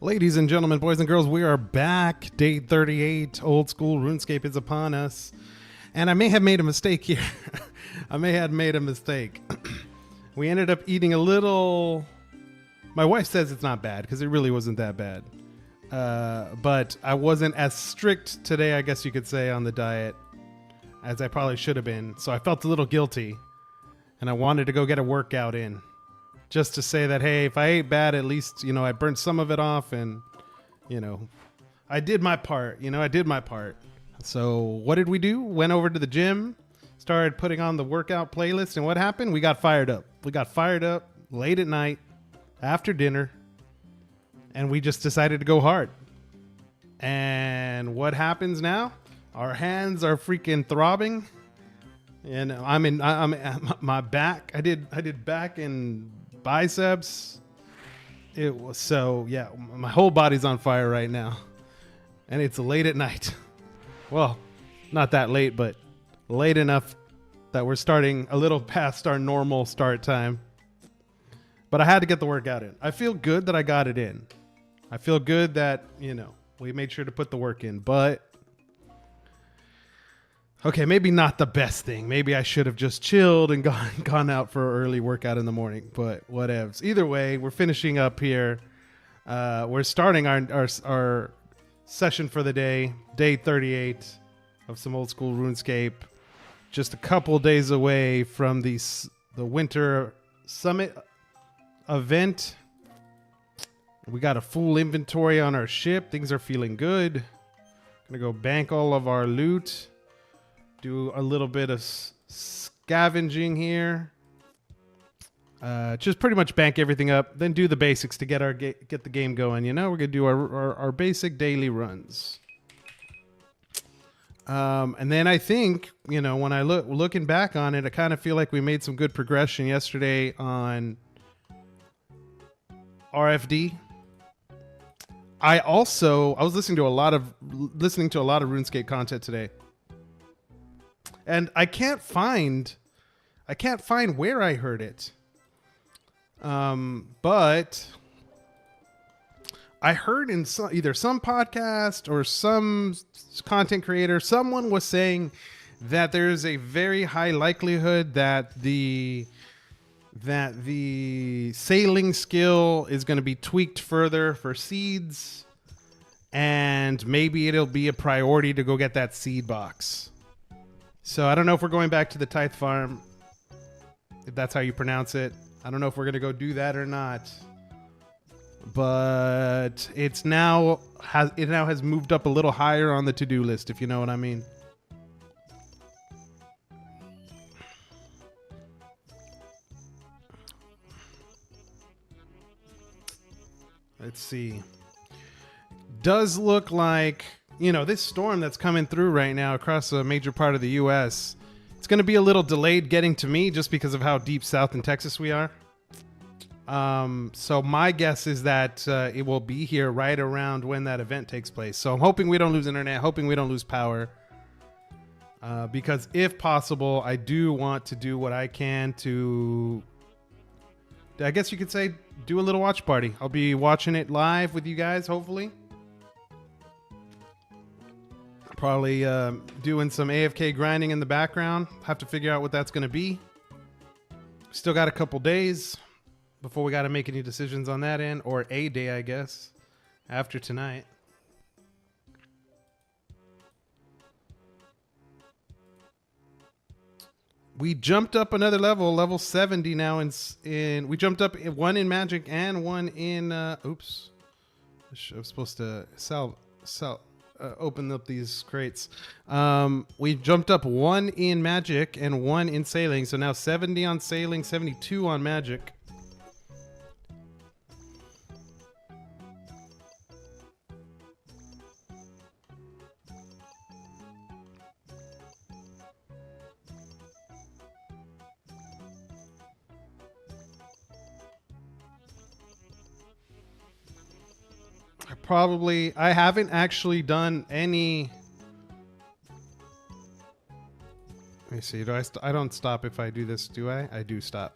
Ladies and gentlemen, boys and girls, we are back. Day 38, old school RuneScape is upon us. And I may have made a mistake here. I may have made a mistake. We ended up eating a little... My wife says it's not bad because it really wasn't that bad. But I wasn't as strict today, I guess you could say, on the diet as I probably should have been. So I felt a little guilty. And I wanted to go get a workout in. Just to say that, hey, if I ate bad, at least, I burned some of it off and, I did my part. I did my part. So what did we do? Went over to the gym, started putting on the workout playlist. And what happened? We got fired up. We got fired up late at night after dinner. And we just decided to go hard. And what happens now? Our hands are freaking throbbing. And I'm my back. I did back and biceps. It was so, yeah, my whole body's on fire right now. And it's late at night. Well, not that late, but late enough that we're starting a little past our normal start time. But I had to get the workout in. I feel good that I got it in. I feel good that, we made sure to put the work in, but okay, maybe not the best thing. Maybe I should have just chilled and gone out for an early workout in the morning, but whatevs. Either way, we're finishing up here. We're starting our session for the day, day 38 of some old school RuneScape. Just a couple days away from the Winter Summit event. We got a full inventory on our ship. Things are feeling good. Gonna go bank all of our loot. Do a little bit of scavenging here. Just pretty much bank everything up. Then do the basics to get the game going. We're going to do our basic daily runs. And then I think, when I looking back on it, I kind of feel like we made some good progression yesterday on RFD. I was listening to a lot of RuneScape content today. And I can't find where I heard it. But I heard in either some podcast or some content creator, someone was saying that there's a very high likelihood that the sailing skill is going to be tweaked further for seeds, and maybe it'll be a priority to go get that seed box. So I don't know if we're going back to the Tithe Farm, if that's how you pronounce it. I don't know if we're going to go do that or not. But it now has moved up a little higher on the to-do list, if you know what I mean. Let's see. Does look like... this storm that's coming through right now across a major part of the U.S., it's going to be a little delayed getting to me just because of how deep south in Texas we are. So my guess is that it will be here right around when that event takes place. So I'm hoping we don't lose internet, hoping we don't lose power. Because if possible, I do want to do what I can to, I guess you could say, do a little watch party. I'll be watching it live with you guys, hopefully. Probably doing some AFK grinding in the background. Have to figure out what that's going to be. Still got a couple days before we got to make any decisions on that end. Or a day, I guess, after tonight. We jumped up another level 70 now. We jumped up one in Magic and one in... oops. I was supposed to sell... open up these crates. We jumped up one in Magic and one in Sailing, so now 70 on Sailing, 72 on Magic. I haven't actually done any. Let me see. I don't stop if I do this, do I? I do stop.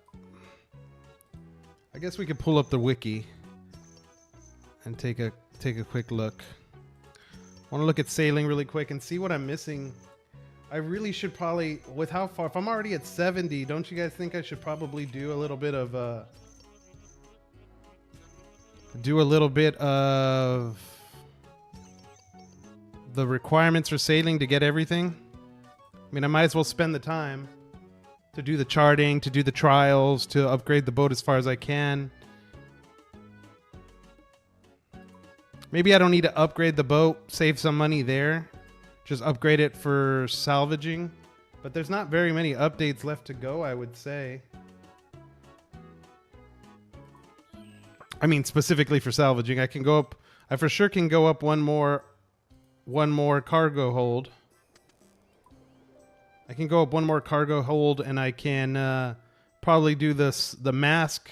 I guess we could pull up the wiki and take a quick look. I want to look at sailing really quick and see what I'm missing. I really should probably, with how far, if I'm already at 70, don't you guys think I should probably do a little bit of the requirements for sailing to get everything? I mean, I might as well spend the time to do the charting, to do the trials, to upgrade the boat as far as I can. Maybe I don't need to upgrade the boat, save some money there. Just upgrade it for salvaging. But there's not very many updates left to go, I would say. I mean, specifically for salvaging, I can go up. I for sure can go up one more cargo hold. I can go up one more cargo hold, and I can probably do the mask.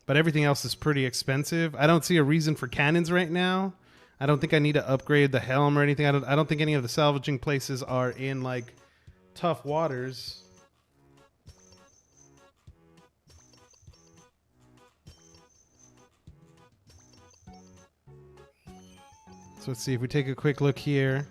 But everything else is pretty expensive. I don't see a reason for cannons right now. I don't think I need to upgrade the helm or anything. I don't think any of the salvaging places are in like tough waters. So let's see if we take a quick look here.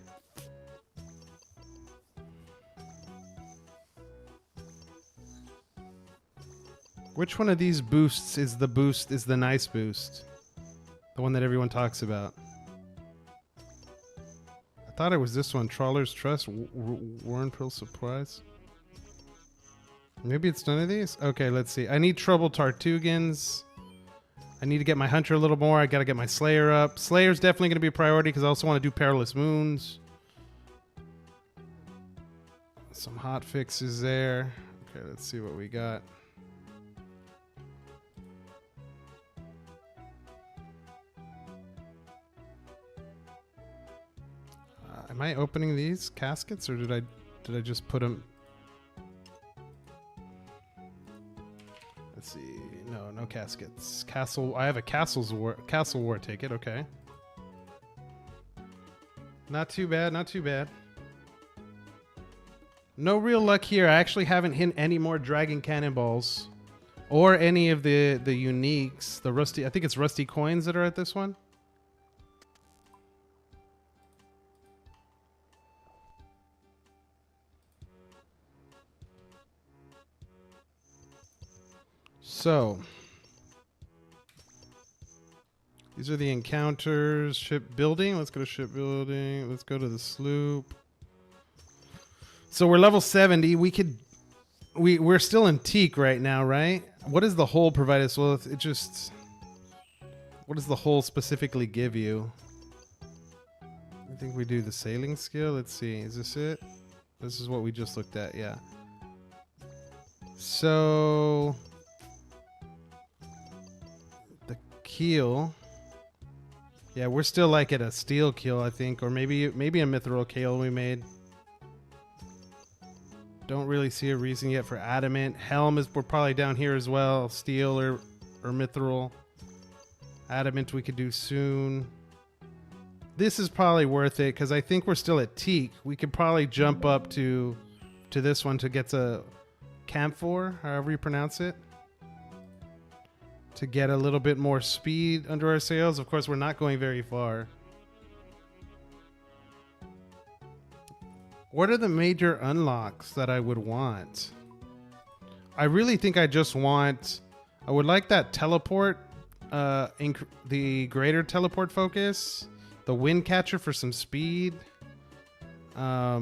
Which one of these boosts is the nice boost? The one that everyone talks about. I thought it was this one, Trawler's Trust, Warren Pearl Surprise. Maybe it's none of these? Okay, let's see. I need Trouble Tartugans. I need to get my Hunter a little more. I gotta get my Slayer up. Slayer's definitely gonna be a priority because I also want to do Perilous Moons. Some hot fixes there. Okay, let's see what we got. Am I opening these caskets, or did I just put them? Let's see. No caskets. Castle. I have a Castle War ticket. Okay. Not too bad. Not too bad. No real luck here. I actually haven't hit any more Dragon Cannonballs, or any of the uniques. The rusty. I think it's rusty coins that are at this one. So, these are the encounters. Shipbuilding. Let's go to shipbuilding. Let's go to the sloop. So we're level 70. We're still in teak right now, right? What does the hull provide us with? What does the hull specifically give you? I think we do the sailing skill. Let's see. Is this it? This is what we just looked at. Yeah. So keel. Yeah, we're still like at a steel keel, I think, or maybe a mithril keel we made. Don't really see a reason yet for adamant. Helm we're probably down here as well. Steel or mithril. Adamant we could do soon. This is probably worth it because I think we're still at teak. We could probably jump up to this one to get to camphor, however you pronounce it. To get a little bit more speed under our sails. Of course, we're not going very far. What are the major unlocks that I would want? I really think I would like that teleport, the greater teleport focus, the wind catcher for some speed. I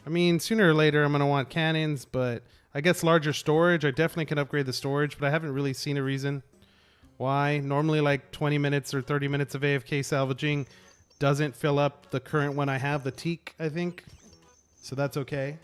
mean, sooner or later I'm going to want cannons, but I guess larger storage. I definitely can upgrade the storage, but I haven't really seen a reason why. Normally like 20 minutes or 30 minutes of AFK salvaging doesn't fill up the current one I have, the teak, I think. So that's okay.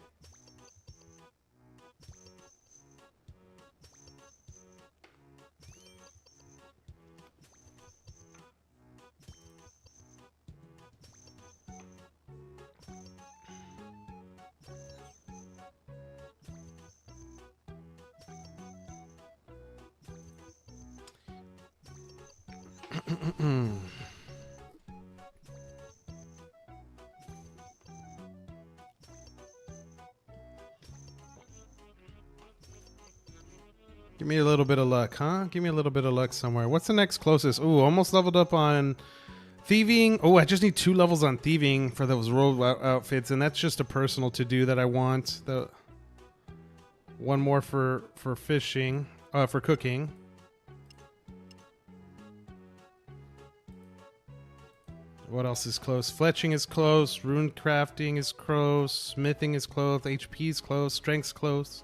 Give me a little bit of luck, huh? Give me a little bit of luck somewhere. What's the next closest? Ooh, almost leveled up on thieving. Oh, I just need 2 levels on thieving for those robe outfits, and that's just a personal to-do that I want. The one more for fishing, for cooking. What else is close? Fletching is close. Rune crafting is close. Smithing is close. HP is close. Strength's close.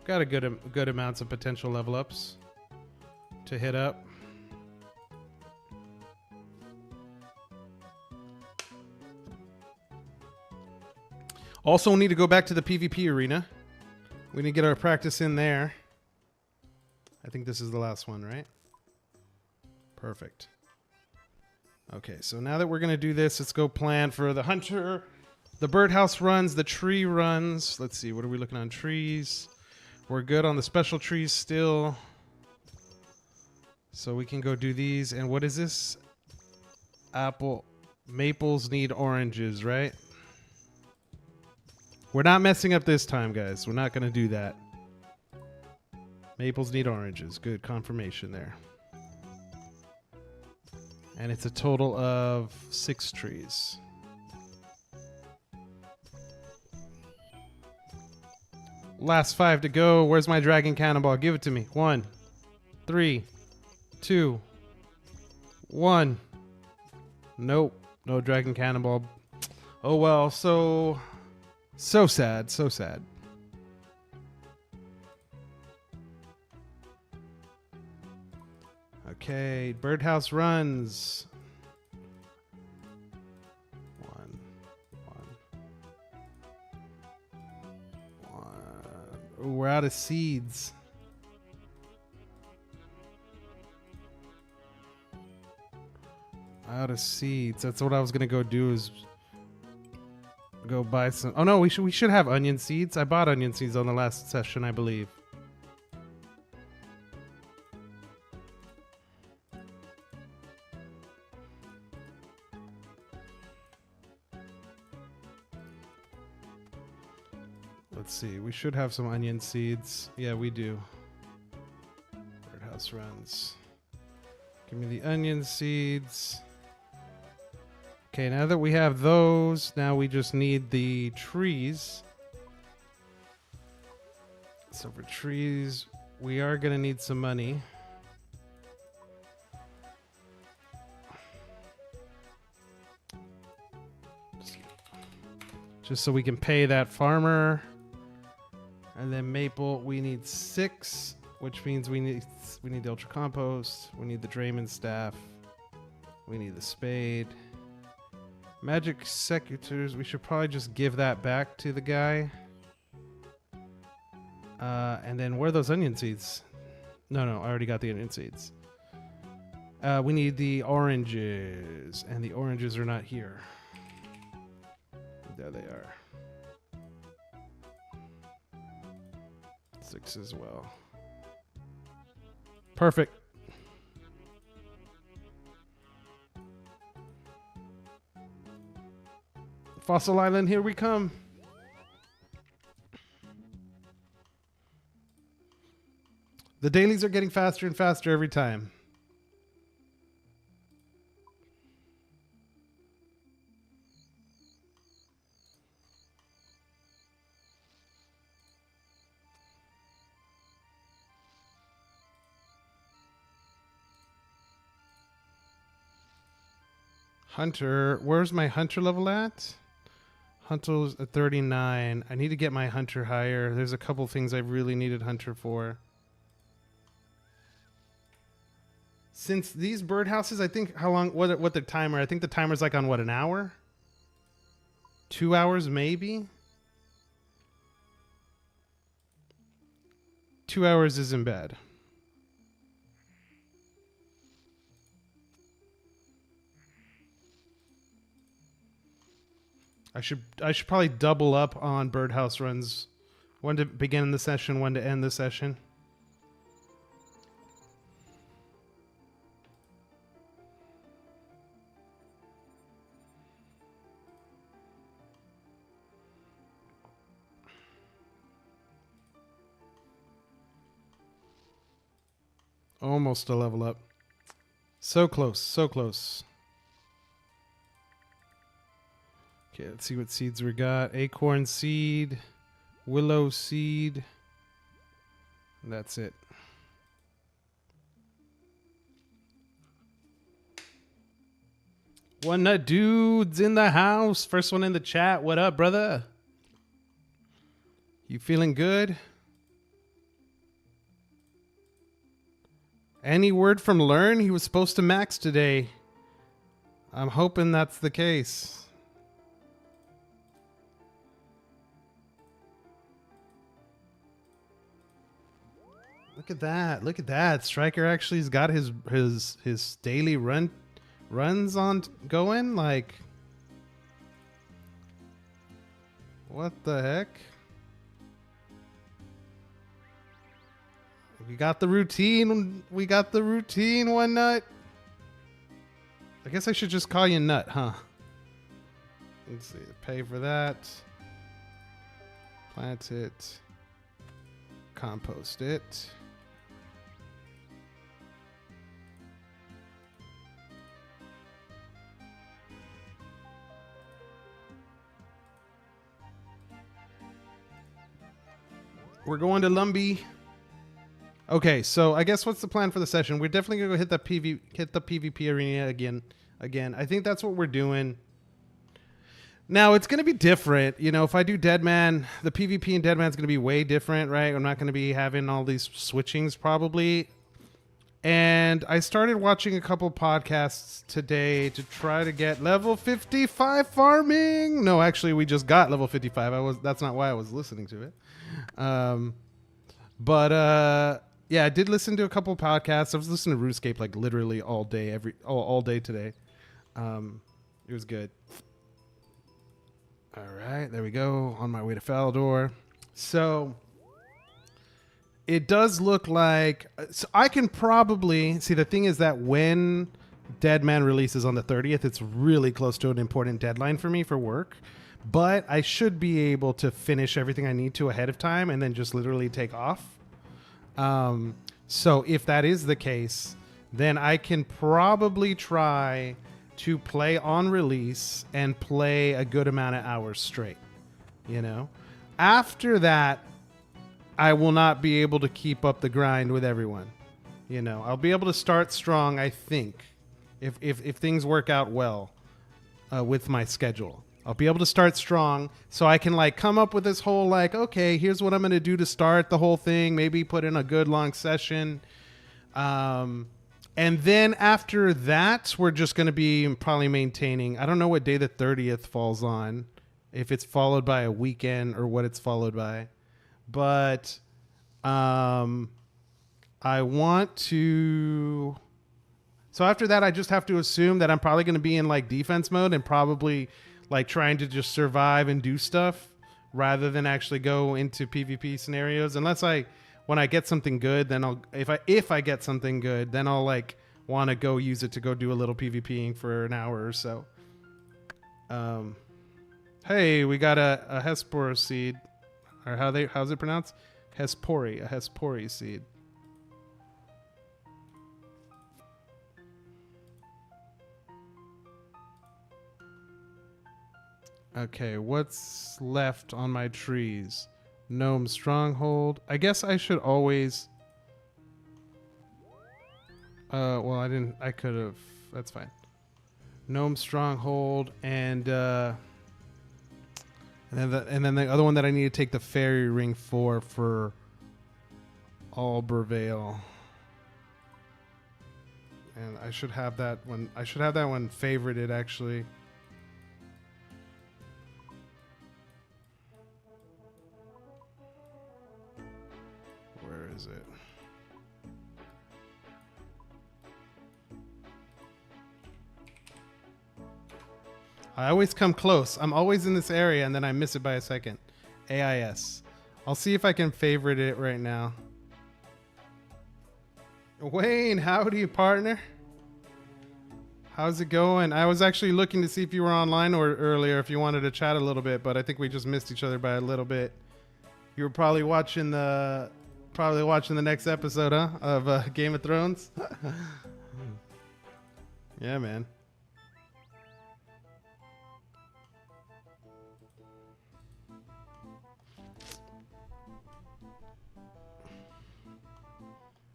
Got a good amounts of potential level ups to hit up. Also need to go back to the PvP arena. We need to get our practice in there. I think this is the last one, right? Perfect. Okay, so now that we're going to do this, let's go plan for the hunter, the birdhouse runs, the tree runs. Let's see, what are we looking on trees? We're good on the special trees still. So we can go do these. And what is this? Apple. Maples need oranges, right? We're not messing up this time, guys. We're not going to do that. Maples need oranges. Good confirmation there. And it's a total of 6 trees. Last 5 to go. Where's my dragon cannonball? Give it to me. 1, 3, 2, 1. Nope. No dragon cannonball. Oh well, so sad, so sad. Okay, birdhouse runs. 1, 1. Ooh, we're out of seeds. Out of seeds. That's what I was gonna go do, is go buy some. Oh no, we should have onion seeds. I bought onion seeds on the last session, I believe. Let's see. We should have some onion seeds. Yeah, we do. Birdhouse runs. Give me the onion seeds. Okay, now that we have those, now we just need the trees. So for trees, we are going to need some money. Just so we can pay that farmer. And then maple, we need 6, which means we need the ultra compost. We need the drayman staff. We need the spade. Magic secateurs, we should probably just give that back to the guy. And then where are those onion seeds? No, I already got the onion seeds. We need the oranges, and the oranges are not here. There they are. 6 as well. Perfect. Fossil Island, here we come. The dailies are getting faster and faster every time. Hunter, where's my hunter level at? Hunter's at 39. I need to get my hunter higher. There's a couple things I really needed hunter for. Since these birdhouses, I think how long, what the timer, I think the timer's like on what, an hour? 2 hours maybe? 2 hours isn't bad. I should probably double up on birdhouse runs. One to begin the session, one to end the session. Almost a level up. So close, so close. Okay, let's see what seeds we got. Acorn seed, willow seed. And that's it. One Nut Dude's in the house. First one in the chat. What up, brother? You feeling good? Any word from Learn? He was supposed to max today. I'm hoping that's the case. Look at that. Look at that. Striker actually has got his daily runs on going. Like, what the heck? We got the routine. We got the routine, One Nut. I guess I should just call you Nut, huh? Let's see. Pay for that. Plant it. Compost it. We're going to Lumbee. Okay, so I guess what's the plan for the session? We're definitely gonna go hit the PvP arena again. I think that's what we're doing. Now it's gonna be different. You know, if I do Deadman, the PvP in Deadman's gonna be way different, right? I'm not gonna be having all these switchings probably. And I started watching a couple podcasts today to try to get level 55 farming. No, actually, we just got level 55. That's not why I was listening to it. Yeah, I did listen to a couple podcasts. I was listening to RuneScape like literally all day, all day today. It was good. All right, there we go. On my way to Falador. So it does look like, so I can probably see, the thing is that when Deadman releases on the 30th, it's really close to an important deadline for me for work. But I should be able to finish everything I need to ahead of time and then just literally take off. So if that is the case, then I can probably try to play on release and play a good amount of hours straight, you know? After that, I will not be able to keep up the grind with everyone. You know, I'll be able to start strong, I think, if things work out well with my schedule. I'll be able to start strong so I can like come up with this whole like, okay, here's what I'm going to do to start the whole thing. Maybe put in a good long session. And then after that, we're just going to be probably maintaining. I don't know what day the 30th falls on, if it's followed by a weekend or what it's followed by. But I want to. So after that, I just have to assume that I'm probably going to be in like defense mode and probably like trying to just survive and do stuff rather than actually go into PvP scenarios. Unless when I get something good, then if I get something good, then I'll like want to go use it to go do a little PvPing for an hour or so. Hey, we got a Hespor seed, or how's it pronounced? A Hespori seed. Okay, what's left on my trees? Gnome Stronghold. I guess I should always... well, I could have... That's fine. Gnome Stronghold and then the other one that I need to take the Fairy Ring for Albervale. And I should have that one. I should have that one favorited, actually. Where is it? I always come close. I'm always in this area and then I miss it by a second. AIS. I'll see if I can favorite it right now. Wayne, howdy, partner. How's it going? I was actually looking to see if you were online or earlier, if you wanted to chat a little bit, but I think we just missed each other by a little bit. You were probably watching the Probably watching the next episode, huh? Of Game of Thrones. Yeah, man.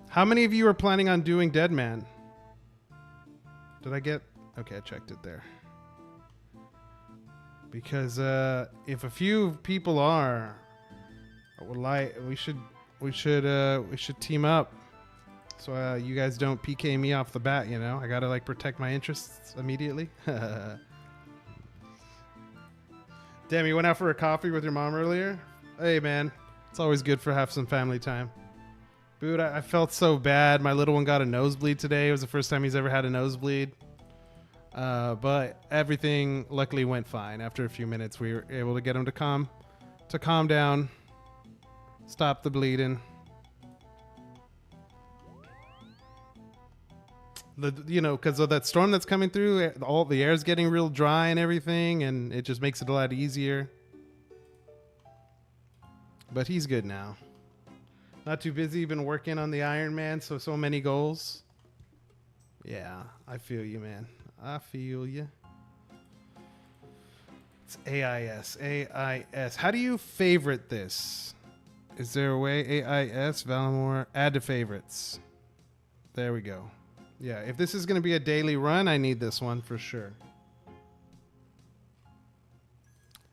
How many of you are planning on doing Dead Man? Did I get... Okay, I checked it there. Because if a few people are, we should team up. So you guys don't PK me off the bat, you know? I gotta like protect my interests immediately. Damn, you went out for a coffee with your mom earlier? Hey man, it's always good for have some family time. Dude, I felt so bad. My little one got a nosebleed today. It was the first time he's ever had a nosebleed. But everything luckily went fine. After a few minutes, we were able to get him to calm down, stop the bleeding. Because of that storm that's coming through, all the air's getting real dry and everything, and it just makes it a lot easier. But he's good now. Not too busy, been working on the Iron Man, so many goals. Yeah, I feel you, man. I feel you. It's AIS. AIS. How do you favorite this? Is there a way? AIS, Valimore, add to favorites. There we go. Yeah, if this is going to be a daily run, I need this one for sure.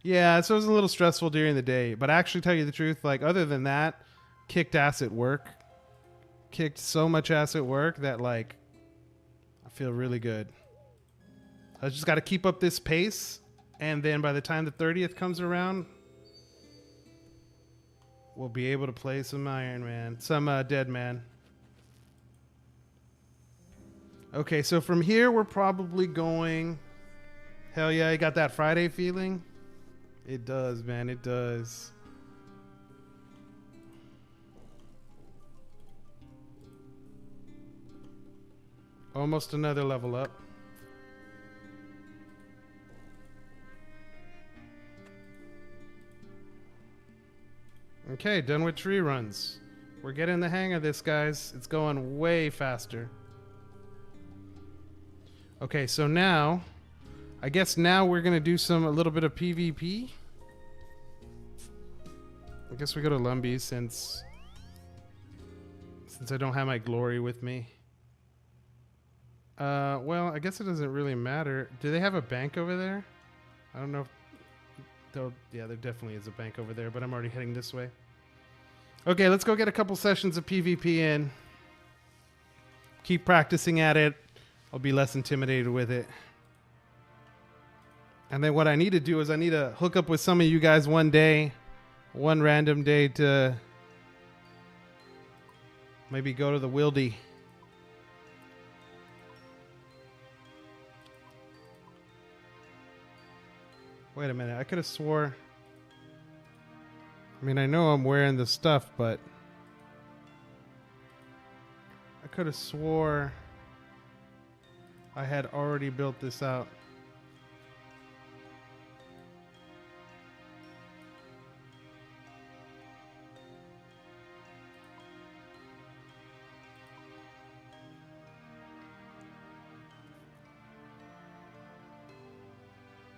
Yeah, so it was a little stressful during the day, but actually tell you the truth, like other than that, kicked ass at work. Kicked so much ass at work that like I feel really good. I just got to keep up this pace, and then by the time the 30th comes around, we'll be able to play some Iron Man, some Dead Man. Okay, so from here we're probably going. Hell yeah, you got that Friday feeling? It does, man, it does. Almost another level up. Okay, done with tree runs. We're getting the hang of this, guys. It's going way faster. Okay, so now, I guess now we're gonna do a little bit of PvP. I guess we go to Lumbee since I don't have my glory with me. Well, I guess it doesn't really matter. Do they have a bank over there? I don't know if yeah, there definitely is a bank over there, but I'm already heading this way. Okay, let's go get a couple sessions of PvP in. Keep practicing at it. I'll be less intimidated with it. And then what I need to do is I need to hook up with some of you guys one random day to maybe go to the Wildy. Wait a minute, I could have swore. I mean, I know I'm wearing the stuff, but I could have swore I had already built this out.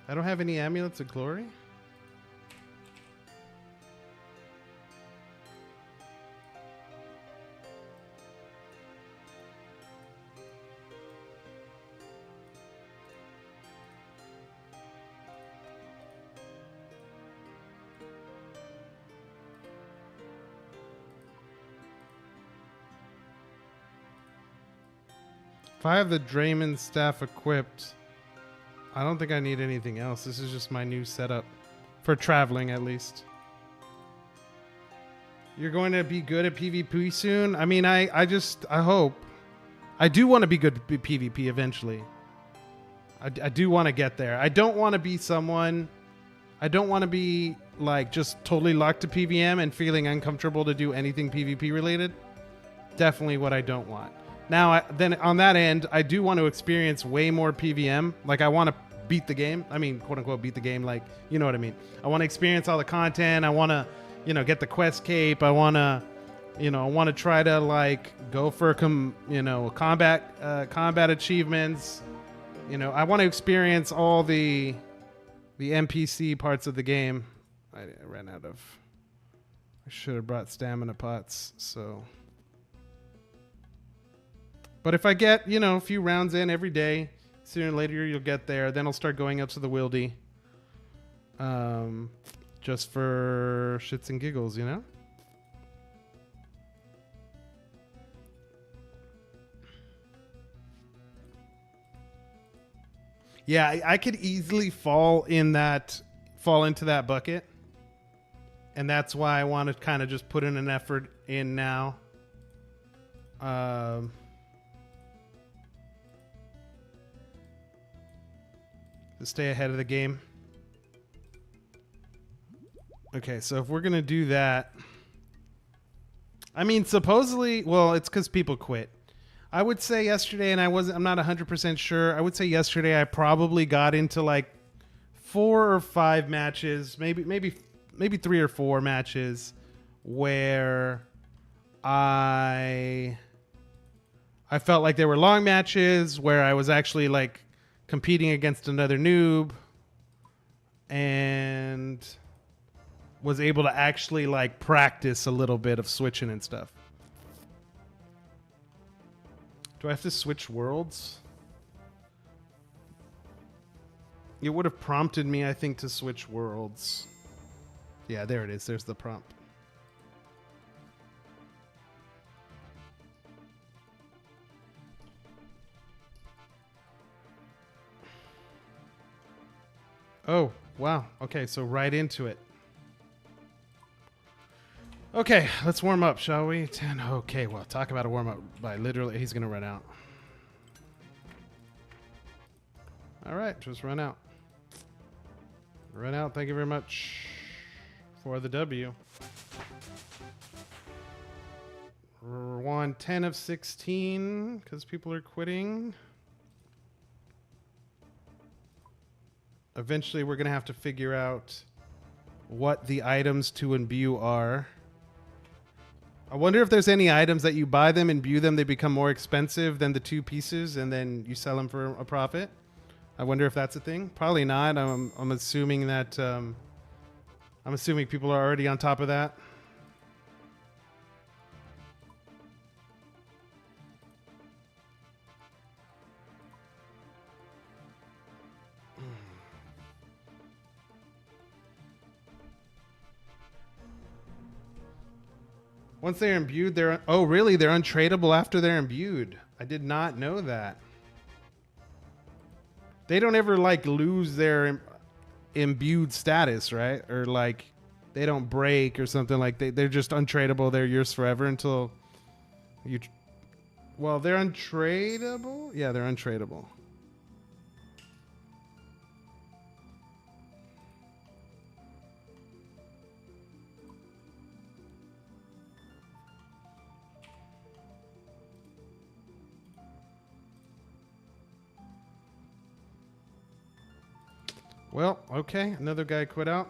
I don't have any amulets of glory? If I have the Drayman staff equipped, I don't think I need anything else. This is just my new setup. For traveling, at least. You're going to be good at PvP soon? I mean, I hope. I do want to be good at PvP eventually. I do want to get there. I don't want to be someone... I don't want to be, like, just totally locked to PvM and feeling uncomfortable to do anything PvP related. Definitely what I don't want. Now, then on that end, I do want to experience way more PvM. Like, I want to beat the game. I mean, quote unquote, beat the game. Like, you know what I mean? I want to experience all the content. I want to, you know, get the quest cape. I want to I want to try to like go for combat achievements. I want to experience all the NPC parts of the game. I ran out of. I should have brought stamina pots. So, but if I get a few rounds in every day, sooner or later you'll get there. Then I'll start going up to the Wildy. Just for shits and giggles, Yeah, I could easily fall into that bucket. And that's why I want to kind of just put in an effort in now. To stay ahead of the game. Okay, so if we're going to do that, I mean, supposedly, well, it's because people quit. I would say yesterday, and I'm not 100% sure. I would say yesterday I probably got into like 4 or 5 matches, maybe 3 or 4 matches where I felt like they were long matches where I was actually like competing against another noob and was able to actually like practice a little bit of switching and stuff. Do I have to switch worlds? It would have prompted me, I think, to switch worlds. Yeah, there it is. There's the prompt. Oh, wow. Okay, so right into it. Okay, let's warm up, shall we? 10. Okay, well, talk about a warm up by literally, he's going to run out. All right, just run out. Run out. Thank you very much for the W. Won 10 of 16 because people are quitting. Eventually, we're going to have to figure out what the items to imbue are. I wonder if there's any items that you buy them, imbue them, they become more expensive than the 2 pieces, and then you sell them for a profit. I wonder if that's a thing. Probably not. I'm assuming that. I'm assuming people are already on top of that. Once they're imbued, oh really? They're untradeable after they're imbued. I did not know that. They don't ever like lose their imbued status, right? Or like they don't break or something like they're just untradeable. They're yours forever until you. Well, they're untradeable. Yeah, they're untradeable. Well, okay, another guy quit out.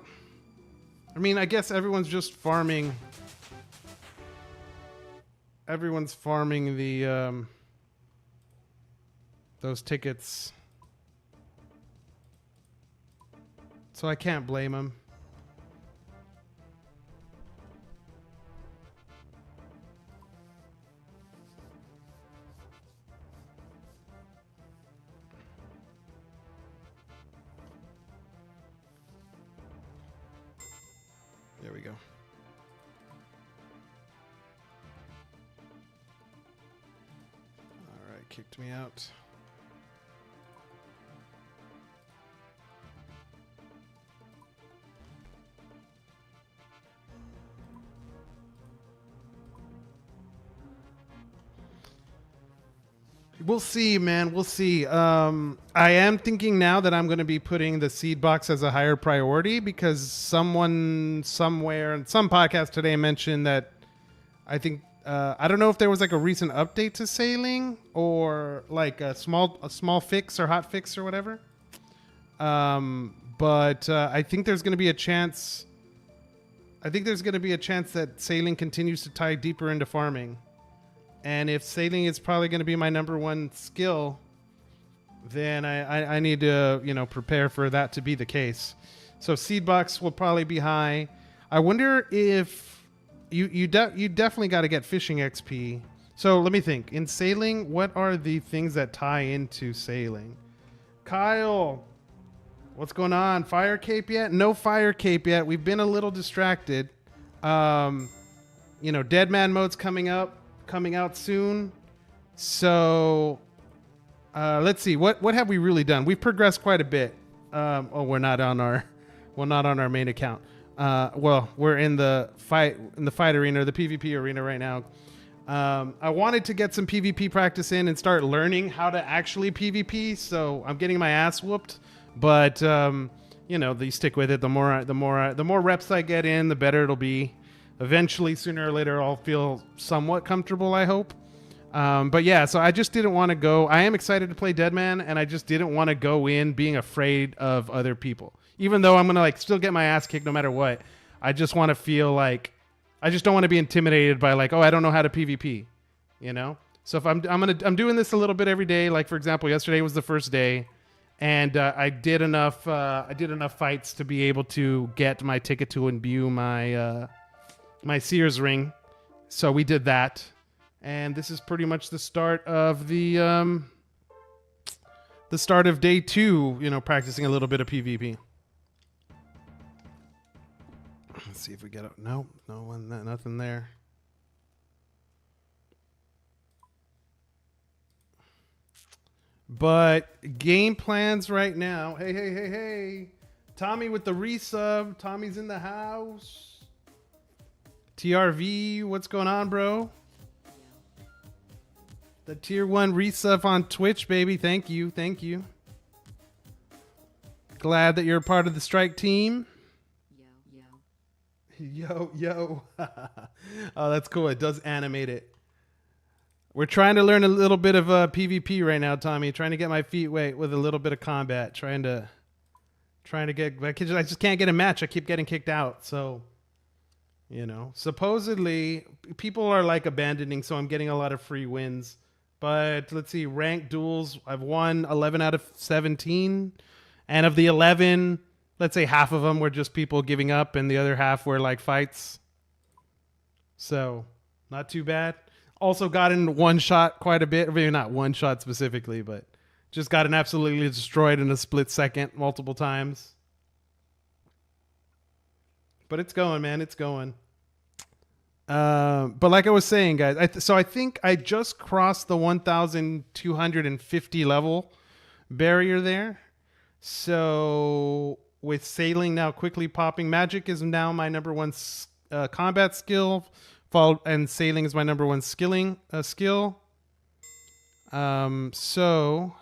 I mean, I guess everyone's just farming. Everyone's farming the those tickets. So I can't blame them. There we go. All right, kicked me out. We'll see, man. We'll see. I am thinking now that I'm going to be putting the seed box as a higher priority because someone somewhere in some podcast today mentioned that I think I don't know if there was like a recent update to sailing or like a small fix or hot fix or whatever. But I think there's going to be a chance I think there's going to be a chance that sailing continues to tie deeper into farming. And if sailing is probably going to be my number one skill, then I need to, you know, prepare for that to be the case. So seed box will probably be high. I wonder if you definitely got to get fishing XP. So let me think. In sailing, what are the things that tie into sailing? Kyle, what's going on? Fire cape yet? No fire cape yet. We've been a little distracted. You know, Dead Man mode's coming out soon. So let's see. What have we really done? We've progressed quite a bit. We're not on our main account. Well, we're in the fight arena, the PvP arena right now. I wanted to get some PvP practice in and start learning how to actually PvP. So I'm getting my ass whooped, but you know, you stick with it. The more reps I get in, the better it'll be. Eventually, sooner or later, I'll feel somewhat comfortable, I hope. But yeah, so I just didn't want to go. I am excited to play Deadman, and I just didn't want to go in being afraid of other people. Even though I'm going to like still get my ass kicked no matter what. I just want to feel like, I just don't want to be intimidated by like, oh, I don't know how to PvP, you know? So if I'm doing this a little bit every day. Like for example, yesterday was the first day, and I did enough fights to be able to get my ticket to imbue my my Sears ring. So we did that. And this is pretty much the start of the start of day 2, you know, practicing a little bit of PvP. Let's see if we get it. No one, nothing there. But game plans right now. Hey. Tommy with the resub. Tommy's in the house. TRV, what's going on, bro? The tier 1 resub on Twitch, baby. Thank you. Glad that you're a part of the strike team. Yo. Oh, that's cool. It does animate it. We're trying to learn a little bit of PvP right now, Tommy. Trying to get my feet wet with a little bit of combat. Trying to get. I just can't get a match. I keep getting kicked out. So, you know, supposedly people are like abandoning. So I'm getting a lot of free wins. But let's see, ranked duels. I've won 11 out of 17, and of the 11, let's say half of them were just people giving up, and the other half were like fights. So not too bad. Also got in one shot quite a bit. Maybe not one shot specifically, but just got an absolutely destroyed in a split second multiple times. But it's going, man. It's going. But like I was saying, guys, so I think I just crossed the 1,250 level barrier there. So with sailing now quickly popping, magic is now my number one combat skill, and sailing is my number one skill. So are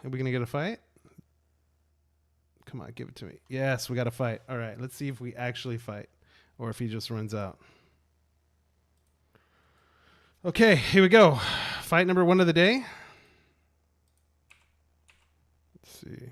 we gonna get a fight? Come on, give it to me. Yes, we got to fight. All right, let's see if we actually fight, or if he just runs out. Okay, here we go. Fight number 1 of the day. Let's see.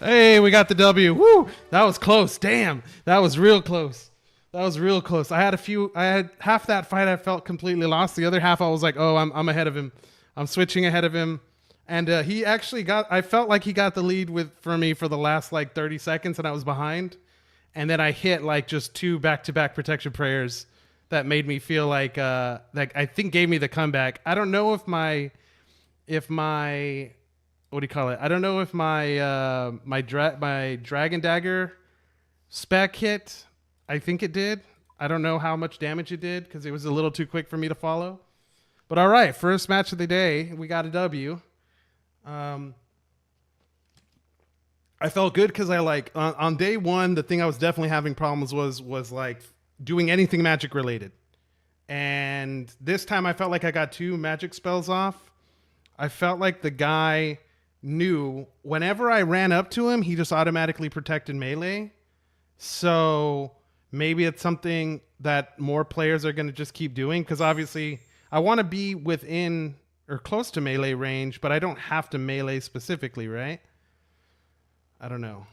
Hey, we got the W. Woo! That was close. Damn. That was real close. That was real close. I had half that fight I felt completely lost. The other half I was like, oh, I'm ahead of him. I'm switching ahead of him. And he actually I felt like he got the lead for me for the last like 30 seconds and I was behind. And then I hit like just 2 back-to-back protection prayers that made me feel like I think gave me the comeback. I don't know if my what do you call it? I don't know if my dragon dagger spec hit. I think it did. I don't know how much damage it did because it was a little too quick for me to follow. But all right, first match of the day, we got a W. I felt good because I like on day 1, the thing I was definitely having problems was like doing anything magic related. And this time I felt like I got 2 magic spells off. I felt like the guy knew whenever I ran up to him, he just automatically protected melee. So maybe it's something that more players are going to just keep doing because obviously I want to be within or close to melee range, but I don't have to melee specifically, right? I don't know.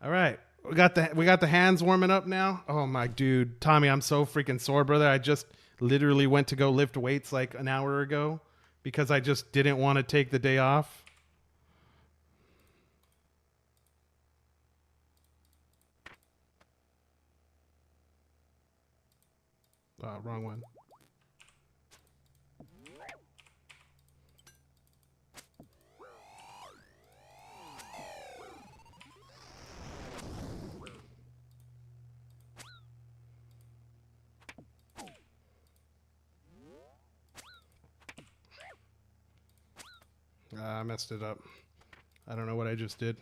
All right. We got the hands warming up now. Oh my dude, Tommy, I'm so freaking sore, brother. I just literally went to go lift weights like an hour ago because I just didn't want to take the day off. Wrong one. I messed it up. I don't know what I just did.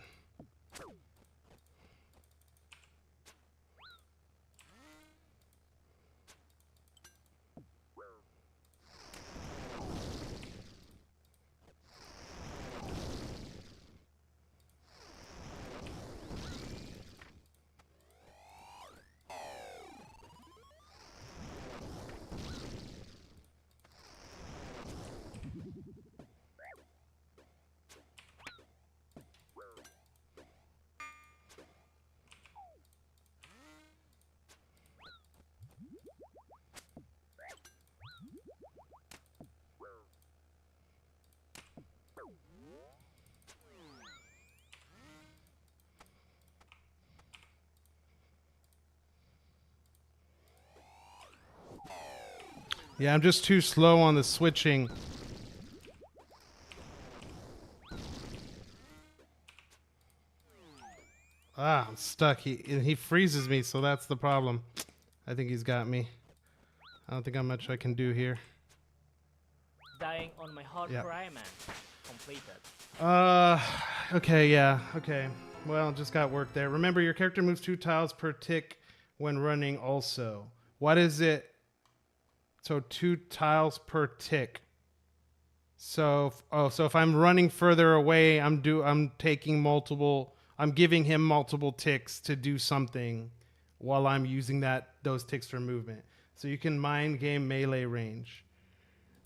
Yeah, I'm just too slow on the switching. I'm stuck. He freezes me, so that's the problem. I think he's got me. I don't think how much I can do here. Dying on my hard cry, man. Completed. Okay, yeah, okay. Well, just got work there. Remember, your character moves 2 tiles per tick when running also. What is it? So 2 tiles per tick. So if I'm running further away, I'm giving him multiple ticks to do something while I'm using those ticks for movement. So you can mind game melee range.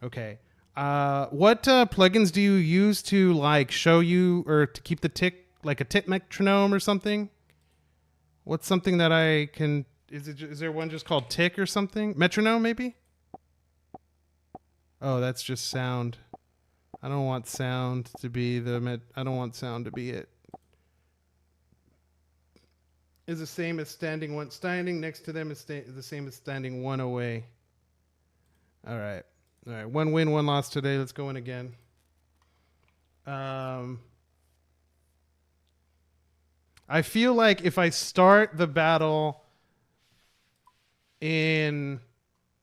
Okay. What plugins do you use to like show you or to keep the tick, like a tick metronome or something? What's something that I can? Is there one just called tick or something? Metronome maybe? Oh, that's just sound. I don't want sound to be I don't want sound to be it. Is the same as standing next to them is the same as standing 1 away. All right. 1 win, 1 loss today. Let's go in again. I feel like if I start the battle in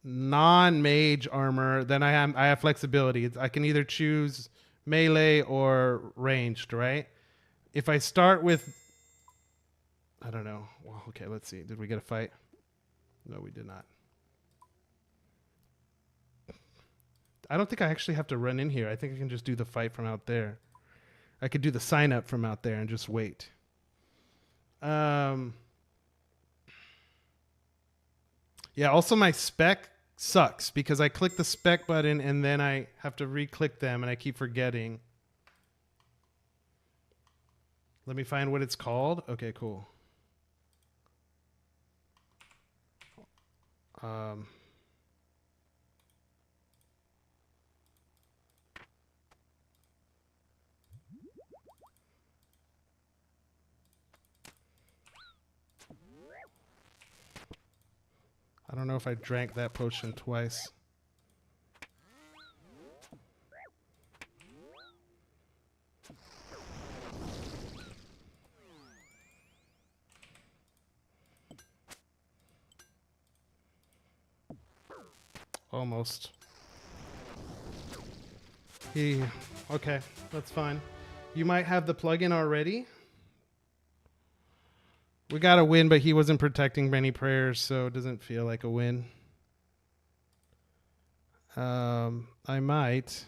non-mage armor, then I have flexibility. I can either choose melee or ranged, right? If I start with, I don't know. Well, okay, let's see. Did we get a fight? No, we did not. I don't think I actually have to run in here. I think I can just do the fight from out there. I could do the sign up from out there and just wait. Yeah, also my spec sucks because I click the spec button and then I have to re-click them and I keep forgetting. Let me find what it's called. Okay, cool. I don't know if I drank that potion twice. Almost. Okay, that's fine. You might have the plugin already. We got a win, but he wasn't protecting many prayers, so it doesn't feel like a win. I might.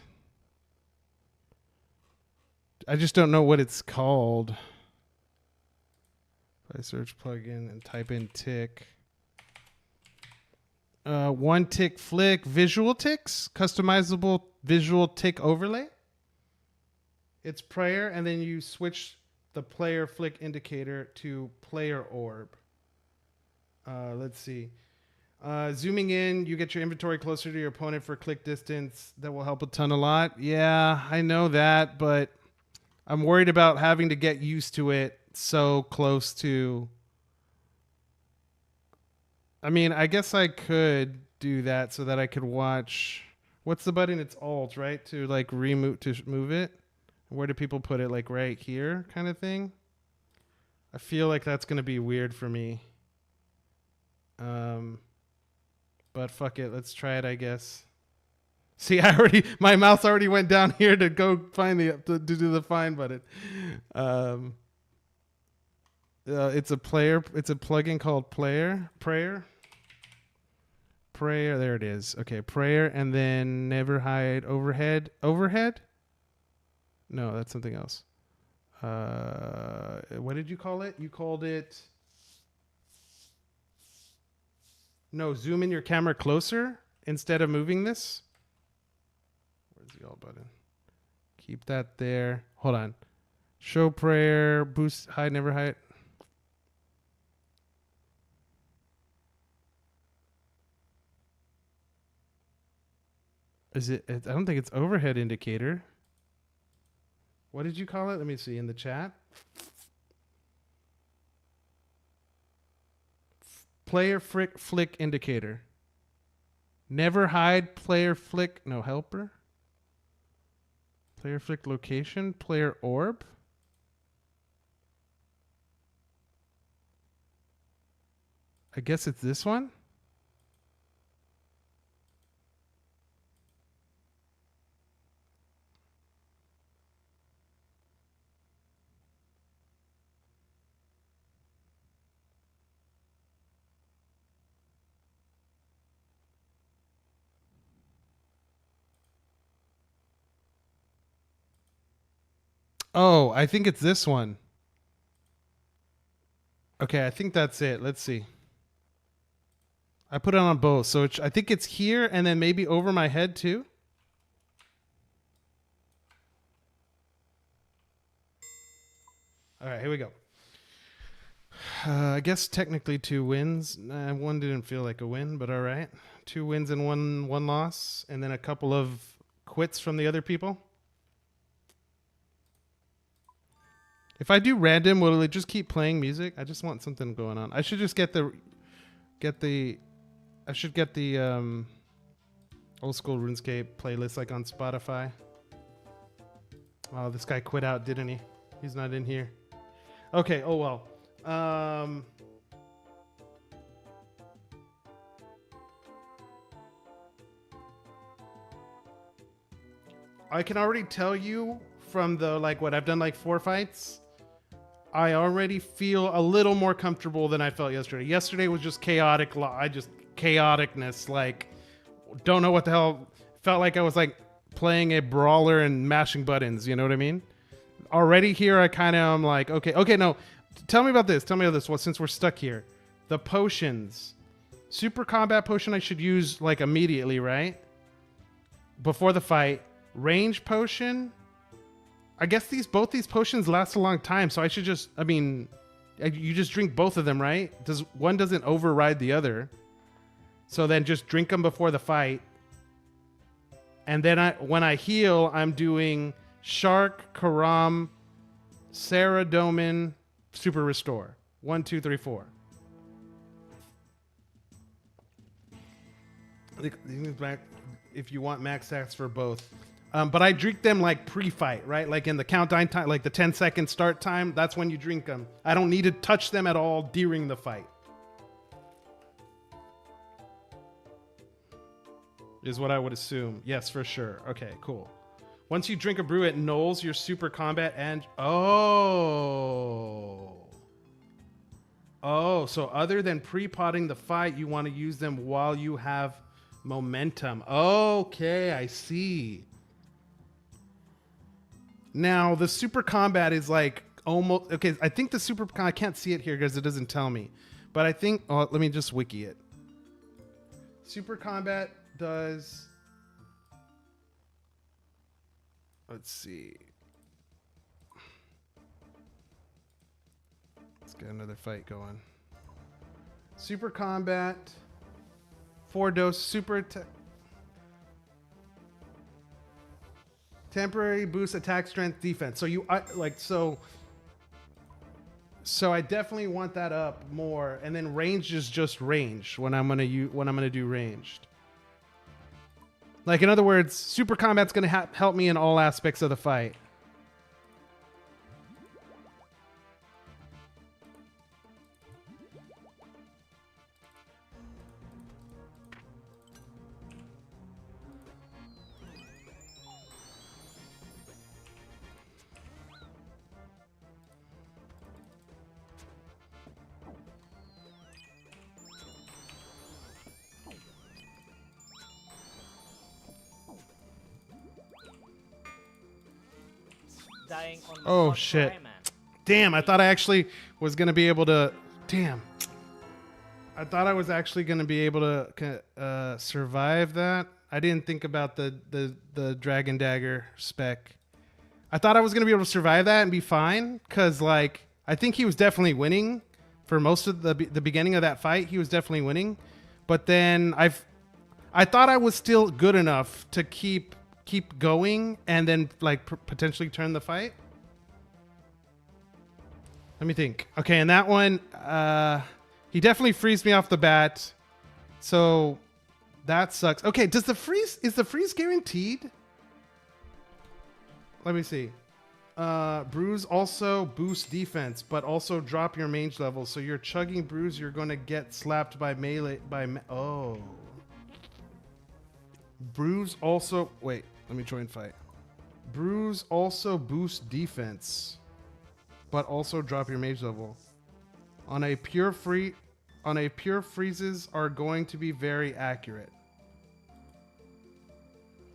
I just don't know what it's called. If I search plugin and type in tick. One tick flick visual ticks, customizable visual tick overlay. It's prayer, and then you switch the player flick indicator to player orb. Let's see. Zooming in, you get your inventory closer to your opponent for click distance. That will help a ton a lot. Yeah, I know that, but I'm worried about having to get used to it so close to... I mean, I guess I could do that so that I could watch... What's the button? It's Alt, right? To like move it. Where do people put it? Like right here kind of thing? I feel like that's going to be weird for me. But fuck it. Let's try it, I guess. See, my mouse already went down here to go find to do the find button. It's a plugin called Prayer. There it is. Okay. Prayer. And then never hide overhead. No, that's something else. What did you call it? You called it... No, zoom in your camera closer instead of moving this. Where's the alt button? Keep that there. Hold on. Show prayer, boost, hide, never hide. Is it? I don't think it's overhead indicator. What did you call it? Let me see in the chat. Player flick indicator. Never hide player flick. No helper. Player flick location. Player orb. I guess it's this one. Oh, I think it's this one. Okay, I think that's it. Let's see. I put it on both. So I think it's here and then maybe over my head too. All right, here we go. I guess technically 2 wins. One didn't feel like a win, but all right. 2 wins and one loss, and then a couple of quits from the other people. If I do random, will it just keep playing music? I just want something going on. I should just get the old school RuneScape playlist like on Spotify. Oh, this guy quit out, didn't he? He's not in here. Okay, oh well. I can already tell you from the what I've done 4 fights. I already feel a little more comfortable than I felt yesterday. Yesterday was just chaotic. Chaoticness. Don't know what the hell. Felt like I was playing a brawler and mashing buttons. You know what I mean? Already here, I kind of am like, okay, no. Tell me about this. Well, since we're stuck here, the potions, super combat potion I should use immediately, right? Before the fight. Range potion. I guess both these potions last a long time, so I should just, I mean, you just drink both of them, right? One doesn't override the other. So then just drink them before the fight. And then when I heal, I'm doing Shark, Karam, Saradomin, Super Restore. 1, 2, 3, 4. If you want max stats for both. But I drink them like pre-fight, right? Like in the countdown time, like the 10-second start time. That's when you drink them. I don't need to touch them at all during the fight. Is what I would assume. Yes, for sure. Okay, cool. Once you drink a brew, it nulls your super combat and... Oh, so other than pre-potting the fight, you want to use them while you have momentum. Okay, I see. Now, the super combat is like almost... Okay, I think the super... I can't see it here because it doesn't tell me. But I think... Oh, let me just wiki it. Super combat does... Let's see. Let's get another fight going. Super combat. 4-dose super attack. Temporary boost attack strength defense. So so I definitely want that up more. And then range is just range when I'm gonna do ranged. Like in other words, super combat's gonna help me in all aspects of the fight. Dying on Oh hard shit. cry, man. Damn, I thought I actually was gonna be able to... Damn. I thought I was actually gonna be able to survive that. I didn't think about the Dragon Dagger spec. I thought I was gonna be able to survive that and be fine, cause like I think he was definitely winning for most of the beginning of that fight. He was definitely winning, but then I thought I was still good enough to keep going and then like potentially turn the fight. Let me think. Okay, and that one, he definitely freezed me off the bat, so that sucks. Okay, is the freeze guaranteed? Let me see. Bruise also boosts defense, but also drop your mage level. So you're chugging bruise, you're going to get slapped by melee. Oh. Bruise also... Wait, let me join fight. Bruise also boosts defense, but also drop your mage level. On a pure freezes are going to be very accurate.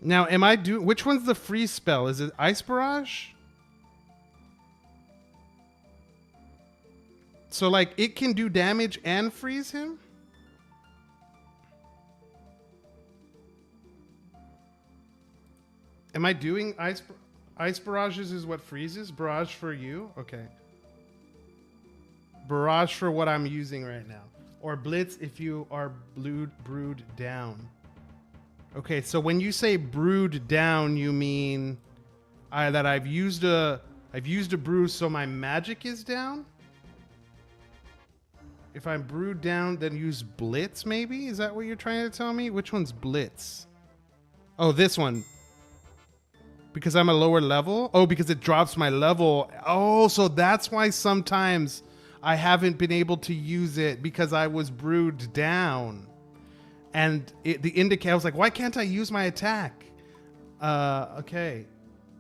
Now, am I doing... Which one's the freeze spell? Is it Ice Barrage? So, like, it can do damage and freeze him? Am I doing Ice Barrages is what freezes? Barrage for you? Okay. Barrage for what I'm using right now. Or Blitz if you are brewed down. Okay, so when you say brewed down, you mean that I've used a brew, so my magic is down? If I'm brewed down, then use Blitz, maybe? Is that what you're trying to tell me? Which one's Blitz? Oh, this one. Because I'm a lower level? Oh, because it drops my level. Oh, so that's why sometimes I haven't been able to use it, because I was brewed down. And the indicator, I was like, why can't I use my attack? Okay.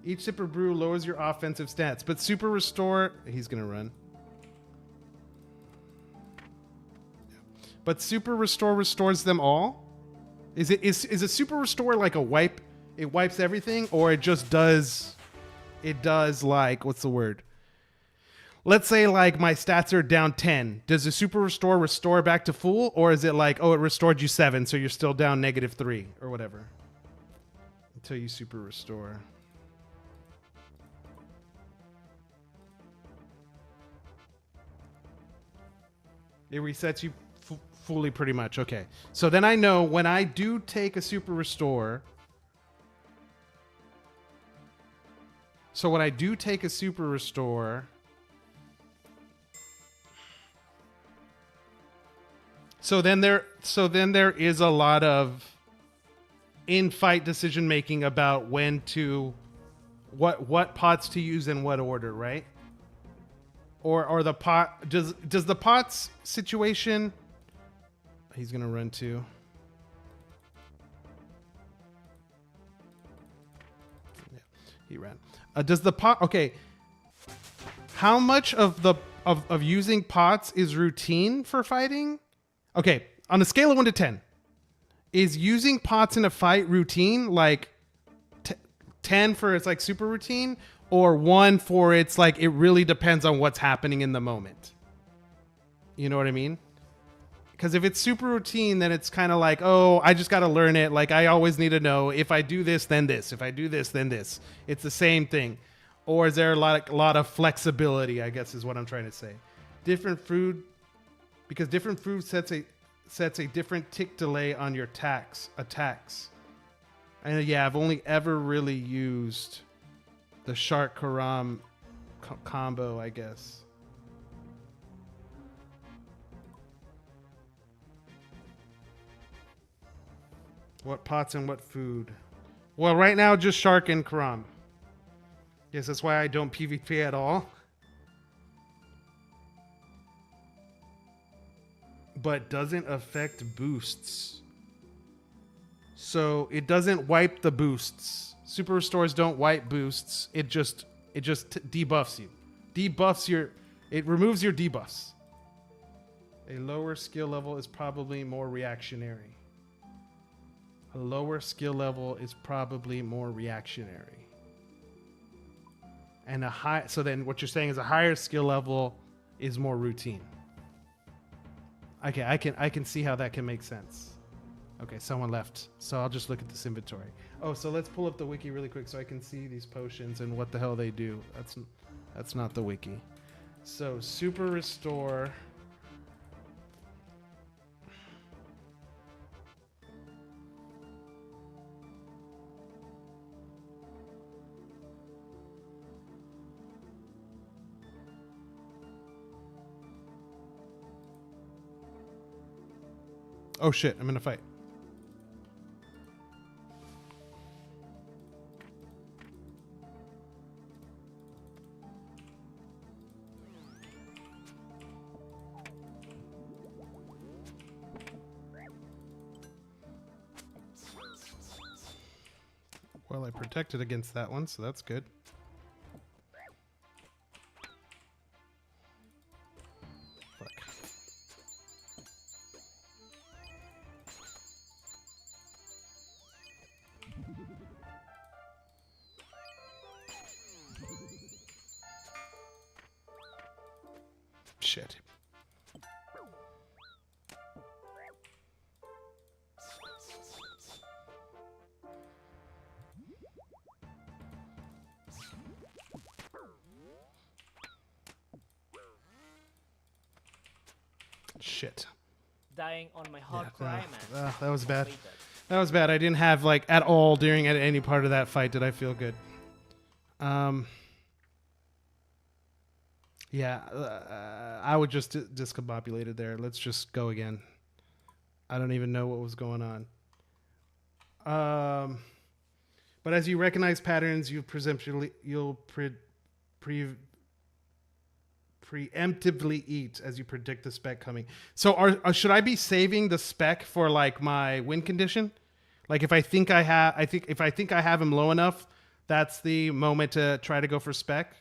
Each sip of brew lowers your offensive stats, but super restore, he's gonna run. But super restore restores them all? Is a super restore like a wipe? It wipes everything, or it just does... It does like... What's the word? Let's say like my stats are down 10. Does the super restore back to full? Or is it like, oh, it restored you 7, so you're still down -3 or whatever? Until you super restore. It resets you fully pretty much. Okay. So then I know when I do take a super restore. So when I do take a super restore. So then there is a lot of in-fight decision making about when to what pots to use in what order, right? Or the pot does the pots situation. He's gonna run too. Yeah, he ran. Does the pot? Okay. How much of the of using pots is routine for fighting? Okay, on a scale of 1 to 10, is using pots in a fight routine? Like 10 for it's like super routine, or 1 for it's like it really depends on what's happening in the moment. You know what I mean? Because if it's super routine, then it's kind of like, oh, I just got to learn it. Like, I always need to know if I do this, then this. If I do this, then this. It's the same thing. Or is there a lot of flexibility, I guess is what I'm trying to say. Different food, because different food sets a different tick delay on your attacks. And yeah, I've only ever really used the Shark Karam combo, I guess. What pots and what food? Well, right now, just Shark and Karam. Yes, that's why I don't PvP at all. But doesn't affect boosts. So it doesn't wipe the boosts. Super restores don't wipe boosts. It just debuffs you. It removes your debuffs. A lower skill level is probably more reactionary. A lower skill level is probably more reactionary. And so then what you're saying is a higher skill level is more routine. Okay, I can see how that can make sense. Okay, someone left. So I'll just look at this inventory. Oh, so let's pull up the wiki really quick so I can see these potions and what the hell they do. That's not the wiki. So super restore. Oh shit, I'm in a fight. Well, I protected against that one, so that's good. Fuck. Shit. Shit. Dying on my hard cry, man. That was bad. That was bad. I didn't have like at all during any part of that fight did I feel good. Yeah, I would just discombobulated there. Let's just go again. I don't even know what was going on. But as you recognize patterns, you'll preemptively eat as you predict the spec coming. So should I be saving the spec for like my win condition? Like if I think I have him low enough, that's the moment to try to go for spec.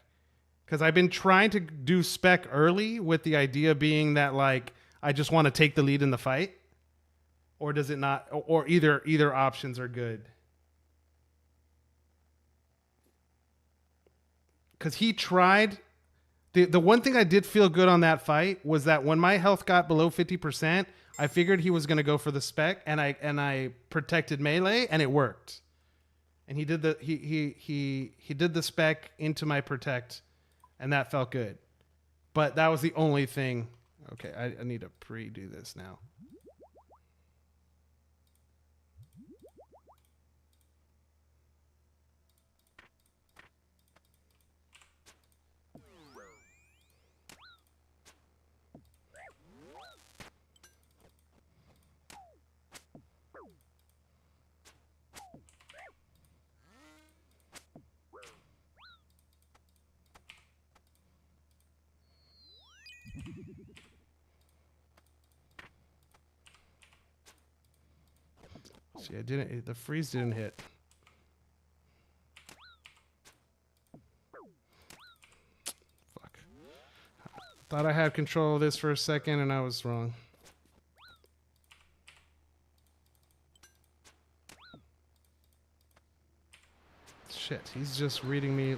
Because I've been trying to do spec early with the idea being that like I just want to take the lead in the fight. Or does it not? Or either options are good. Because he tried. The one thing I did feel good on that fight was that when my health got below 50%, I figured he was going to go for the spec, and I protected melee, and it worked. And he did the spec into my protect, and that felt good. But that was the only thing Okay, I need to pre-do this now. See, the freeze didn't hit. Fuck. Thought I had control of this for a second and I was wrong. Shit, he's just reading me.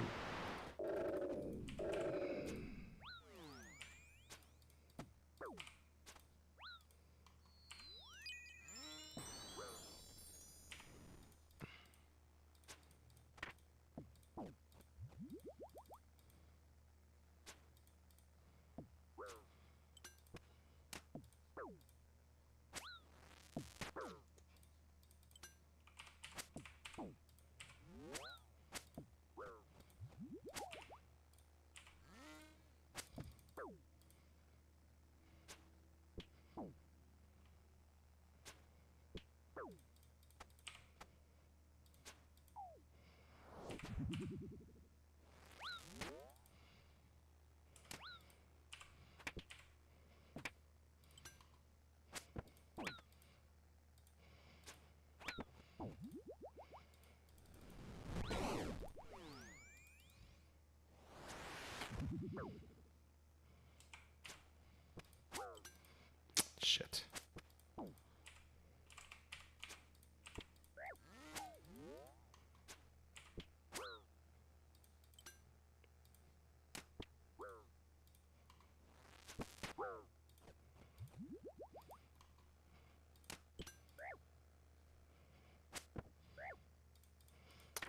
Shit.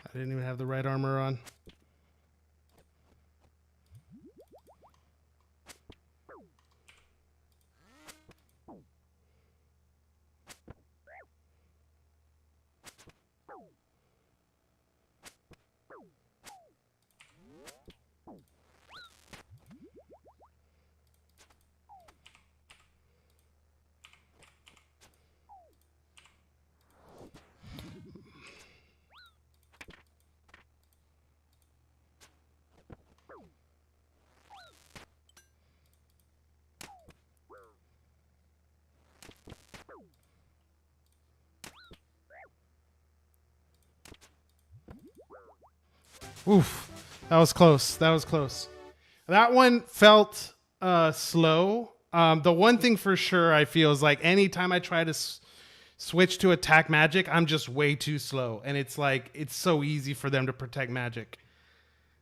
I didn't even have the right armor on. Oof. That was close. That was close. That one felt slow. The one thing for sure I feel is like anytime I try to switch to attack magic, I'm just way too slow. And it's like, it's so easy for them to protect magic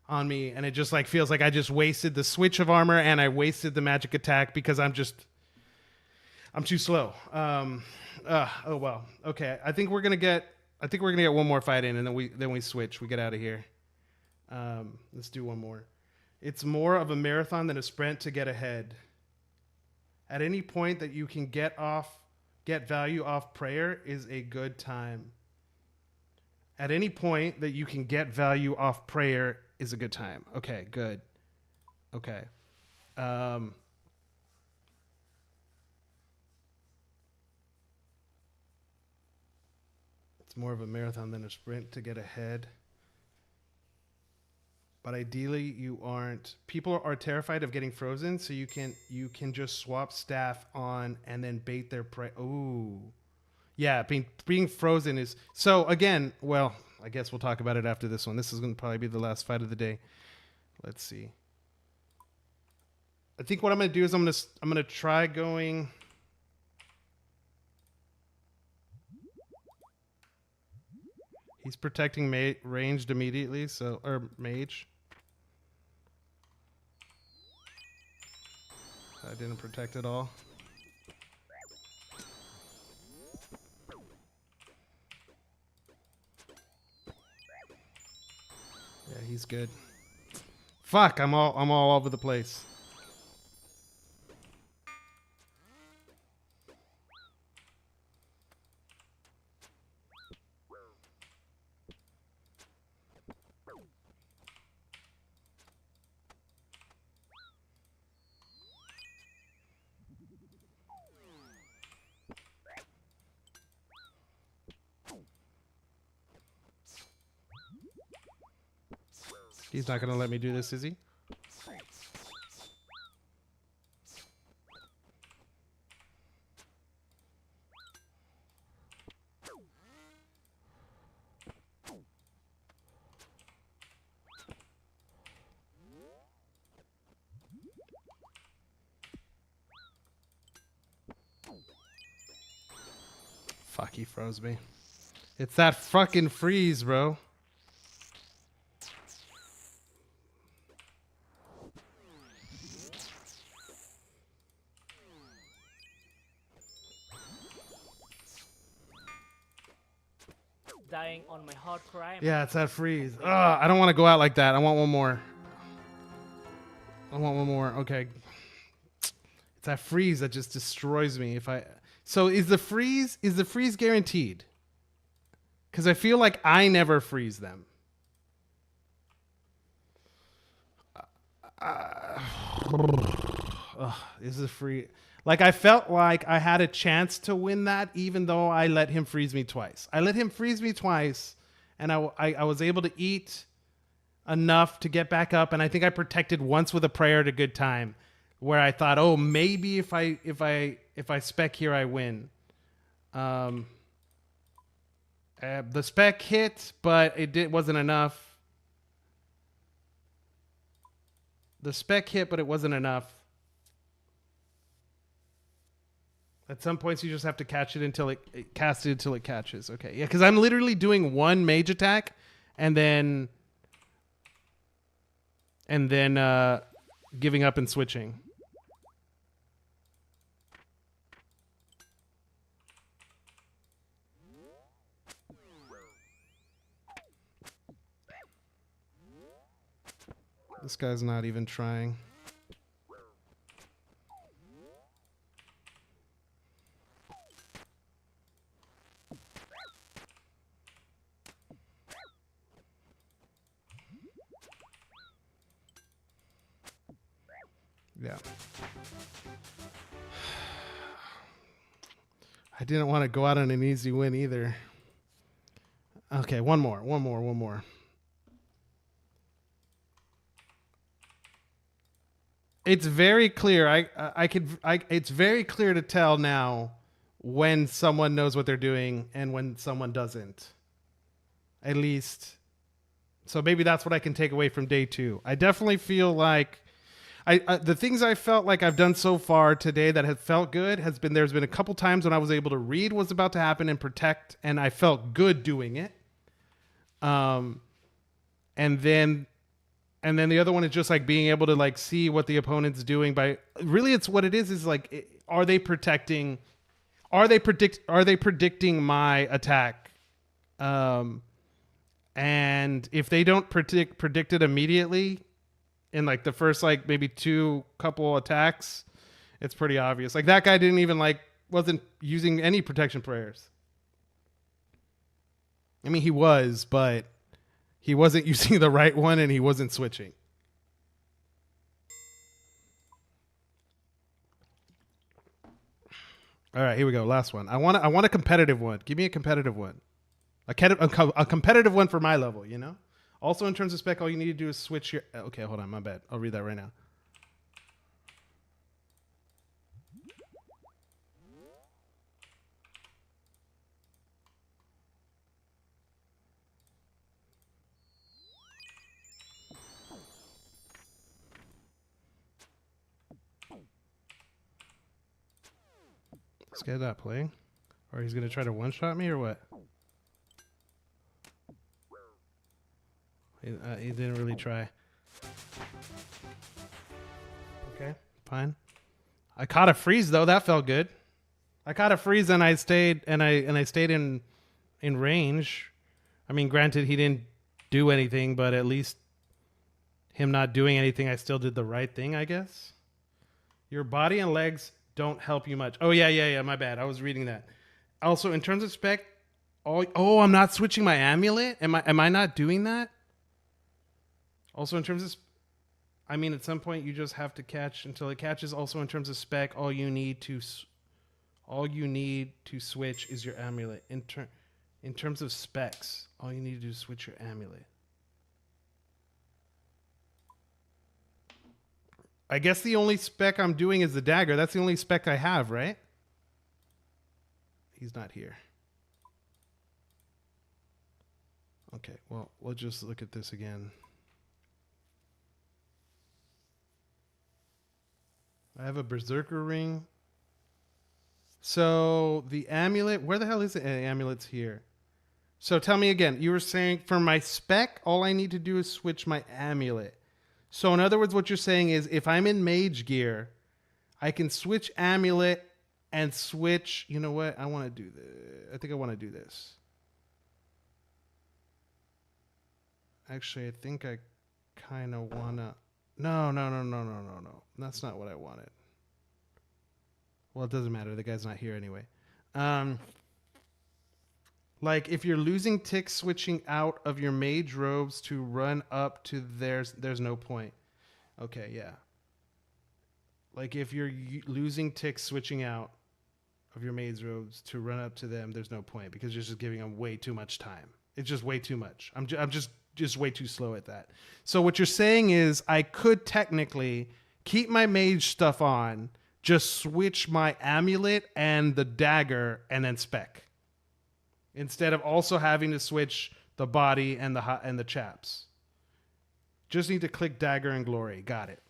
on me. And it just like feels like I just wasted the switch of armor and I wasted the magic attack because I'm too slow. Oh well. Okay. I think we're gonna get one more fight in and then we switch. We get out of here. Let's do one more. It's more of a marathon than a sprint to get ahead. At any point that you can get value off prayer is a good time. At any point that you can get value off prayer is a good time. Okay, good. Okay. It's more of a marathon than a sprint to get ahead. But ideally, you aren't. People are terrified of getting frozen, so you can just swap staff on and then bait their prey. Ooh, yeah. Being frozen is so. Again, well, I guess we'll talk about it after this one. This is going to probably be the last fight of the day. Let's see. I think what I'm going to do is I'm going to try going. He's protecting ranged immediately, or mage. I didn't protect at all. Yeah, he's good. Fuck, I'm all over the place. He's not gonna let me do this, is he? Fuck, he froze me. It's that fucking freeze, bro. Dying on my hardcore Iron Man. Yeah, it's that freeze. Ugh, I don't want to go out like that. I want one more. I want one more. Okay. It's that freeze that just destroys me if I... So is the freeze guaranteed? Because I feel like I never freeze them. This is free. Like, I felt like I had a chance to win that, even though I let him freeze me twice. I let him freeze me twice, and I was able to eat enough to get back up, and I think I protected once with a prayer at a good time, where I thought, oh, maybe if I spec here, I win. The spec hit, but wasn't enough. The spec hit, but it wasn't enough. At some points, you just have to catch it until it cast it until it catches. Okay, yeah, because I'm literally doing one mage attack, and then giving up and switching. This guy's not even trying. Yeah. I didn't want to go out on an easy win either. Okay, one more. It's very clear. It's very clear to tell now when someone knows what they're doing and when someone doesn't. At least. So maybe that's what I can take away from day 2. I definitely feel like the things I felt like I've done so far today that have felt good there's been a couple times when I was able to read what's about to happen and protect, and I felt good doing it. And then the other one is just like being able to like see what the opponent's doing by really it's what it is like, are they predicting my attack? And if they don't predict it immediately in like the first like maybe 2 couple attacks, it's pretty obvious. Like that guy didn't even wasn't using any protection prayers. I mean, he was, but he wasn't using the right one and he wasn't switching. All right, here we go. Last one. I want a competitive one. Give me a competitive one. A competitive one for my level, you know? Also, in terms of spec, all you need to do is switch your... Okay, hold on. My bad. I'll read that right now. Let's get that playing. Or he's going to try to one-shot me or what? He didn't really try. Okay, fine. I caught a freeze though. That felt good. I caught a freeze and I stayed in range. I mean, granted, he didn't do anything, but at least him not doing anything, I still did the right thing, I guess. Your body and legs don't help you much. Oh yeah. My bad. I was reading that. Also, in terms of spec, I'm not switching my amulet. Am I not doing that? Also, in terms of, I mean, at some point you just have to catch until it catches. Also, in terms of spec, all you need to switch is your amulet. In terms of specs, all you need to do is switch your amulet. I guess the only spec I'm doing is the dagger. That's the only spec I have, right? He's not here. Okay, well, we'll just look at this again. I have a berserker ring. So the amulet, where the hell is the amulet's here? So tell me again, you were saying for my spec, all I need to do is switch my amulet. So in other words, what you're saying is if I'm in mage gear, I can switch amulet and switch, you know what? I want to do this. I think I want to do this. Actually, I think I kind of want to. No. That's not what I wanted. Well, it doesn't matter. The guy's not here anyway. Like if you're losing ticks switching out of your mage robes to run up to theirs, there's no point. Okay, yeah. Like if you're losing ticks switching out of your mage robes to run up to them, there's no point because you're just giving them way too much time. It's just way too much. I'm just way too slow at that. So what you're saying is I could technically keep my mage stuff on, just switch my amulet and the dagger and then spec. Instead of also having to switch the body and the chaps. Just need to click dagger and glory. Got it.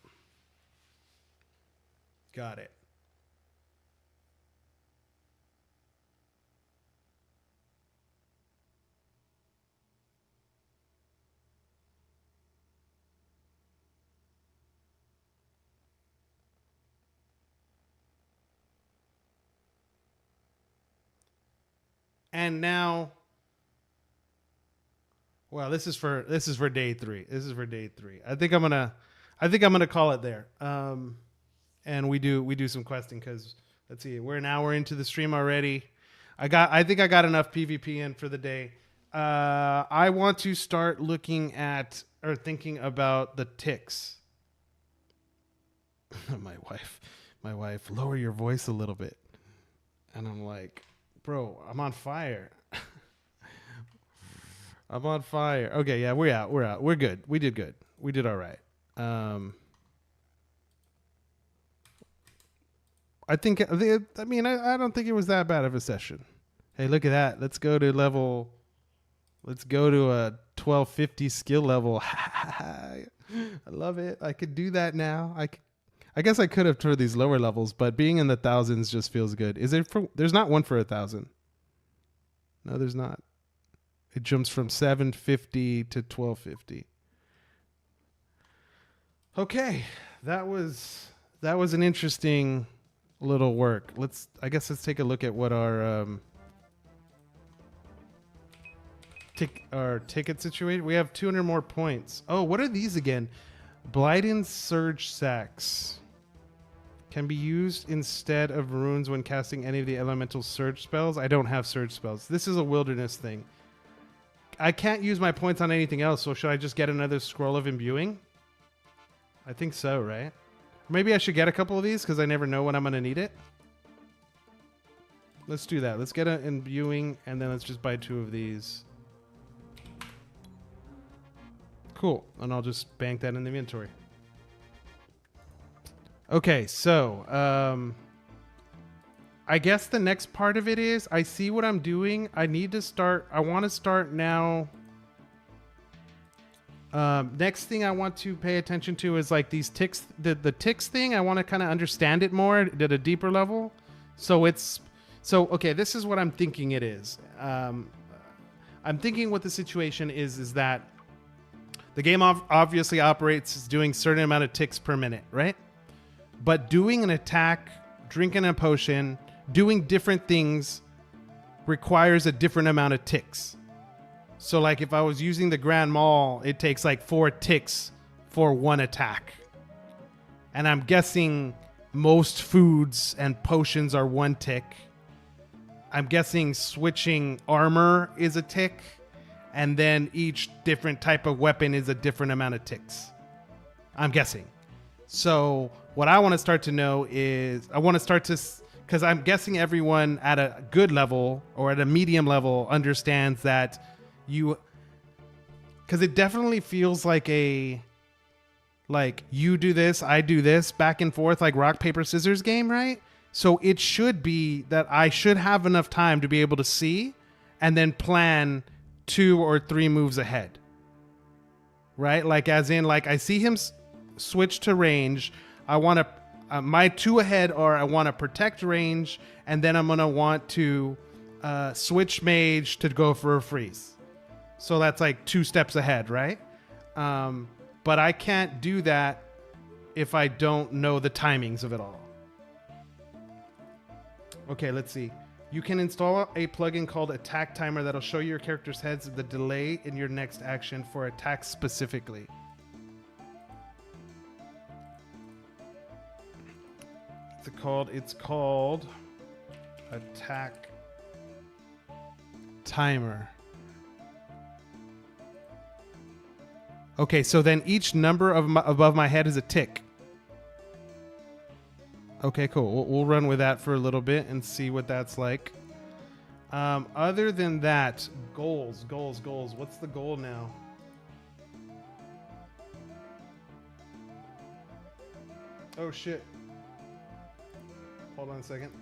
Got it. And now, well, this is for day 3. This is for day 3. I think I'm gonna call it there. And we do some questing because let's see, we're an hour into the stream already. I think I got enough PvP in for the day. I want to start looking at or thinking about the ticks. My wife, lower your voice a little bit. And I'm like, bro, I'm on fire. I'm on fire. Okay, yeah, we're out. We're good. We did good. We did all right. I don't think it was that bad of a session. Hey, look at that. Let's go to a 1250 skill level. I love it. I could do that now. I guess I could have for these lower levels, but being in the thousands just feels good. There's not one for 1,000. No, there's not. It jumps from 750 to 1250. Okay, that was an interesting little work. Let's take a look at what our ticket situation. We have 200 more points. Oh, what are these again? Blyden Surge Sacks can be used instead of runes when casting any of the elemental surge spells. I don't have surge spells. This is a wilderness thing. I can't use my points on anything else, so should I just get another scroll of imbuing? I think so, right? Maybe I should get a couple of these because I never know when I'm going to need it. Let's do that. Let's get an imbuing and then let's just buy 2 of these. Cool. And I'll just bank that in the inventory. Okay, so I guess the next part of it is I see what I'm doing. I want to start now. Next thing I want to pay attention to is like these ticks, the ticks thing. I want to kind of understand it more at a deeper level. Okay, this is what I'm thinking it is. I'm thinking what the situation is that the game obviously operates doing certain amount of ticks per minute, right? But doing an attack, drinking a potion, doing different things requires a different amount of ticks. So like if I was using the Grand Maul, it takes like 4 ticks for 1 attack. And I'm guessing most foods and potions are 1 tick. I'm guessing switching armor is a tick. And then each different type of weapon is a different amount of ticks. I'm guessing. So what I want to start to know is because I'm guessing everyone at a good level or at a medium level understands that because it definitely feels like like you do this, I do this, back and forth, like rock, paper, scissors game, right? So it should be that I should have enough time to be able to see and then plan 2 or 3 moves ahead. Right? Like as in, like I see him switch to range. I want to, my 2 ahead are I want to protect range, and then I'm going to want to switch mage to go for a freeze. So that's like 2 steps ahead, right? But I can't do that if I don't know the timings of it all. Okay, let's see. You can install a plugin called Attack Timer that'll show your character's heads the delay in your next action for attacks specifically. It's called Attack Timer. Okay, so then each number above my head is a tick. Okay, cool. We'll run with that for a little bit and see what that's like. Other than that, goals. What's the goal now? Oh, shit. Hold on a second.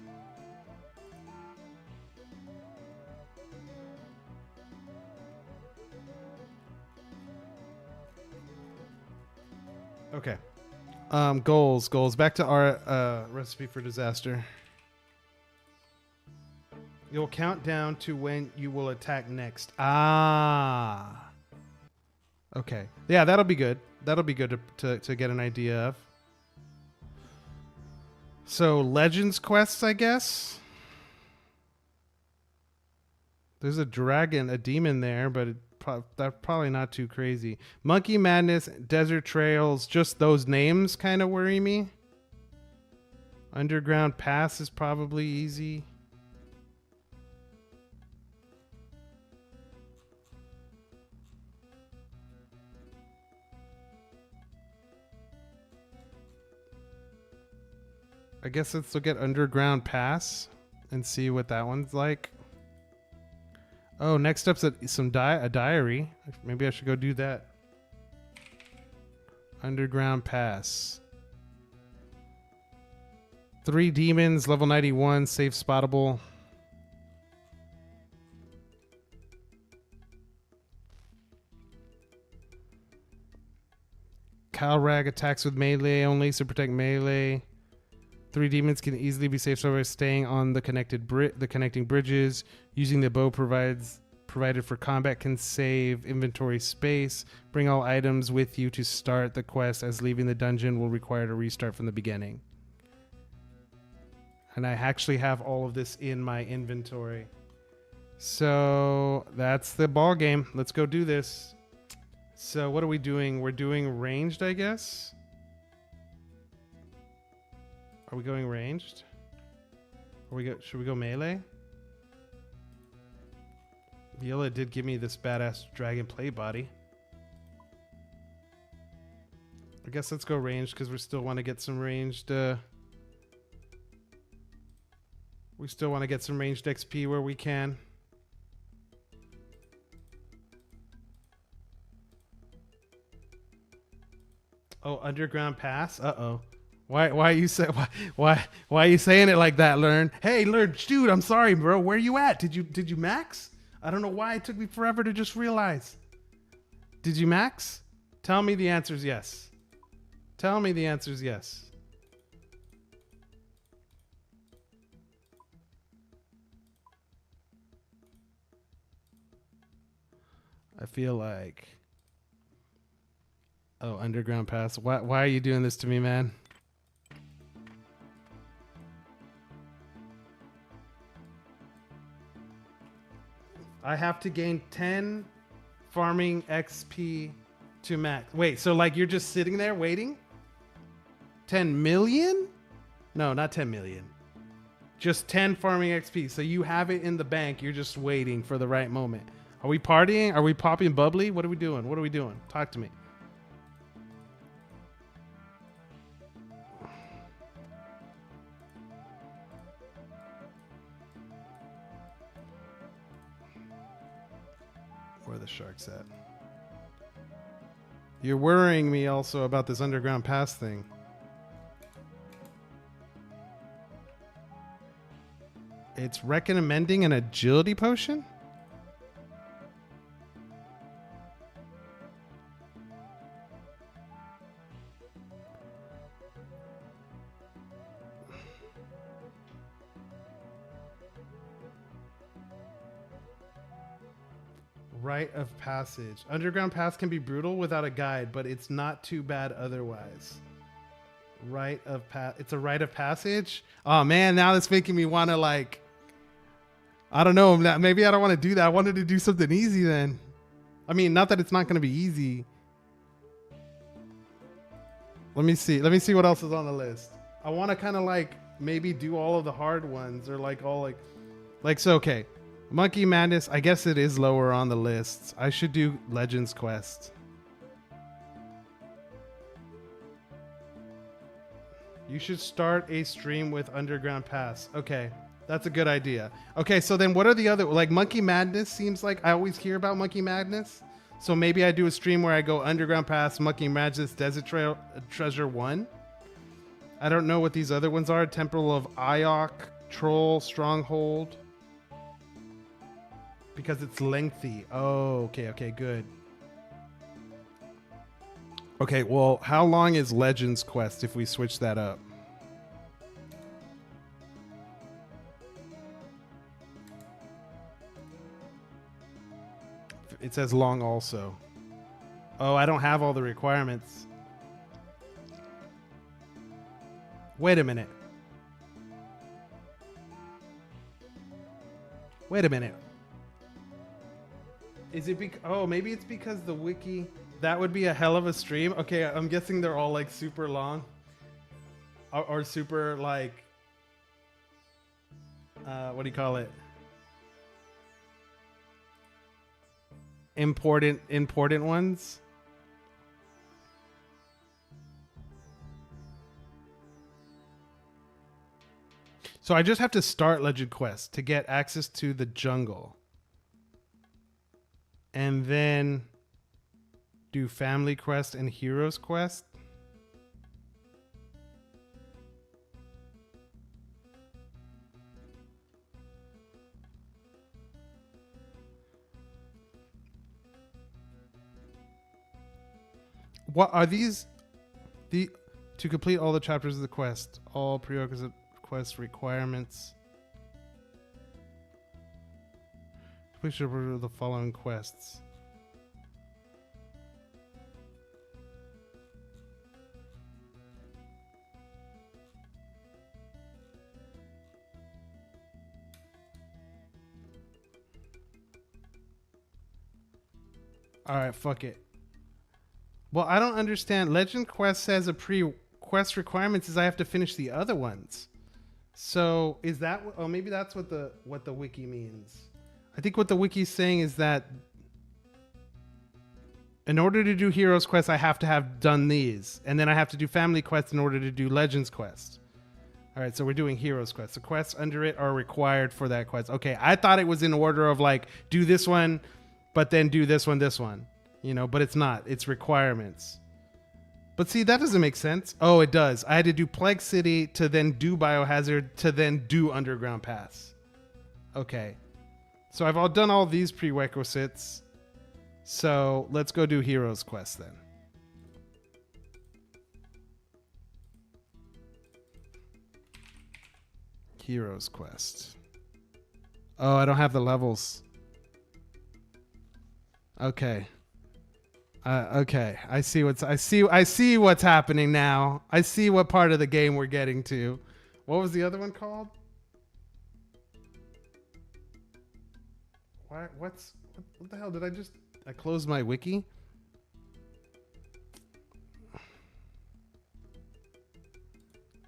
Okay. Goals. Back to our recipe for disaster. You'll count down to when you will attack next. Ah. Okay. Yeah, that'll be good. That'll be good to get an idea of. So, Legends quests, I guess. There's a dragon, a demon there, but that's probably not too crazy. Monkey Madness, Desert Trails, just those names kind of worry me. Underground Pass is probably easy. I guess let's look at Underground Pass and see what that one's like. Oh, next up's a diary. Maybe I should go do that. Underground Pass. 3 demons, level 91, safe spottable. Calrag attacks with melee only, so protect melee. 3 demons can easily be safe by staying on the connecting bridges. Using the bow provided for combat can save inventory space. Bring all items with you to start the quest, as leaving the dungeon will require to restart from the beginning. And I actually have all of this in my inventory. So that's the ball game. Let's go do this. So what are we doing? We're doing ranged, I guess. Are we going ranged? Should we go melee? Viola did give me this badass dragon play body. I guess let's go ranged because we still want to get some ranged. We still want to get some ranged XP where we can. Oh, Underground Pass. Uh-oh. Why are you are you saying it like that, Learn? Hey, Learn, dude, I'm sorry, bro. Where you at? Did you max? I don't know why it took me forever to just realize. Did you max? Tell me the answer is yes. Tell me the answer is yes. I feel like... Oh, Underground Pass. Why are you doing this to me, man? I have to gain 10 farming XP to max. Wait, so like you're just sitting there waiting? 10 million? No, not 10 million. Just 10 farming XP. So you have it in the bank. You're just waiting for the right moment. Are we partying? Are we popping bubbly? What are we doing? What are we doing? Talk to me. Where are the sharks at? You're worrying me also about this underground pass thing. It's recommending an agility potion? Rite of passage. Underground pass can be brutal without a guide, but it's not too bad otherwise. Rite of it's a rite of passage? Oh man, now that's making me want to like, I don't know, maybe I don't want to do that. I wanted to do something easy then. I mean, not that it's not going to be easy. Let me see what else is on the list. I want to kind of like maybe do all of the hard ones or like all like so okay. Monkey Madness, I guess it is lower on the list. I should do Legends Quest. You should start a stream with Underground Pass. Okay, that's a good idea. Okay, so then what are the other, like Monkey Madness seems like I always hear about Monkey Madness. So maybe I do a stream where I go Underground Pass, Monkey Madness, Desert Trail, Treasure 1. I don't know what these other ones are. Temple of Iok, Troll, Stronghold. Because it's lengthy. Oh, okay, good. Okay, well, how long is Legends Quest if we switch that up? It says long also. Oh, I don't have all the requirements. Wait a minute. Is it oh, maybe it's because the wiki, that would be a hell of a stream. Okay, I'm guessing they're all like super long or super like, what do you call it? Important ones. So I just have to start Legend Quest to get access to the jungle. And then do Family Quest and Heroes Quest. What are these? To complete all the chapters of the quest, all prerequisite quest requirements. Please should the following quests. All right, fuck it. Well, I don't understand. Legend Quest says a pre-quest requirements is I have to finish the other ones. So is that? Oh, maybe that's what the wiki means. I think what the wiki's saying is that in order to do Heroes Quest, I have to have done these. And then I have to do Family Quest in order to do Legends Quest. All right, so we're doing Heroes Quest. The quests under it are required for that quest. Okay, I thought it was in order of like, do this one, but then do this one. You know, but it's not. It's requirements. But see, that doesn't make sense. Oh, it does. I had to do Plague City to then do Biohazard to then do Underground Pass. Okay. So I've done all these prerequisites. So let's go do Heroes Quest then. Heroes Quest. Oh, I don't have the levels. Okay. Okay. I see what's happening now. I see what part of the game we're getting to. What was the other one called? What the hell did I closed my wiki?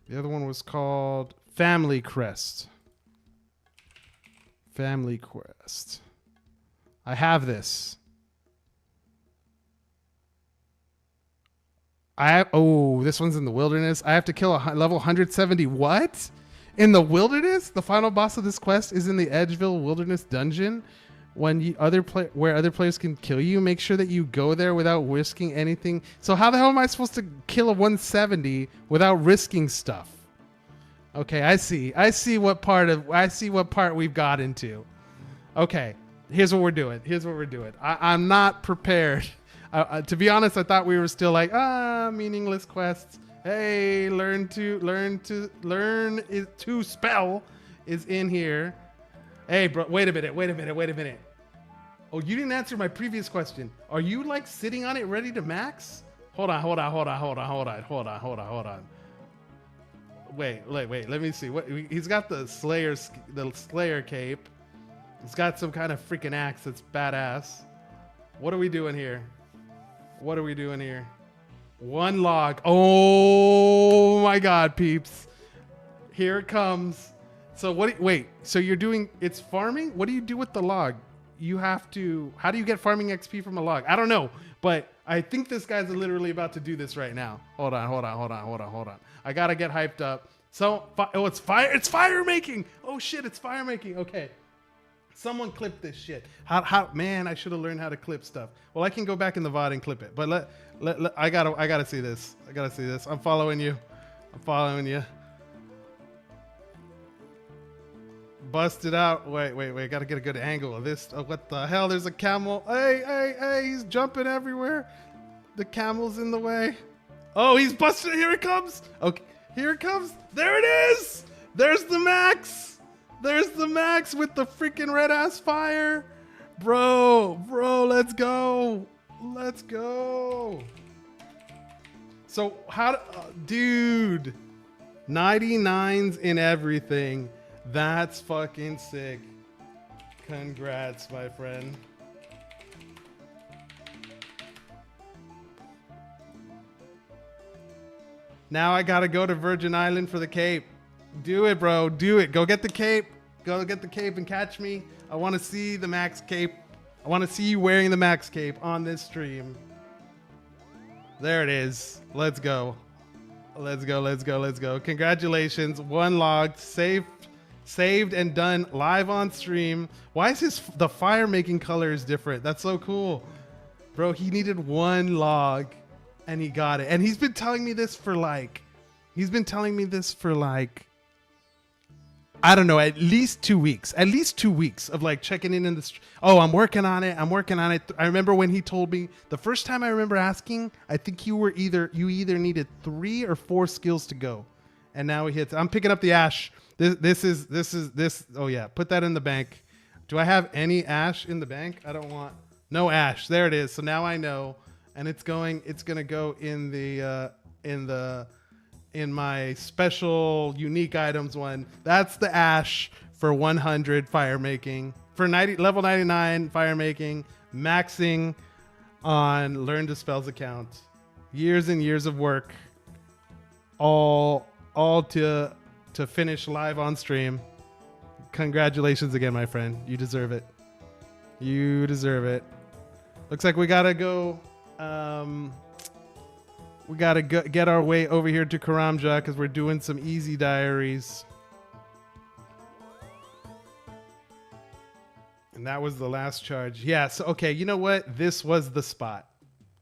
The other one was called Family Quest. Family Quest. I have this. This one's in the wilderness. I have to kill a level 170. What? In the wilderness? The final boss of this quest is in the Edgeville Wilderness Dungeon. when where other players can kill you, make sure that you go there without risking anything. So how the hell am I supposed to kill a 170 without risking stuff? Okay, I see what part we've got into. Okay, here's what we're doing. I'm not prepared. To be honest, I thought we were still like, meaningless quests. Hey, learn to spell is in here. Hey, bro, wait a minute. Oh, you didn't answer my previous question. Are you like sitting on it ready to max? Hold on. Wait. Let me see. What he's got the Slayer cape. He's got some kind of freaking axe that's badass. What are we doing here? One log. Oh my God, peeps. Here it comes. So so you're doing, it's farming? What do you do with the log? How do you get farming XP from a log? I don't know, but I think this guy's literally about to do this right now. Hold on. I gotta get hyped up. So, it's fire making. Oh shit, it's fire making. Okay. Someone clip this shit. Man, I should have learned how to clip stuff. Well, I can go back in the VOD and clip it, but I gotta see this. I'm following you. Bust it out. Wait. Gotta get a good angle of this. Oh, what the hell? There's a camel. Hey, he's jumping everywhere. The camel's in the way. Oh, he's busted. Here it comes. Okay, here it comes. There it is. There's the max. With the freaking red ass fire. Bro, let's go. So dude, 99s in everything. That's fucking sick. Congrats, my friend. Now I gotta go to Virgin Island for the cape. Do it, bro. Do it. Go get the cape. And catch me. I want to see the max cape. I want to see you wearing the max cape on this stream. There it is. Let's go. Congratulations. One log. Saved and done live on stream. Why is the fire making color is different? That's so cool. Bro, he needed one log and he got it. And he's been telling me this for like, I don't know, at least 2 weeks. Of like checking in the oh, I'm working on it. I remember when he told me the first time I remember asking, I think you either needed 3 or 4 skills to go. And now he hits. I'm picking up the ash. This. Oh yeah, put that in the bank. Do I have any ash in the bank? I don't want no ash. There it is. So now I know, and it's gonna go in my special unique items one. That's the ash for 100 fire making, for level 99 fire making, maxing on Learn to Spells account. Years and years of work, all to finish live on stream. Congratulations again, my friend. You deserve it. Looks like we gotta go. We gotta get our way over here to Karamja because we're doing some easy diaries. And that was the last charge. Yeah, so okay, you know what? This was the spot.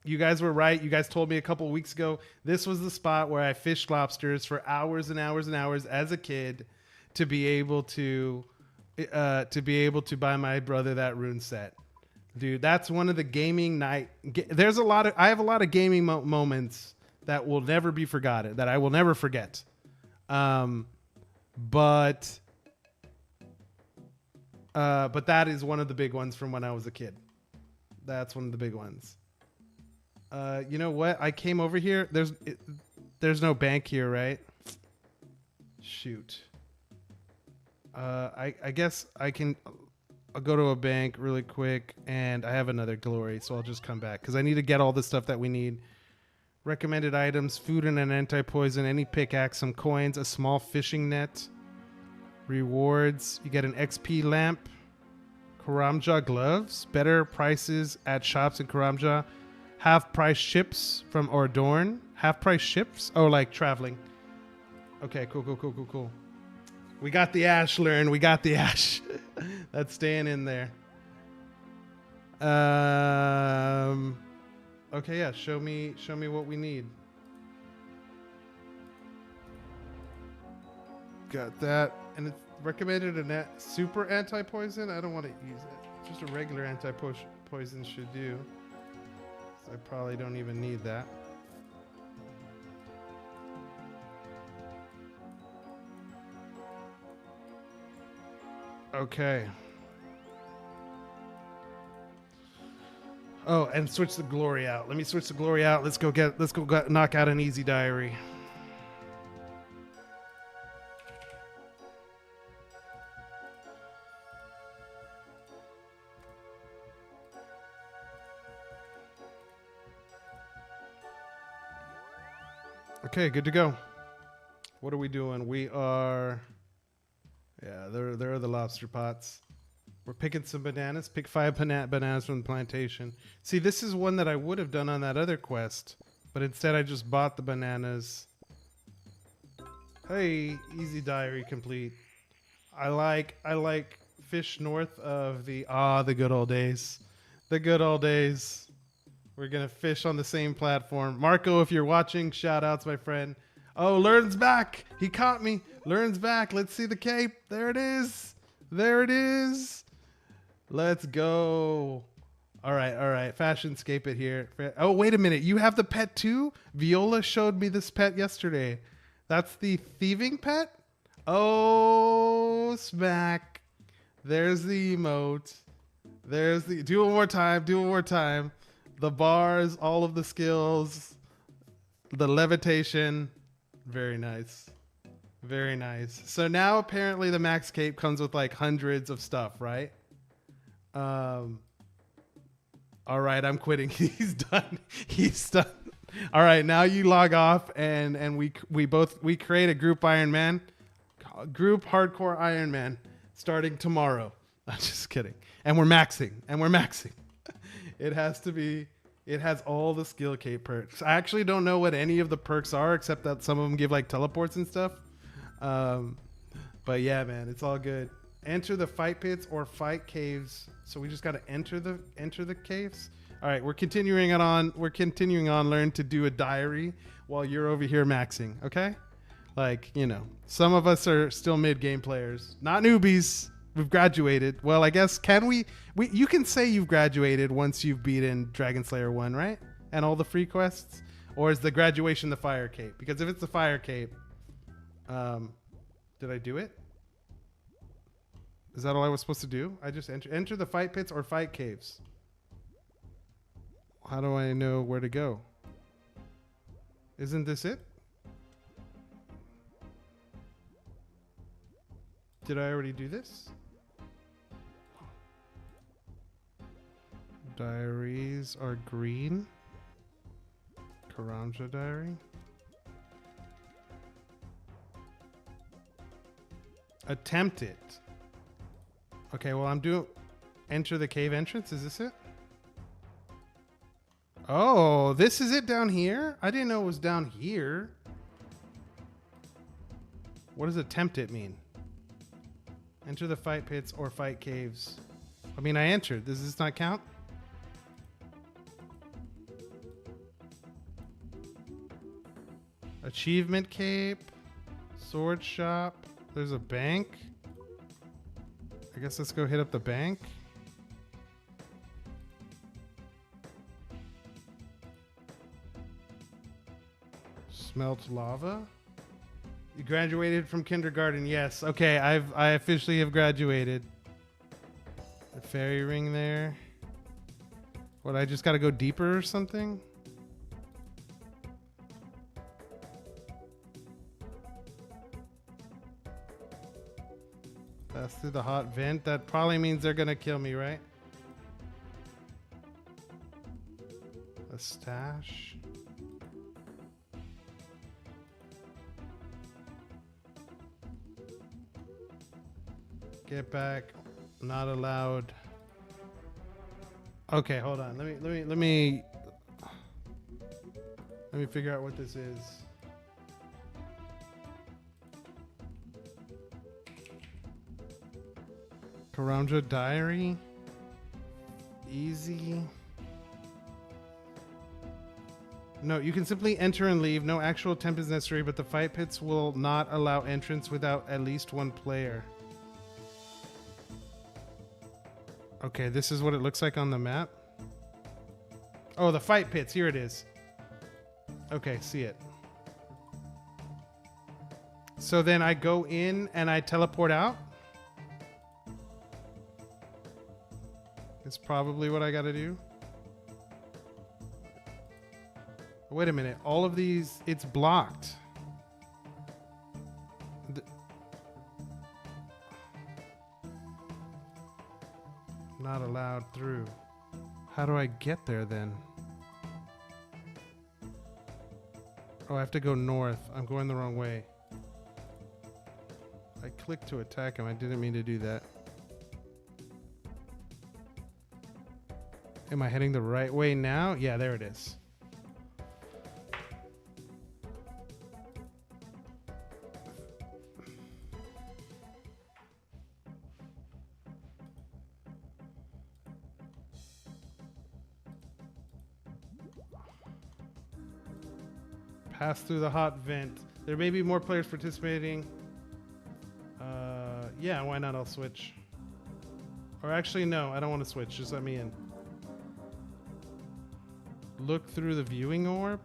You guys were right. You guys told me a couple weeks ago. This was the spot where I fished lobsters for hours and hours and hours as a kid to be able to buy my brother that rune set. Dude, that's one of the gaming night. I have a lot of gaming moments that will never be forgotten, that I will never forget. But that is one of the big ones from when I was a kid. That's one of the big ones. You know what? I came over here. There's no bank here, right? Shoot. I guess I'll go to a bank really quick, and I have another glory, so I'll just come back because I need to get all the stuff that we need. Recommended items: food and an anti-poison, any pickaxe, some coins, a small fishing net. Rewards: you get an XP lamp, Karamja gloves, better prices at shops in Karamja. Half-price ships from Ordorn. Half-price ships? Oh, like traveling. Okay, cool. We got the ash, Learn. We got the ash. That's staying in there. Okay, yeah. Show me what we need. Got that, and it's recommended a super anti-poison. I don't want to use it. Just a regular anti-poison should do. So I probably don't even need that. Okay. Oh, and switch the glory out. Let me switch the glory out. Let's go knock out an easy diary. Okay, good to go. What are we doing? We are... Yeah, there are the lobster pots. We're picking some bananas. Pick 5 bananas from the plantation. See, this is one that I would have done on that other quest, but instead I just bought the bananas. Hey, easy diary complete. I like fish north of the good old days. The good old days. We're going to fish on the same platform. Marco, if you're watching, shout outs, my friend. Oh, Learn's back. He caught me. Learn's back. Let's see the cape. There it is. There it is. Let's go. All right. Fashionscape it here. Oh, wait a minute. You have the pet too? Viola showed me this pet yesterday. That's the thieving pet? Oh, smack. There's the emote. There's the... Do it one more time. Do it one more time. The bars, all of the skills, the levitation. Very nice. Very nice. So now apparently the max cape comes with like hundreds of stuff, right? All right, I'm quitting. He's done. He's done. All right, now you log off and we create a group Iron Man, group hardcore Iron Man starting tomorrow. I'm just kidding. And we're maxing. It has to be. It has all the skill cape perks. I actually don't know what any of the perks are, except that some of them give like teleports and stuff. But yeah, man, it's all good. Enter the fight pits or fight caves. So we just got to enter the caves. All right, we're continuing on. Learn to do a diary while you're over here maxing. Okay, like some of us are still mid-game players, not newbies. We've graduated. Well, I guess you can say you've graduated once you've beaten Dragon Slayer 1, right? And all the free quests? Or is the graduation the fire cape? Because if it's the fire cape, did I do it? Is that all I was supposed to do? I just enter the fight pits or fight caves. How do I know where to go? Isn't this it? Did I already do this? Diaries are green. Karanja diary. Attempt it. Okay, well I'm doing... Enter the cave entrance, is this it? Oh, this is it down here? I didn't know it was down here. What does attempt it mean? Enter the fight pits or fight caves. I mean, I entered. Does this not count? Achievement cape. Sword shop. There's a bank. I guess let's go hit up the bank. Smelt lava. You graduated from kindergarten. Yes. Okay. I officially have graduated. The fairy ring there. What? I just got to go deeper or something? Pass through the hot vent. That probably means they're going to kill me, right? A stash. Get back. Not allowed. Okay, hold on. Let me figure out what this is. Karanja diary. easy. No, you can simply enter and leave. No actual attempt is necessary, but the fight pits will not allow entrance without at least one player. Okay, this is what it looks like on the map. Oh, the fight pits. Here it is. Okay, see it. So then I go in and I teleport out. It's probably what I got to do. Wait a minute. All of these, it's blocked. Not allowed through. How do I get there then? Oh, I have to go north. I'm going the wrong way. I clicked to attack him. I didn't mean to do that. Am I heading the right way now? Yeah, there it is. Pass through the hot vent. There may be more players participating. Yeah, why not? I'll switch. Or actually, no, I don't want to switch. Just let me in. Look through the viewing orb.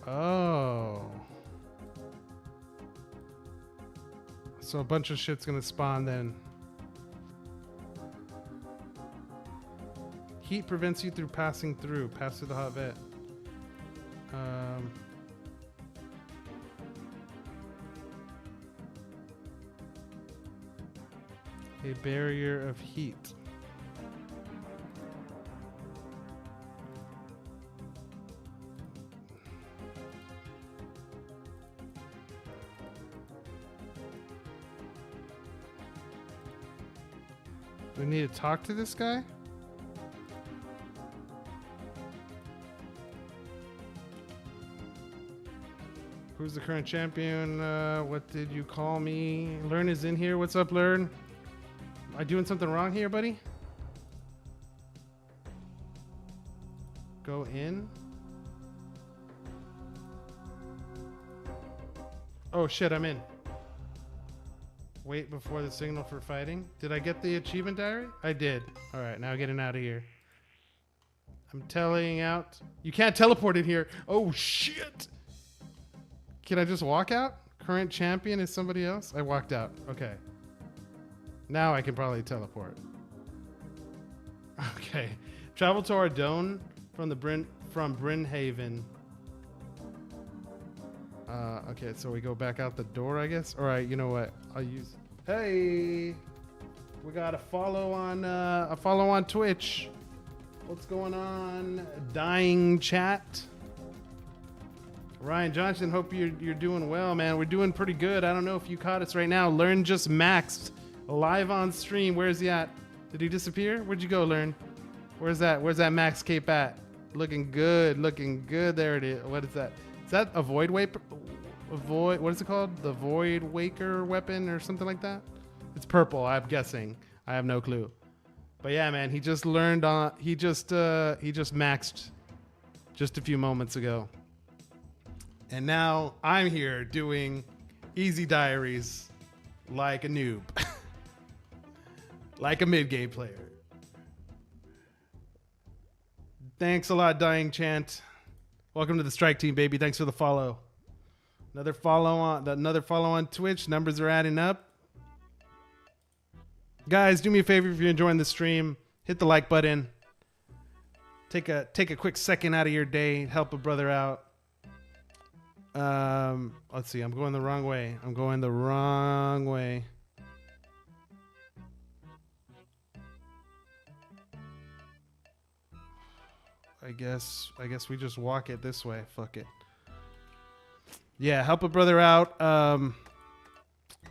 Oh. So a bunch of shit's gonna spawn then. Heat prevents you through passing through. Pass through the hot vent. A barrier of heat. Do we need to talk to this guy? Who's the current champion? What did you call me? Learn is in here. What's up, Learn? Am I doing something wrong here, buddy? Go in. Oh shit, I'm in. Wait before the signal for fighting. Did I get the achievement diary? I did. All right, now getting out of here. I'm telling out. You can't teleport in here. Oh shit. Can I just walk out? Current champion is somebody else? I walked out. Okay. Now I can probably teleport. Okay. Travel to Ardone from Brynhaven. Okay, so we go back out the door, I guess. All right, you know what? I'll use. Hey, we got a follow on Twitch. What's going on? Dying chat. Ryan Johnson, hope you're doing well, man. We're doing pretty good. I don't know if you caught us right now. Learn just maxed live on stream. Where's he at? Did he disappear? Where'd you go, Learn? Where's that max cape at? Looking good. There it is. What is that? Is that a void waker? What is it called? The void waker weapon or something like that? It's purple, I'm guessing. I have no clue. But yeah, man, he just learned on. He just maxed just a few moments ago. And now I'm here doing easy diaries like a noob. Like a mid-game player. Thanks a lot, Dying Chant. Welcome to the strike team, baby. Thanks for the follow. Another follow on Twitch. Numbers are adding up. Guys, do me a favor if you're enjoying the stream. Hit the like button. Take a quick second out of your day. Help a brother out. Let's see. I'm going the wrong way. I guess we just walk it this way. Fuck it. Yeah, help a brother out.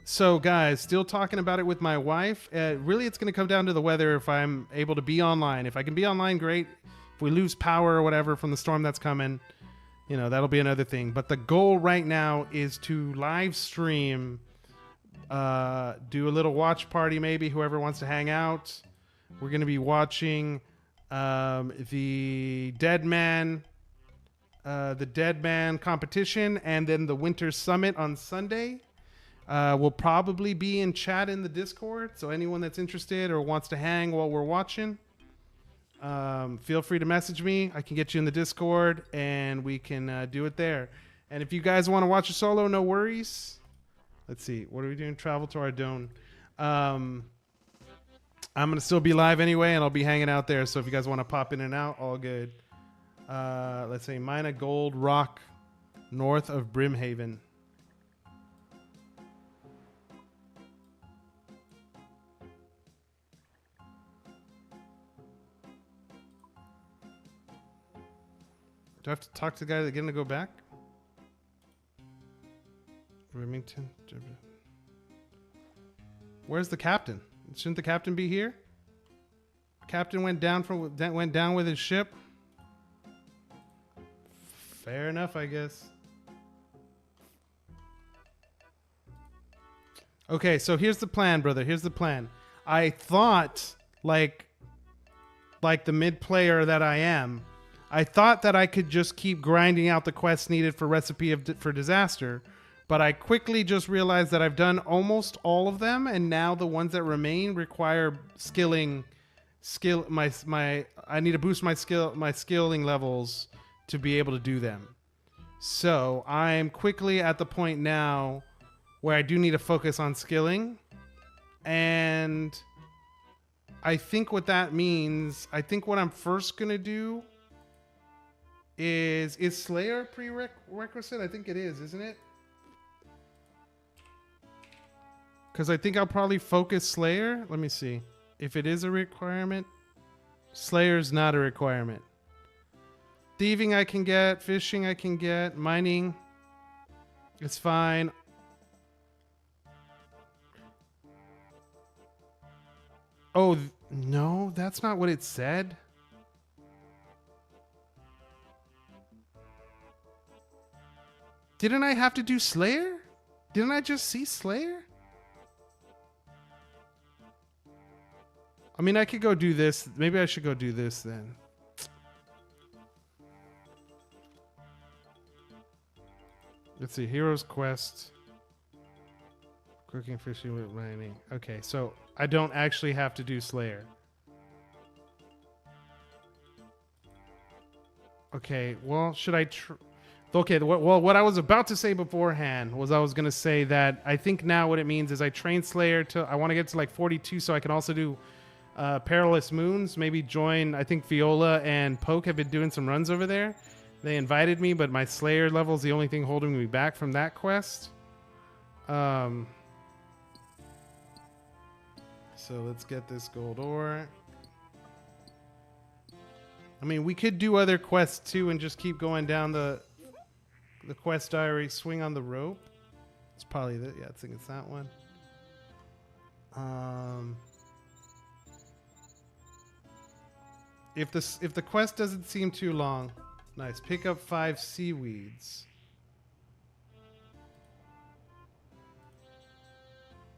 So guys, still talking about it with my wife. Really, it's going to come down to the weather if I'm able to be online. If I can be online, great. If we lose power or whatever from the storm that's coming, you know, that'll be another thing. But the goal right now is to live stream do a little watch party, maybe whoever wants to hang out. We're going to be watching the Dead Man competition, and then the Winter Summit on Sunday. We'll probably be in chat in the Discord, so anyone that's interested or wants to hang while we're watching, feel free to message me. I can get you in the Discord, and we can do it there. And if you guys want to watch a solo, no worries. Let's see. What are we doing? Travel to Ardone. I'm going to still be live anyway, and I'll be hanging out there. So if you guys want to pop in and out, all good. Let's say Mina Gold Rock, north of Brimhaven. Do I have to talk to the guy again to go back? Remington. Where's the captain? Shouldn't the captain be here? Captain went down with his ship. Fair enough, I guess. Okay, so here's the plan, brother. Here's the plan. I thought, like the mid player that I am, I thought that I could just keep grinding out the quests needed for for Disaster, but I quickly just realized that I've done almost all of them, and now the ones that remain require skilling. I need to boost my skilling levels to be able to do them. So I'm quickly at the point now where I do need to focus on skilling, and I think what that means, I think what I'm first gonna do is Slayer prerequisite? I think it is, isn't it? Because I think I'll probably focus Slayer. Let me see. If it is a requirement, Slayer's not a requirement. Thieving I can get, fishing I can get, mining, it's fine. Oh, no, that's not what it said. Didn't I have to do Slayer? Didn't I just see Slayer? I mean, I could go do this. Maybe I should go do this then. Let's see. Hero's Quest. Cooking, fishing, with mining. Okay, so I don't actually have to do Slayer. Okay, well, should I... Okay, well, what I was about to say beforehand was I was going to say that I think now what it means is I train Slayer to... I want to get to like 42 so I can also do Perilous Moons. Maybe join... I think Viola and Poke have been doing some runs over there. They invited me, but my Slayer level is the only thing holding me back from that quest. So let's get this gold ore. I mean, we could do other quests too and just keep going down the quest diary. Swing on the rope. It's probably the... Yeah, I think it's that one. If the quest doesn't seem too long... Nice. Pick up 5 seaweeds.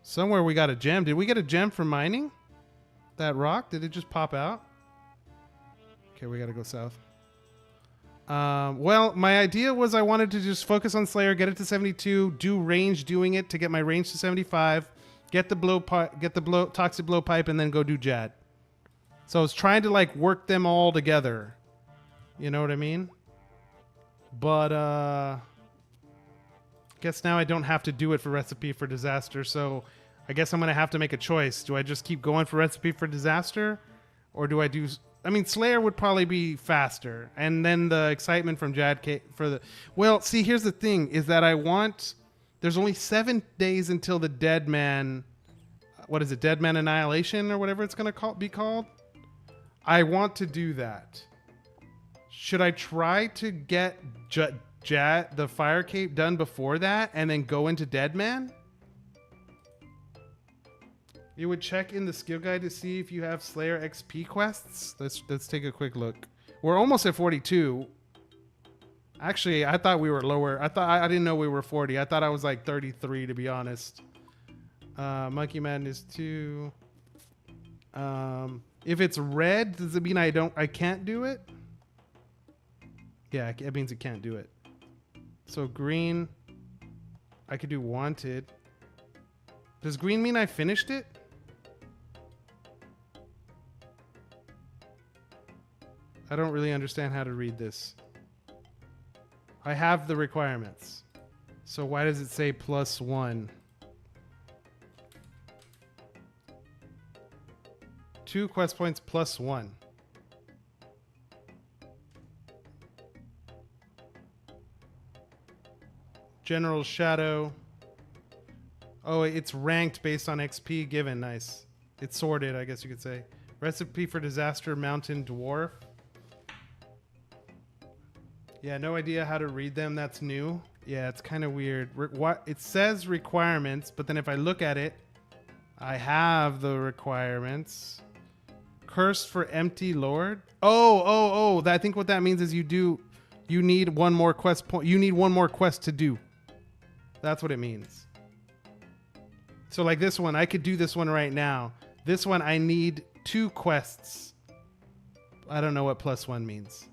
Somewhere we got a gem. Did we get a gem for mining? That rock? Did it just pop out? Okay, we gotta go south. Well, my idea was I wanted to just focus on Slayer, get it to 72, do range doing it to get my range to 75, get the toxic blow pipe, and then go do Jad. So I was trying to like work them all together. You know what I mean? But guess now I don't have to do it for Recipe for Disaster, so I guess I'm gonna have to make a choice. Do I just keep going for Recipe for Disaster, or do I do... I mean, Slayer would probably be faster, and then the excitement from Jad for the... Well, see, here's the thing, is that I want... There's only 7 days until the Dead Man... What is it? Dead Man Annihilation, or whatever it's gonna be called? I want to do that. Should I try to get Jad, the Fire Cape, done before that, and then go into Dead Man? You would check in the skill guide to see if you have Slayer XP quests. Let's take a quick look. We're almost at 42. Actually, I thought we were lower. I didn't know we were 40. I thought I was like 33, to be honest. Monkey Madness 2. If it's red, does it mean I can't do it? Yeah, it means it can't do it. So green, I could do wanted. Does green mean I finished it? I don't really understand how to read this. I have the requirements. So why does it say +1? 2 quest points +1. General Shadow. Oh, it's ranked based on XP given. Nice. It's sorted, I guess you could say. Recipe for Disaster Mountain Dwarf. Yeah, no idea how to read them. That's new. Yeah, it's kind of weird. It says requirements, but then if I look at it, I have the requirements. Cursed for Empty Lord. Oh. I think what that means is you need one more quest point. You need one more quest to do. That's what it means. So like this one, I could do this one right now. This one, I need 2 quests. I don't know what +1 means.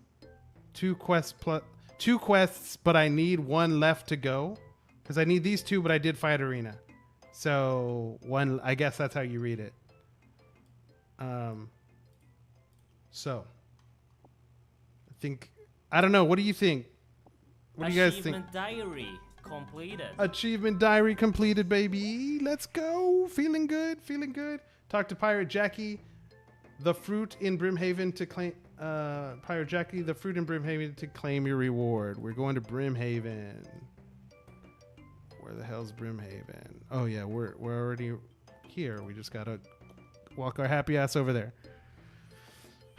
2 quests, but I need 1 left to go. Because I need these 2, but I did fight arena. So one, I guess that's how you read it. So I don't know. What do you think? What do you guys think? Achievement diary completed. Achievement diary completed, baby. Let's go. Feeling good. Talk to Pirate Jackie. The fruit in Brimhaven to claim. Pirate Jackie, the fruit in Brimhaven to claim your reward. We're going to Brimhaven. Where the hell's Brimhaven? Oh yeah, we're already here. We just gotta walk our happy ass over there.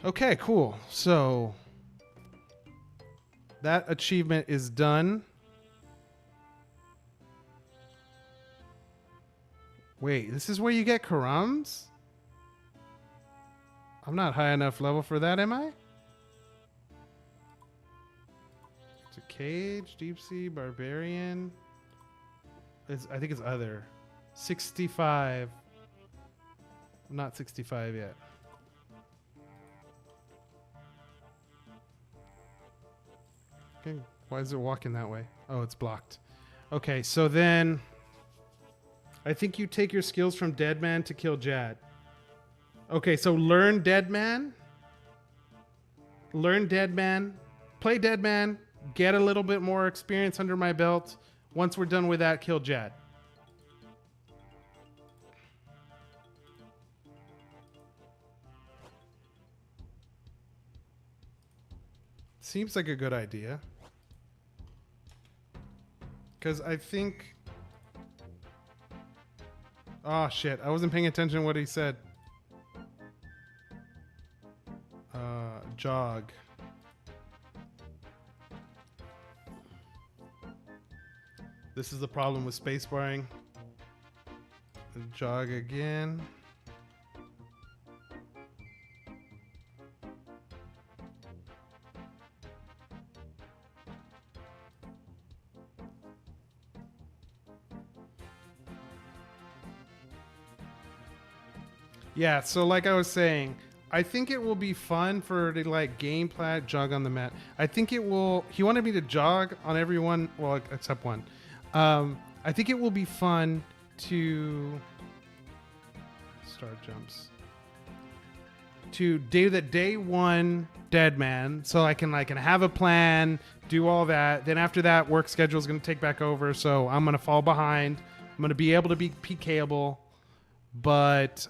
Okay, cool. So that achievement is done. Wait, this is where you get Karams? I'm not high enough level for that, am I? It's a cage, deep sea, barbarian. I think it's other. 65. I'm not 65 yet. Okay, why is it walking that way? Oh, it's blocked. Okay, so then I think you take your skills from Deadman to kill Jad. Okay, so learn Deadman. Learn Deadman. Play Deadman. Get a little bit more experience under my belt. Once we're done with that, kill Jad. Seems like a good idea. Because I think... Oh, shit. I wasn't paying attention to what he said. Jog. This is the problem with spacebarring. Jog again. Yeah, so like I was saying, I think it will be fun for the like gameplay jog on the mat. I think it will. He wanted me to jog on everyone, well, except one. I think it will be fun to start jumps to do the day one Deadman, so I can have a plan, do all that. Then after that, work schedule is going to take back over, so I'm going to fall behind. I'm going to be able to be PKable, but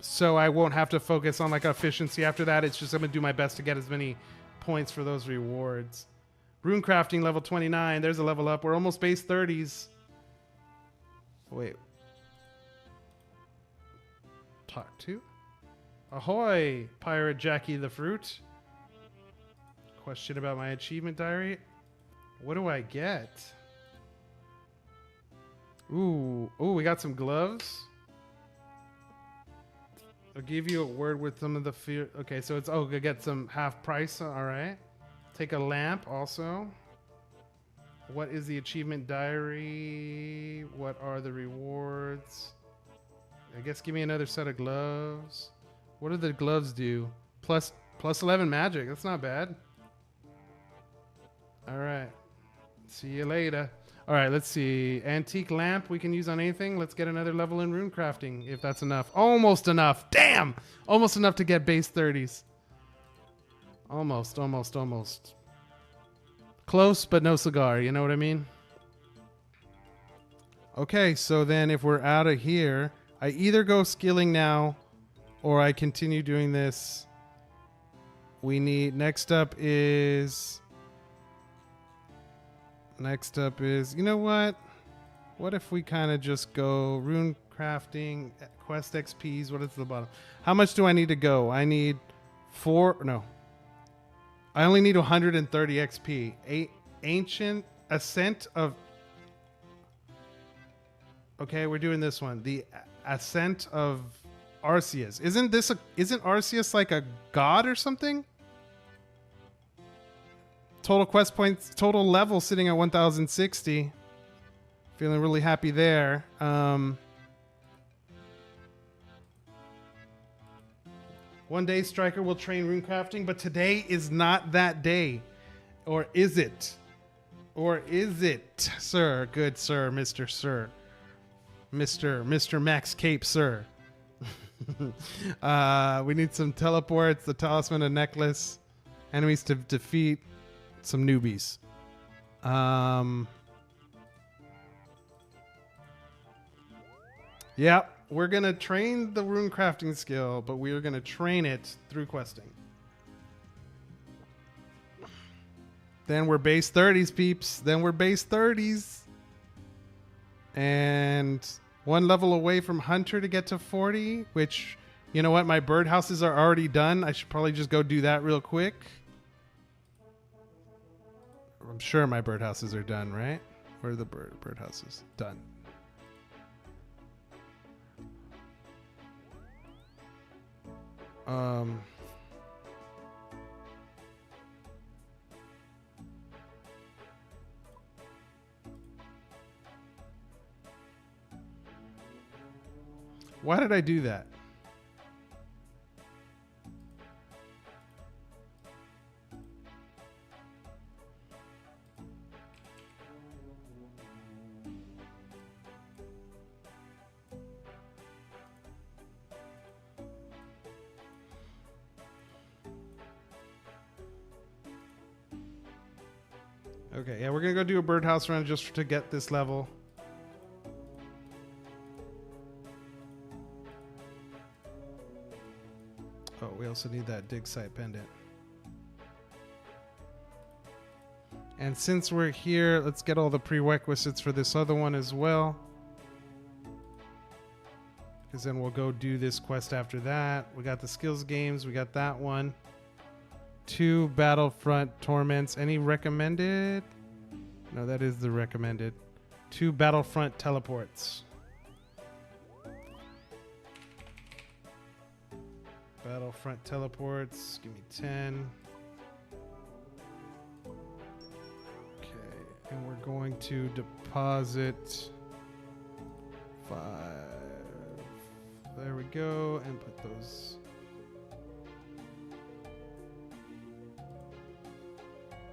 so I won't have to focus on like efficiency after that. It's just I'm gonna do my best to get as many points for those rewards. Rune crafting level 29. There's a level up. We're almost base 30s. Wait. Talk to? Ahoy, Pirate Jackie the Fruit. Question about my achievement diary. What do I get? Ooh, we got some gloves. I'll give you a word with some of the fear. Okay, so it's I get some half price. All right, Take a lamp also. What is the achievement diary? What are the rewards? I guess give me another set of gloves. What do the gloves do? Plus 11 magic. That's not bad. All right. See you later. All right, let's see. Antique lamp we can use on anything. Let's get another level in rune crafting if that's enough. Almost enough. Damn. Almost enough to get base 30s. Almost. Close, but no cigar. You know what I mean? Okay, so then if we're out of here, I either go skilling now or I continue doing this. We need... Next up is... You know what? What if we kind of just go rune crafting, quest XPs, what is the bottom? How much do I need to go? I need 4... No. I only need 130 XP. Ancient Ascent of... Okay, we're doing this one. The Ascent of Arceus. Isn't Arceus like a god or something? Total quest points, total level sitting at 1060. Feeling really happy there. One day Striker will train rune crafting, but today is not that day. Or is it? Or is it, sir? Good sir, Mr. Sir. Mr. Max Cape, sir. We need some teleports, the talisman, a necklace, enemies to defeat, some newbies. Yeah, we're gonna train the rune crafting skill, but we are gonna train it through questing. Then we're base 30s, peeps. Then we're base 30s. And one level away from Hunter to get to 40, which, you know what? My birdhouses are already done. I should probably just go do that real quick. I'm sure my birdhouses are done, right? Where are the birdhouses? Done. Why did I do that? Okay, yeah, we're gonna go do a birdhouse run just to get this level. Oh, we also need that dig site pendant. And since we're here, let's get all the prerequisites for this other one as well. Because then we'll go do this quest after that. We got the skills games, we got that one. 2 Battlefront Torments. Any recommended? No, that is the recommended. 2 Battlefront Teleports. Battlefront Teleports. Give me 10. Okay, and we're going to deposit 5. There we go, and put those...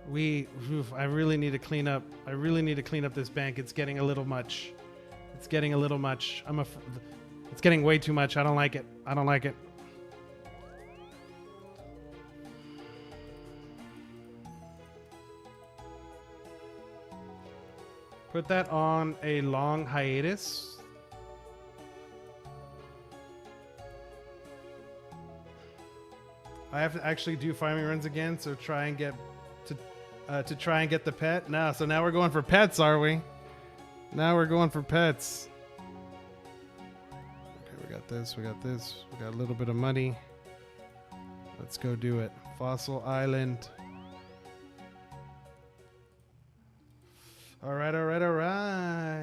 I really need to clean up. I really need to clean up this bank. It's getting a little much. It's getting a little much. It's getting way too much. I don't like it. I don't like it. Put that on a long hiatus. I have to actually do farming runs again, so try and get to try and get the pet. No, so now we're going for pets, are we? Now we're going for pets. Okay, we got this, we got this. We got a little bit of money. Let's go do it. Fossil Island. All right, all right, all right.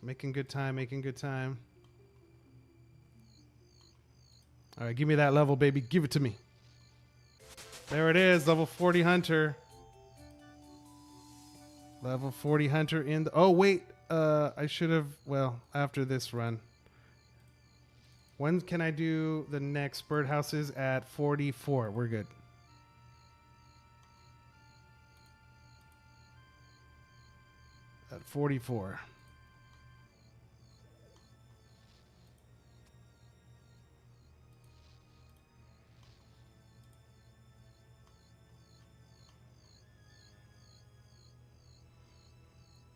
Making good time, making good time. All right, give me that level, baby. Give it to me. There it is, level 40 hunter. Level 40 hunter in the... Oh, wait. I should have... Well, after this run. When can I do the next birdhouses? At 44. We're good. At 44.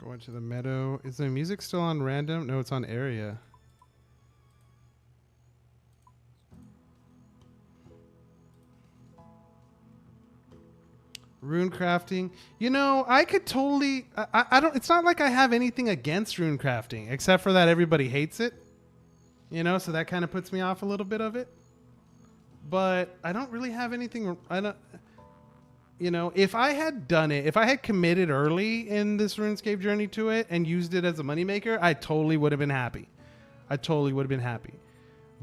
Going to the meadow. Is the music still on random? No, it's on area. Rune crafting. You know, I could totally... I don't... It's not like I have anything against rune crafting, except for that everybody hates it. You know, so that kind of puts me off a little bit of it. But I don't really have anything... I don't... You know, if I had done it, if I had committed early in this RuneScape journey to it and used it as a moneymaker, I totally would have been happy. I totally would have been happy.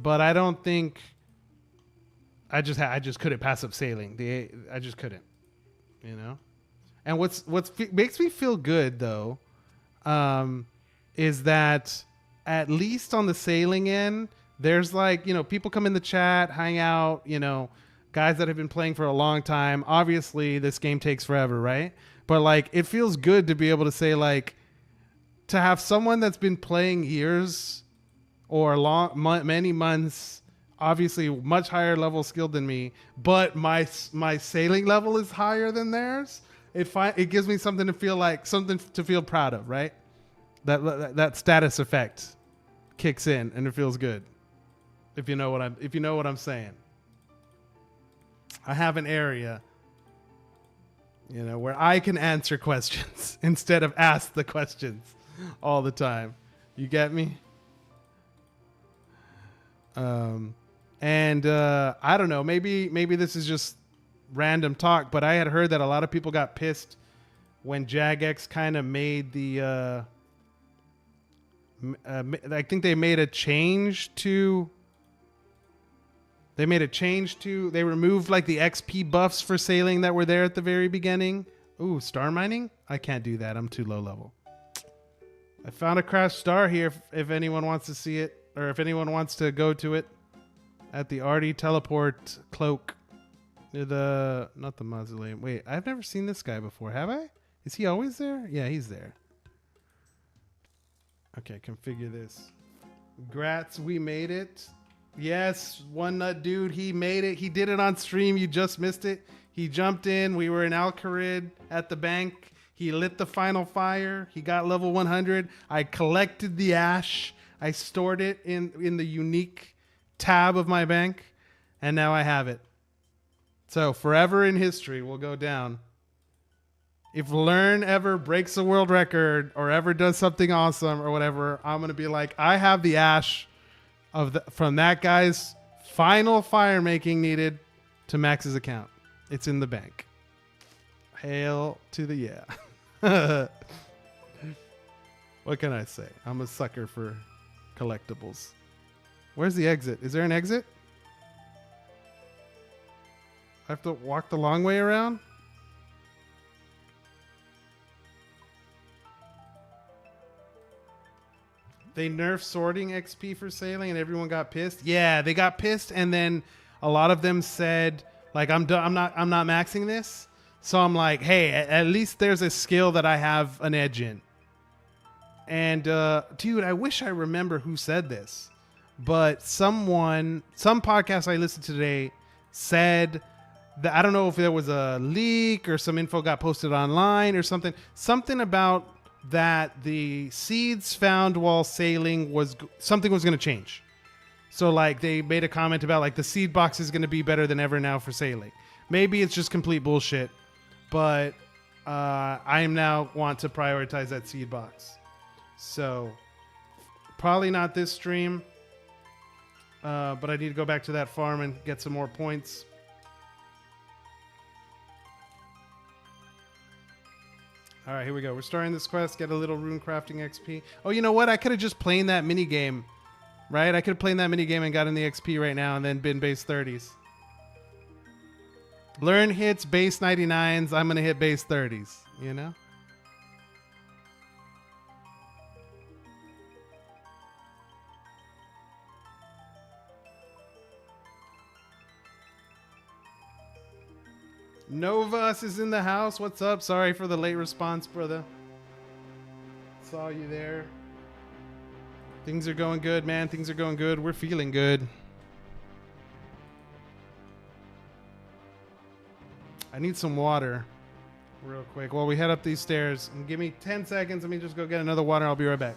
But I don't think... I just couldn't pass up sailing. I just couldn't. You know? And what's makes me feel good, though, is that at least on the sailing end, there's like, you know, people come in the chat, hang out, you know, guys that have been playing for a long time. Obviously, this game takes forever, right? But like, it feels good to be able to say, like, to have someone that's been playing years or many months, obviously much higher level skilled than me, but my sailing level is higher than theirs. It gives me something to feel proud of, right? That status effect kicks in and it feels good. If you know what I'm saying. I have an area, you know, where I can answer questions instead of ask the questions all the time. You get me? And I don't know, maybe this is just random talk, but I had heard that a lot of people got pissed when Jagex kind of made the I think they made a change to they removed like the XP buffs for sailing that were there at the very beginning. Ooh, star mining? I can't do that. I'm too low level. I found a crashed star here if anyone wants to see it, or if anyone wants to go to it. At the Artie teleport cloak near the... Not the mausoleum. Wait, I've never seen this guy before. Have I? Is he always there? Yeah, he's there. Okay, configure this. Grats, we made it. Yes, One Nut Dude, he made it. He did it on stream. You just missed it. He jumped in. We were in Alcarid at the bank. He lit the final fire. He got level 100. I collected the ash. I stored it in the unique tab of my bank, and now I have it. So forever in history will go down. If Learn ever breaks a world record or ever does something awesome or whatever, I'm going to be like, I have the ash from that guy's final fire making needed to Max's account. It's in the bank. Hail to the yeah. What can I say? I'm a sucker for collectibles. Where's the exit? Is there an exit? I have to walk the long way around? They nerfed sorting XP for sailing and everyone got pissed. Yeah, they got pissed, and then a lot of them said, like, I'm not maxing this. So I'm like, hey, at least there's a skill that I have an edge in. And dude, I wish I remember who said this, but some podcast I listened to today said that, I don't know if there was a leak or some info got posted online or something about that the seeds found while sailing something was going to change. So like they made a comment about like the seed box is going to be better than ever now for sailing. Maybe it's just complete bullshit, but I now want to prioritize that seed box. So probably not this stream, but I need to go back to that farm and get some more points. All right, here we go. We're starting this quest. Get a little rune crafting XP. Oh, you know what? I could have just played that mini game, right? I could have played that mini game and gotten the XP right now and then been base 30s. Learn hits base 99s. I'm going to hit base 30s, you know? Novus is in the house. What's up? Sorry for the late response, brother. Saw you there. Things are going good, man. Things are going good. We're feeling good. I need some water real quick while we head up these stairs. Give me 10 seconds. Let me just go get another water. I'll be right back.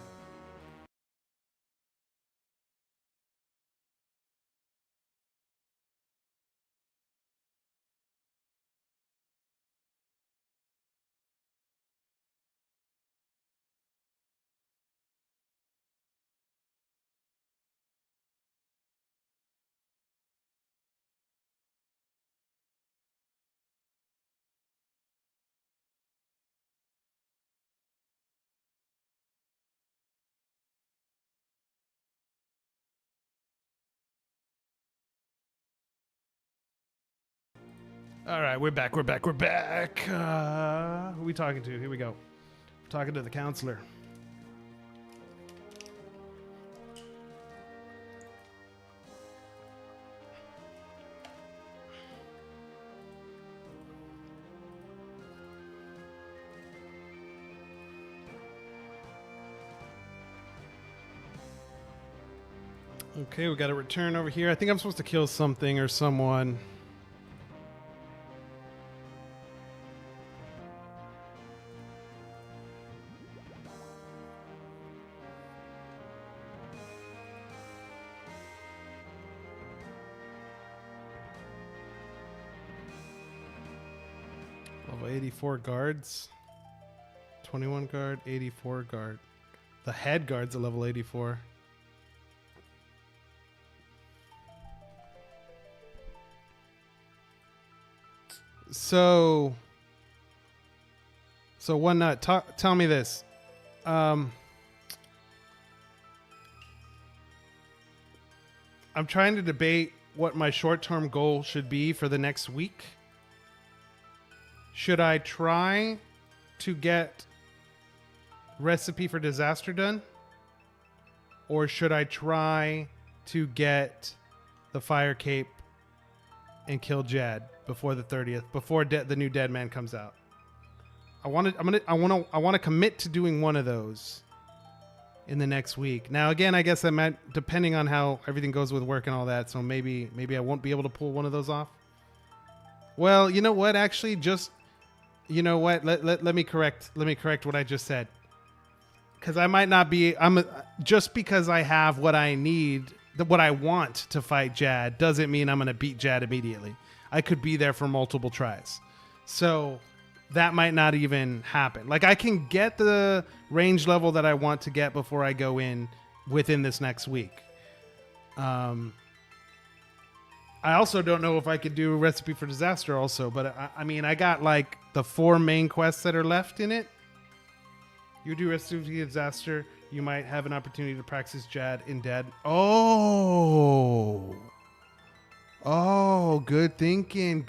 All right, we're back. Who are we talking to? Here we go. We're talking to the counselor. Okay, we got a return over here. I think I'm supposed to kill something or someone. Level 84 guards. 21 guard, 84 guard. The head guard's a level 84. So one nut. Tell me this. I'm trying to debate what my short-term goal should be for the next week. Should I try to get Recipe for Disaster done? Or should I try to get the Fire Cape and kill Jad before the 30th, before the new Dead Man comes out? I want to commit to doing one of those in the next week. Now, again, I guess depending on how everything goes with work and all that. So maybe I won't be able to pull one of those off. Well, you know what? Actually, you know what? Let me correct what I just said. Because I might not be. Just because I have what I need, what I want to fight Jad, doesn't mean I'm going to beat Jad immediately. I could be there for multiple tries. So that might not even happen. Like, I can get the range level that I want to get before I go in within this next week. I also don't know if I could do a Recipe for Disaster also, but I mean, I got like the 4 main quests that are left in it. You do Recipe for Disaster, you might have an opportunity to practice Jad in Dead. Oh, good thinking.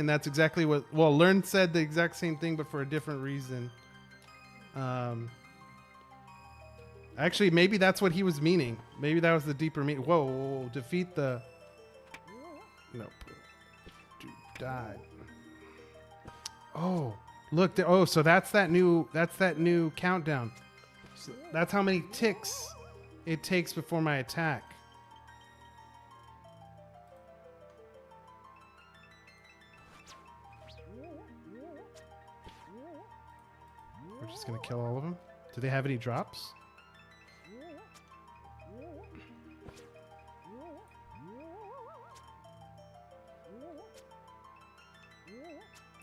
That's exactly what... Well, Learn said the exact same thing, but for a different reason. Actually, maybe that's what he was meaning. Maybe that was the deeper meaning. Whoa. Defeat the... Nope. Dude died. Oh, look. So that's that new countdown. So that's how many ticks it takes before my attack. We're just gonna kill all of them. Do they have any drops?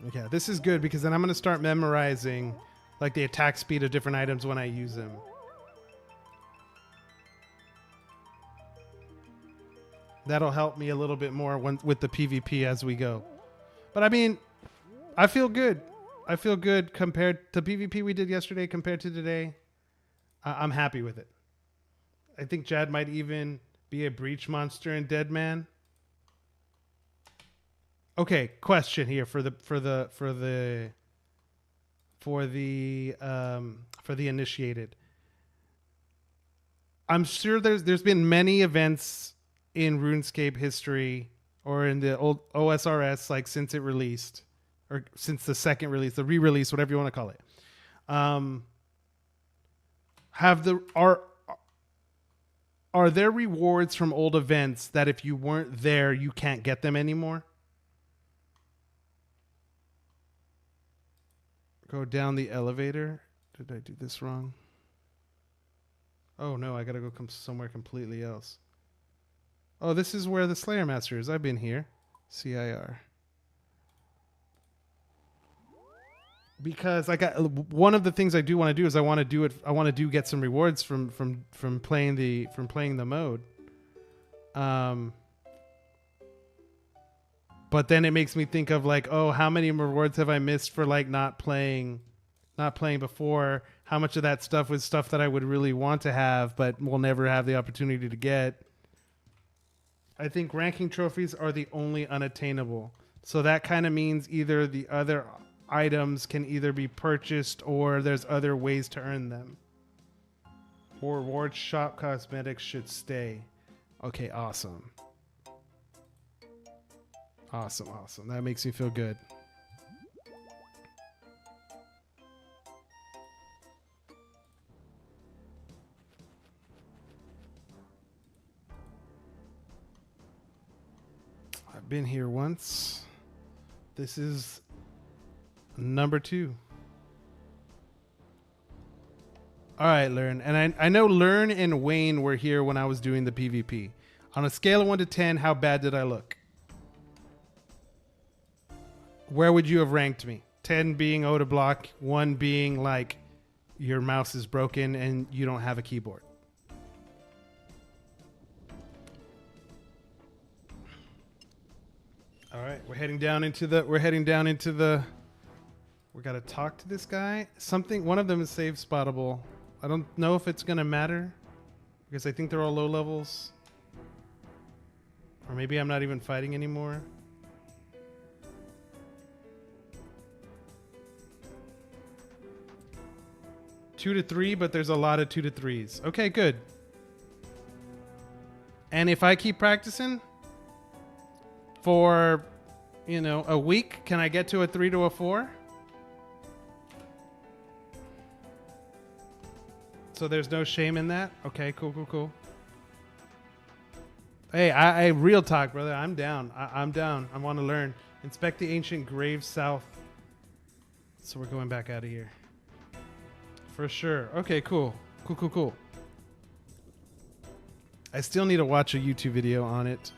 Okay, this is good because then I'm gonna start memorizing like the attack speed of different items when I use them. That'll help me a little bit more with the PvP as we go. But I mean, I feel good. I feel good compared to PvP we did yesterday compared to today. I'm happy with it. I think Jad might even be a breach monster in Dead Man. Okay, question here for the initiated. I'm sure there's been many events in RuneScape history or in the old OSRS like since it released or since the second release, the re-release, whatever you want to call it. Have the are there rewards from old events that if you weren't there you can't get them anymore? Go down the elevator. Did I do this wrong? Oh no, I gotta go somewhere completely else. Oh, this is where the Slayer Master is. I've been here. CIR. Because I got one of the things I do want to do is I want to get some rewards from playing the mode. But then it makes me think of like, oh, how many rewards have I missed for like not playing before? How much of that stuff was stuff that I would really want to have, but will never have the opportunity to get? I think ranking trophies are the only unattainable. So that kind of means either the other items can either be purchased or there's other ways to earn them. Or reward shop cosmetics should stay. Okay, awesome. Awesome. That makes me feel good. I've been here once. This is number 2. All right, Learn. And I know Learn and Wayne were here when I was doing the PvP. On a scale of 1 to 10, how bad did I look? Where would you have ranked me? 10 being Oda block, 1 being like your mouse is broken and you don't have a keyboard. All right, we're heading down into the we got to talk to this guy. One of them is save spottable. I don't know if it's going to matter because I think they're all low levels. Or maybe I'm not even fighting anymore. Two to 3, but there's a lot of 2 to 3s. Okay, good. And if I keep practicing for, a week, can I get to a 3 to a 4? So there's no shame in that? Okay, cool. Hey, I real talk, brother. I'm down. I'm down. I want to learn. Inspect the ancient grave south. So we're going back out of here. For sure. Okay, cool. I still need to watch a YouTube video on it.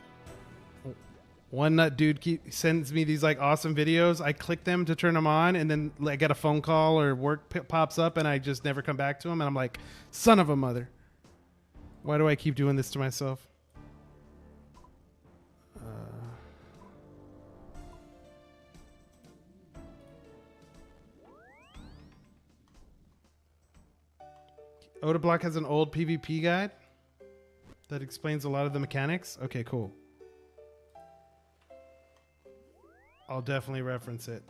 One nut dude sends me these like awesome videos. I click them to turn them on, and then I get a phone call or work pops up, and I just never come back to them. And I'm like, son of a mother. Why do I keep doing this to myself? Oda Block has an old PvP guide that explains a lot of the mechanics. Okay, cool. I'll definitely reference it.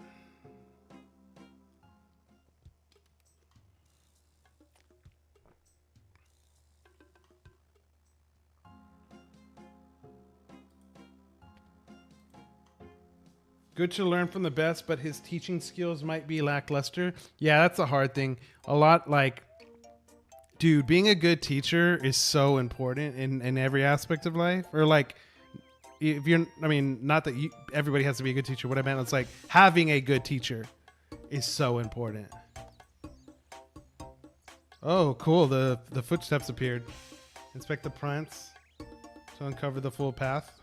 Good to learn from the best, but his teaching skills might be lackluster. Yeah, that's a hard thing. A lot like, dude, being a good teacher is so important in every aspect of life. Or like, if you're, not that everybody has to be a good teacher. What I meant was like having a good teacher is so important. Oh, cool. The footsteps appeared. Inspect the prints to uncover the full path.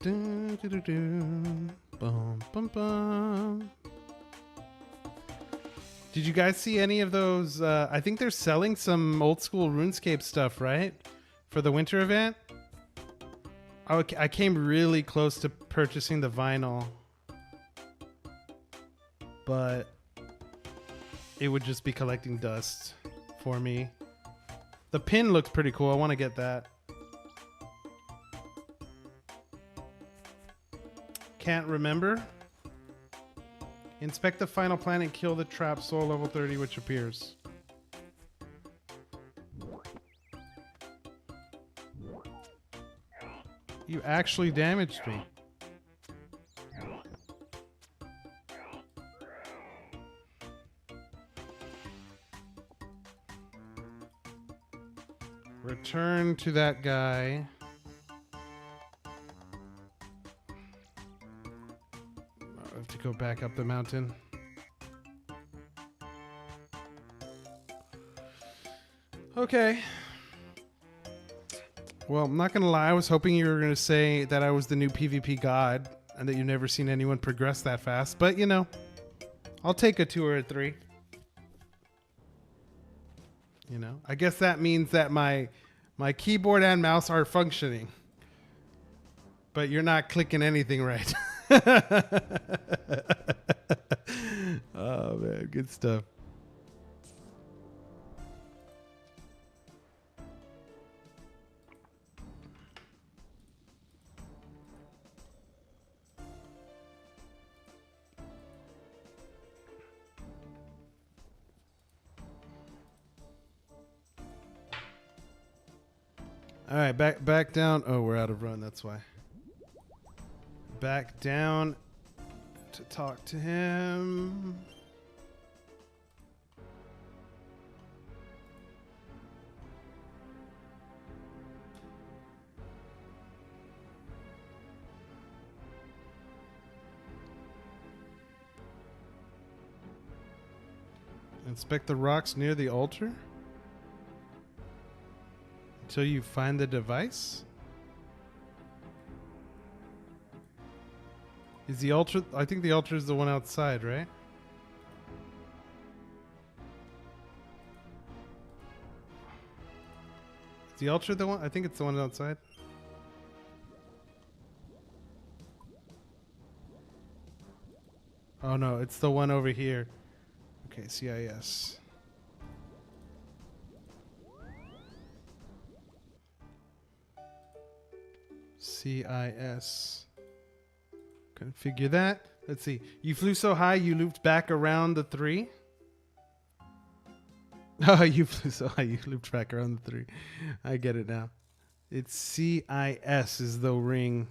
Dun, dun, dun, dun. Bum, bum, bum. Did you guys see any of those? I think they're selling some old school RuneScape stuff, right? For the winter event. I came really close to purchasing the vinyl, but it would just be collecting dust for me. The pin looks pretty cool. I want to get that. Can't remember. Inspect the final plan and kill the trap soul level 30 which appears. You actually damaged me. Return to that guy. I have to go back up the mountain. Okay. Well, I'm not going to lie. I was hoping you were going to say that I was the new PvP god and that you've never seen anyone progress that fast. But, you know, I'll take a 2 or a 3. You know, I guess that means that my keyboard and mouse are functioning. But you're not clicking anything right. Oh, man. Good stuff. All right, back down. Oh, we're out of run. That's why. Back down to talk to him. Inspect the rocks near the altar until you find the device. Is the altar? I think the altar is the one outside, right? Is the altar the one? I think it's the one outside. Oh no, it's the one over here. Okay, CIS. CIS. Configure that. Let's see. You flew so high you looped back around the 3. Oh, you flew so high you looped back around the 3. I get it now. It's CIS is the ring.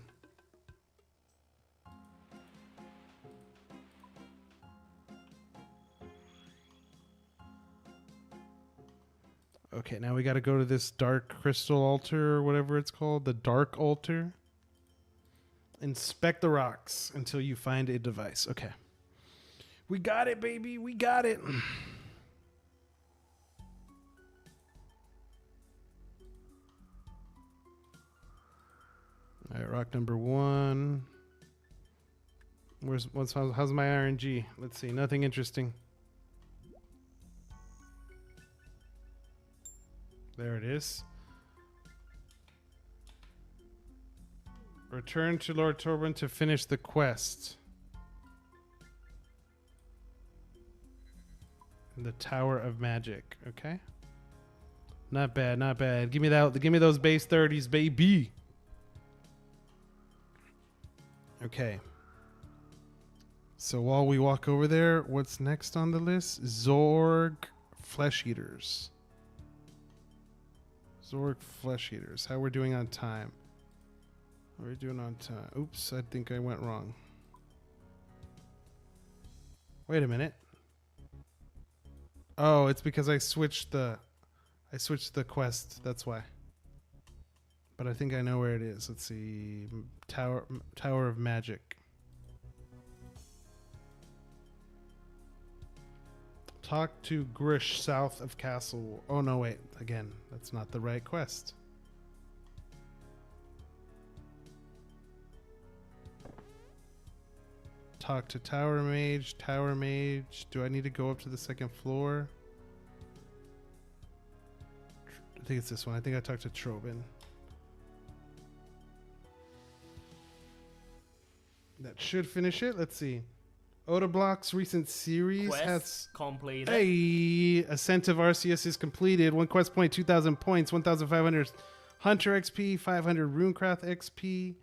Okay, now we got to go to this dark crystal altar or whatever it's called. The dark altar. Inspect the rocks until you find a device. Okay. We got it, baby. We got it. All right, rock number 1. How's my RNG? Let's see. Nothing interesting. There it is. Return to Lord Torben to finish the quest. The Tower of Magic. Okay. Not bad, not bad. Give me that. Give me those base 30s, baby. Okay. So while we walk over there, what's next on the list? Zorg Flesh Eaters. Zorg Flesh Eaters. How we're doing on time? What are we doing on time? Oops, I think I went wrong. Wait a minute. Oh, it's because I switched the quest. That's why. But I think I know where it is. Let's see. Tower of Magic. Talk to Grish south of Castle. Oh no, wait. Again, that's not the right quest. Talk to Tower Mage. Tower Mage. Do I need to go up to the 2nd floor? I think it's this one. I think I talked to Trobin. That should finish it. Let's see. Odablock's recent series Quest has completed. Hey, Ascent of Arceus is completed. 1 quest point, 2,000 points, 1,500 Hunter XP, 500 Runecraft XP,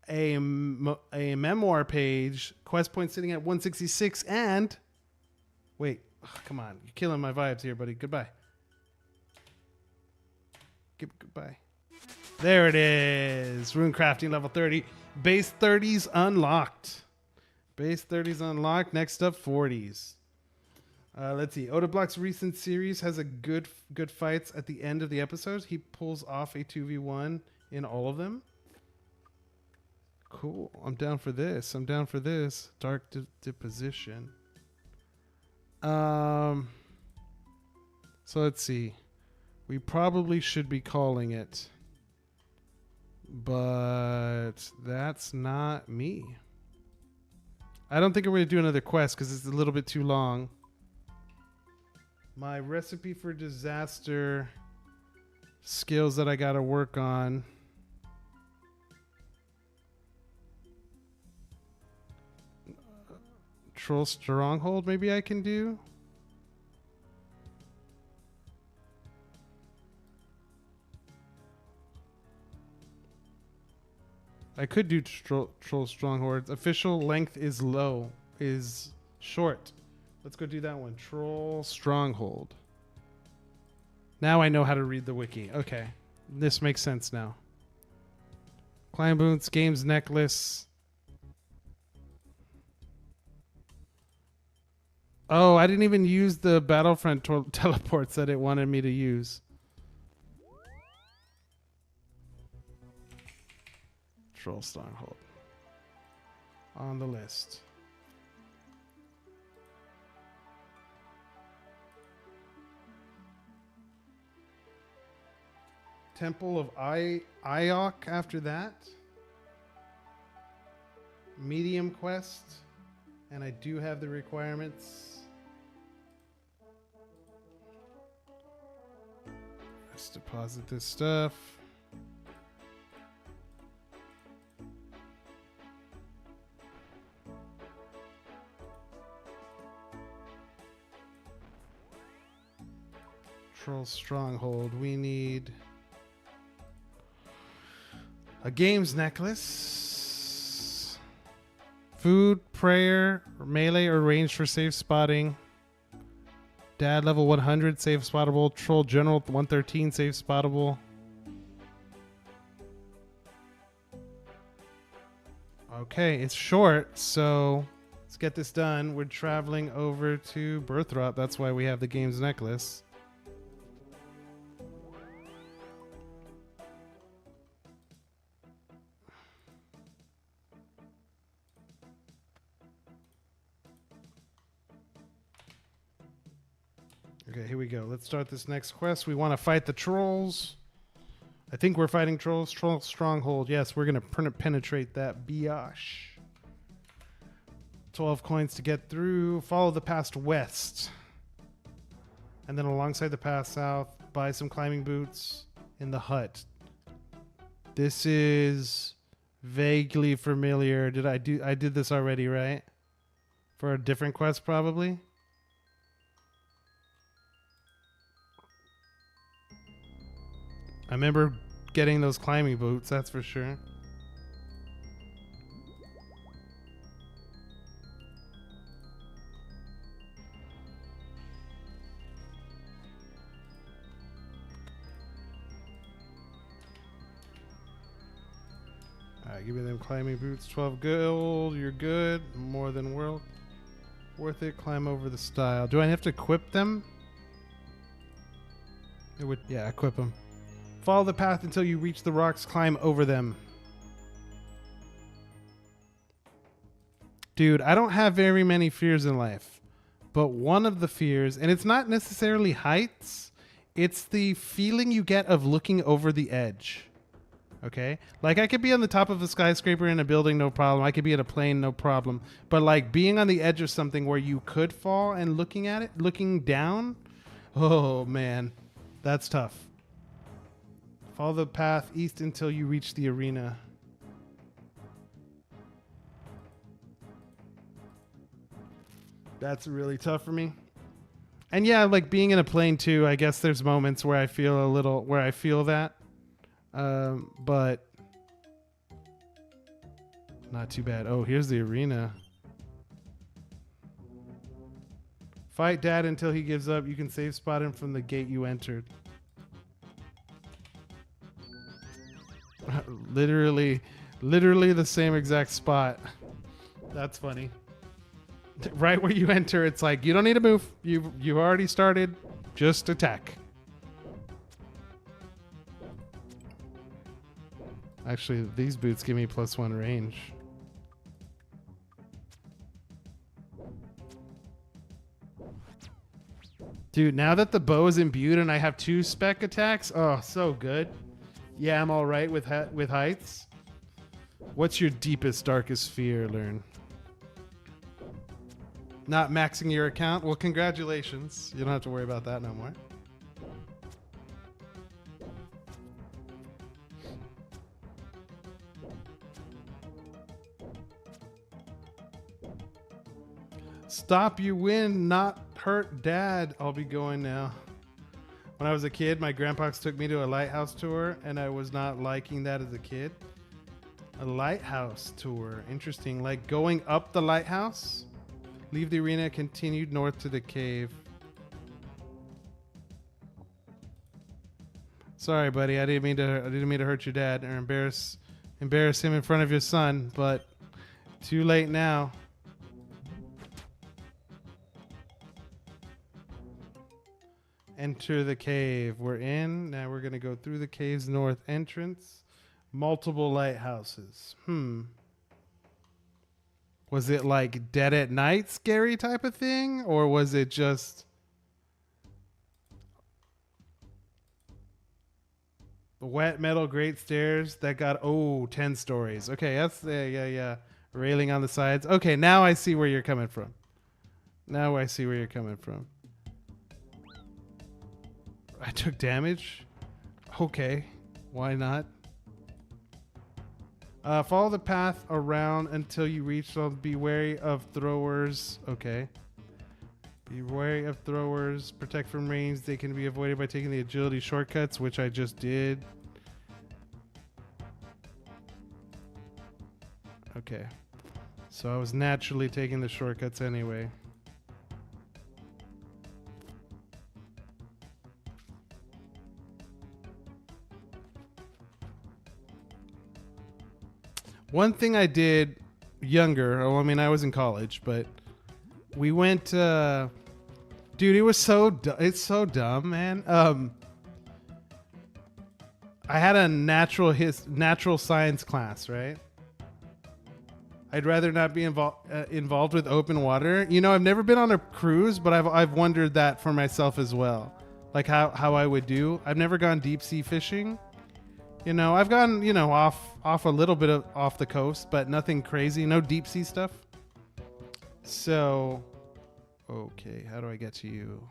a memoir page, quest point sitting at 166, and wait, come on, you're killing my vibes here, buddy. Goodbye. Goodbye. There it is. Rune crafting level 30. Base 30s unlocked. Base 30s unlocked. Next up, 40s. Let's see. Odablock's recent series has a good fights at the end of the episodes. He pulls off a 2v1 in all of them. Cool. I'm down for this. Dark Deposition. So let's see. We probably should be calling it, but that's not me. I don't think we're going to do another quest because it's a little bit too long. My recipe for disaster skills that I got to work on. Troll Stronghold, maybe I can do. I could do Troll Strongholds. Official length is short. Let's go do that one. Troll Stronghold. Now I know how to read the wiki. Okay. This makes sense now. Climb boots, games necklace. Oh, I didn't even use the Battlefront teleports that it wanted me to use. Troll Stronghold. On the list. Temple of Iok after that. Medium quest. And I do have the requirements. Let's deposit this stuff. Troll Stronghold. We need a games necklace, food, prayer, melee or range for safe spotting, dad level 100 safe spottable, troll general 113 safe spottable. Okay, it's short, so let's get this done. We're traveling over to Birthrot. That's why we have the games necklace. Okay, here we go. Let's start this next quest. We want to fight the trolls. I think we're fighting trolls. Troll Stronghold. Yes, we're going to penetrate that biatch. 12 coins to get through. Follow the path west. And then alongside the path south, buy some climbing boots in the hut. This is vaguely familiar. I did this already, right? For a different quest, probably. I remember getting those climbing boots, that's for sure. Alright, give me them climbing boots. 12 gold, you're good. More than worth it. Climb over the stile. Do I have to equip them? It would, yeah, equip them. Follow the path until you reach the rocks. Climb over them. Dude, I don't have very many fears in life. But one of the fears, and it's not necessarily heights, it's the feeling you get of looking over the edge. Okay? Like, I could be on the top of a skyscraper in a building, no problem. I could be at a plane, no problem. But, like, being on the edge of something where you could fall and looking at it, looking down, oh, man. That's tough. Follow the path east until you reach the arena. That's really tough for me. And yeah, like being in a plane too, I guess there's moments where I feel that. But Not too bad. Oh, here's the arena. Fight Dad until he gives up. You can save spot him from the gate you entered. literally the same exact spot. That's funny. Right where you enter, it's like, you don't need to move. You've already started. Just attack. Actually, these boots give me +1 range. Dude, now that the bow is imbued and I have 2 spec attacks, oh, so good. Yeah, I'm all right with heights. What's your deepest, darkest fear, Learn? Not maxing your account? Well, congratulations. You don't have to worry about that no more. Stop, you win, not hurt Dad. I'll be going now. When I was a kid, my grandpox took me to a lighthouse tour, and I was not liking that as a kid. A lighthouse tour. Interesting. Like going up the lighthouse? Leave the arena, continued north to the cave. Sorry, buddy. I didn't mean to hurt your dad or embarrass him in front of your son, but too late now. Enter the cave. We're in. Now we're going to go through the cave's north entrance. Multiple lighthouses. Was it like Dead at Night scary type of thing? Or was it just wet metal great stairs that got 10 stories? Okay, that's yeah. Railing on the sides. Okay, now I see where you're coming from. I took damage. Okay, why not? Follow the path around until you reach them. Be wary of throwers. Okay. Be wary of throwers. Protect from range. They can be avoided by taking the agility shortcuts, which I just did. Okay. So I was naturally taking the shortcuts anyway. One thing I did younger, I was in college, but we went, dude, it was it's so dumb, man. I had a natural science class, right? I'd rather not be involved with open water. You know, I've never been on a cruise, but I've wondered that for myself as well. Like how I would do. I've never gone deep sea fishing. You know, I've gone, off a little bit off the coast, but nothing crazy. No deep sea stuff. So, okay, how do I get to you?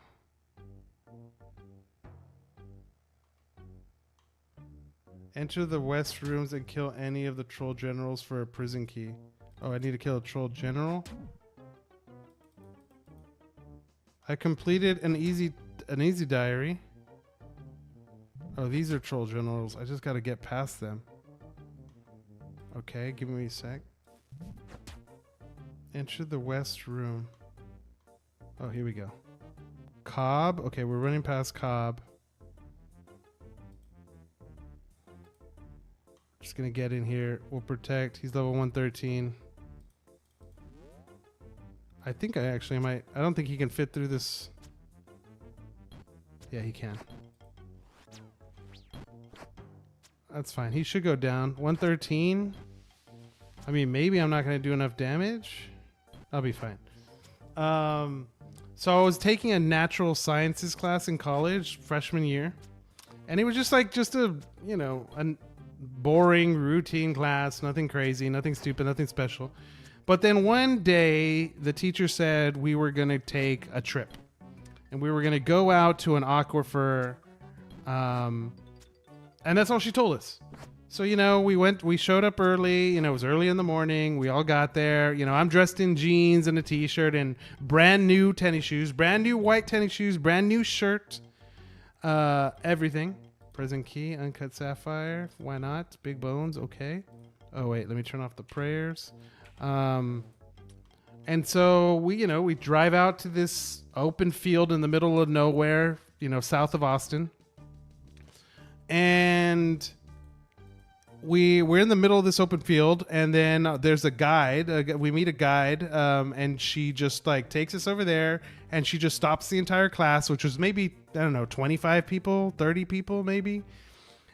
Enter the west rooms and kill any of the troll generals for a prison key. Oh, I need to kill a troll general? I completed an easy diary. Oh, these are troll generals. I just got to get past them. Okay, give me a sec. Enter the west room. Oh, here we go. Cobb. Okay, we're running past Cobb. Just going to get in here. We'll protect. He's level 113. I think I actually might. I don't think he can fit through this. Yeah, he can. That's fine. He should go down. 113. I mean, maybe I'm not going to do enough damage. I'll be fine. So I was taking a natural sciences class in college, freshman year. And it was just a boring, routine class. Nothing crazy, nothing stupid, nothing special. But then one day, the teacher said we were going to take a trip. And we were going to go out to an aquifer. And that's all she told us. So, we showed up early, it was early in the morning. We all got there. I'm dressed in jeans and a t-shirt and brand new tennis shoes, brand new white tennis shoes, brand new shirt, everything. Present key, uncut sapphire. Why not? Big bones. Okay. Oh wait, let me turn off the prayers. And so we drive out to this open field in the middle of nowhere, south of Austin. And we're in the middle of this open field, and then there's a guide. We meet a guide, and she just like takes us over there, and she just stops the entire class, which was maybe, I don't know, 25 people, 30 people maybe.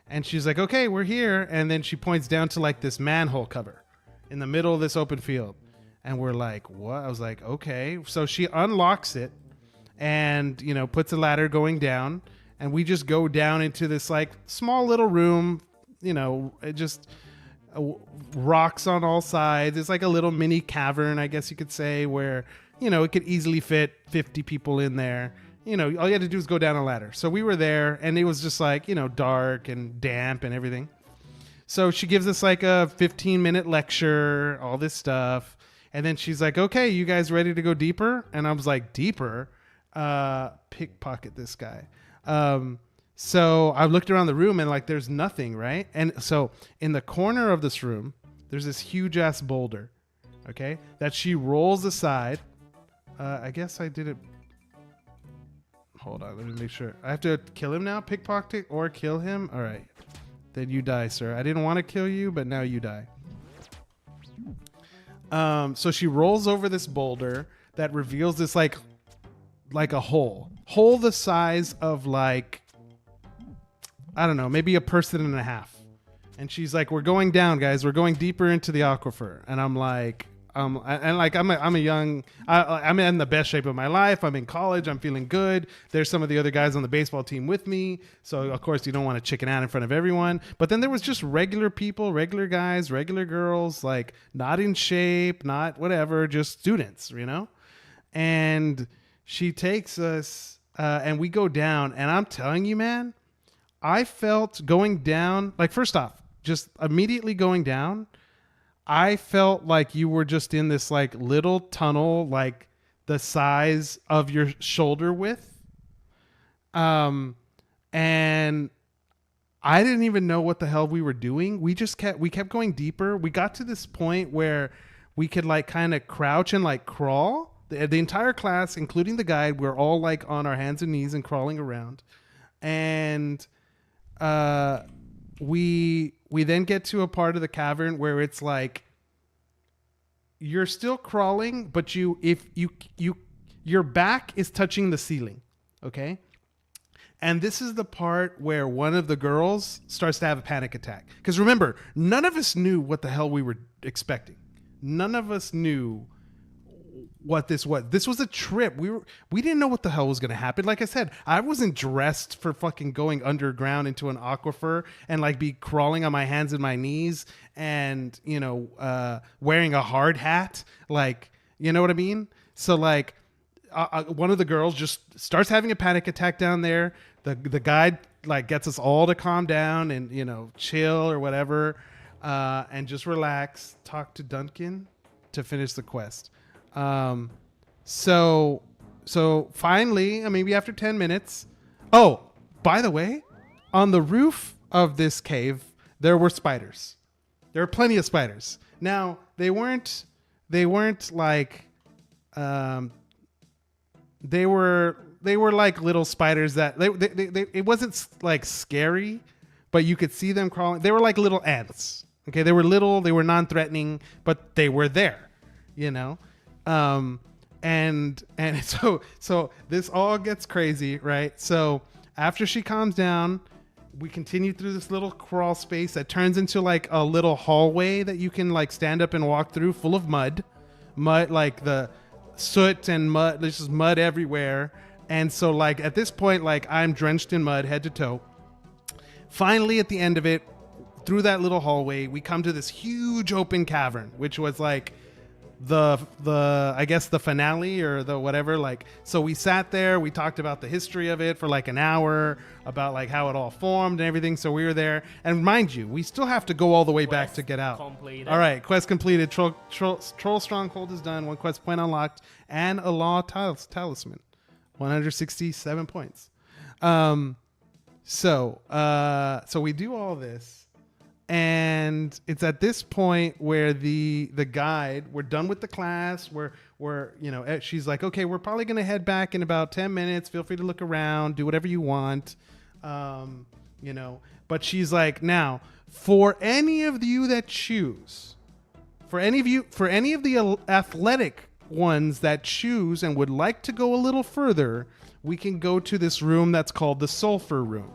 And she's like, okay, we're here. And then she points down to like this manhole cover in the middle of this open field. And we're like, what? I was like, okay. So she unlocks it and, puts a ladder going down. And we just go down into this like small little room, it just rocks on all sides. It's like a little mini cavern, I guess you could say, where, it could easily fit 50 people in there. All you had to do is go down a ladder. So we were there, and it was just like, dark and damp and everything. So she gives us like a 15-minute lecture, all this stuff. And then she's like, okay, you guys ready to go deeper? And I was like, deeper? Pickpocket this guy. So I looked around the room, and like, there's nothing, right? And so in the corner of this room, there's this huge ass boulder, okay, that she rolls aside. I guess I did it. Hold on, let me make sure. I have to kill him now? Pickpocket or kill him? All right. Then you die, sir. I didn't want to kill you, but now you die. So she rolls over this boulder that reveals this like a hole the size of like, I don't know, maybe a person and a half. And she's like, we're going down, guys. We're going deeper into the aquifer. And I'm like, I'm in the best shape of my life. I'm in college. I'm feeling good. There's some of the other guys on the baseball team with me. So of course you don't want to chicken out in front of everyone. But then there was just regular people, regular guys, regular girls, like not in shape, not whatever, just students, And she takes us, and we go down. And I'm telling you, man, I felt going down, like first off, just immediately going down, I felt like you were just in this like little tunnel, like the size of your shoulder width. And I didn't even know what the hell we were doing. We kept going deeper. We got to this point where we could like kind of crouch and like crawl. The entire class, including the guide, we're all like on our hands and knees and crawling around. And we then get to a part of the cavern where it's like you're still crawling, but your back is touching the ceiling, okay? And this is the part where one of the girls starts to have a panic attack. Because remember, none of us knew what the hell we were expecting. None of us knew what this was. This was a trip. We didn't know what the hell was going to happen. Like I said, I wasn't dressed for fucking going underground into an aquifer and like be crawling on my hands and my knees and, wearing a hard hat. Like, you know what I mean? So like one of the girls just starts having a panic attack down there. The guide like gets us all to calm down and, chill or whatever, and just relax, talk to Duncan to finish the quest. So finally, maybe after 10 minutes, oh, by the way, on the roof of this cave, there were spiders. There were plenty of spiders. Now they weren't like, they were like little spiders that they it wasn't like scary, but you could see them crawling. They were like little ants. Okay. They were little, they were non-threatening, but they were there, and so this all gets crazy, right? So after she calms down, we continue through this little crawl space that turns into like a little hallway that you can like stand up and walk through, full of mud, like the soot and mud. There's just mud everywhere. And so like at this point, like I'm drenched in mud head to toe. Finally, at the end of it, through that little hallway, we come to this huge open cavern, which was like the I guess the finale or the whatever. Like, so we sat there, we talked about the history of it for like an hour, about like how it all formed and everything. So we were there, and mind you, we still have to go all the way back to get out. Completed. All right, quest completed. Troll stronghold is done. 1 quest point unlocked, and a law talisman. 167 points. So we do all this, And it's at this point where the guide, we're done with the class. We're she's like, okay, we're probably going to head back in about 10 minutes. Feel free to look around, do whatever you want. But she's like, now, for any of you that choose, for any of the athletic ones that choose and would like to go a little further, we can go to this room that's called the sulfur room.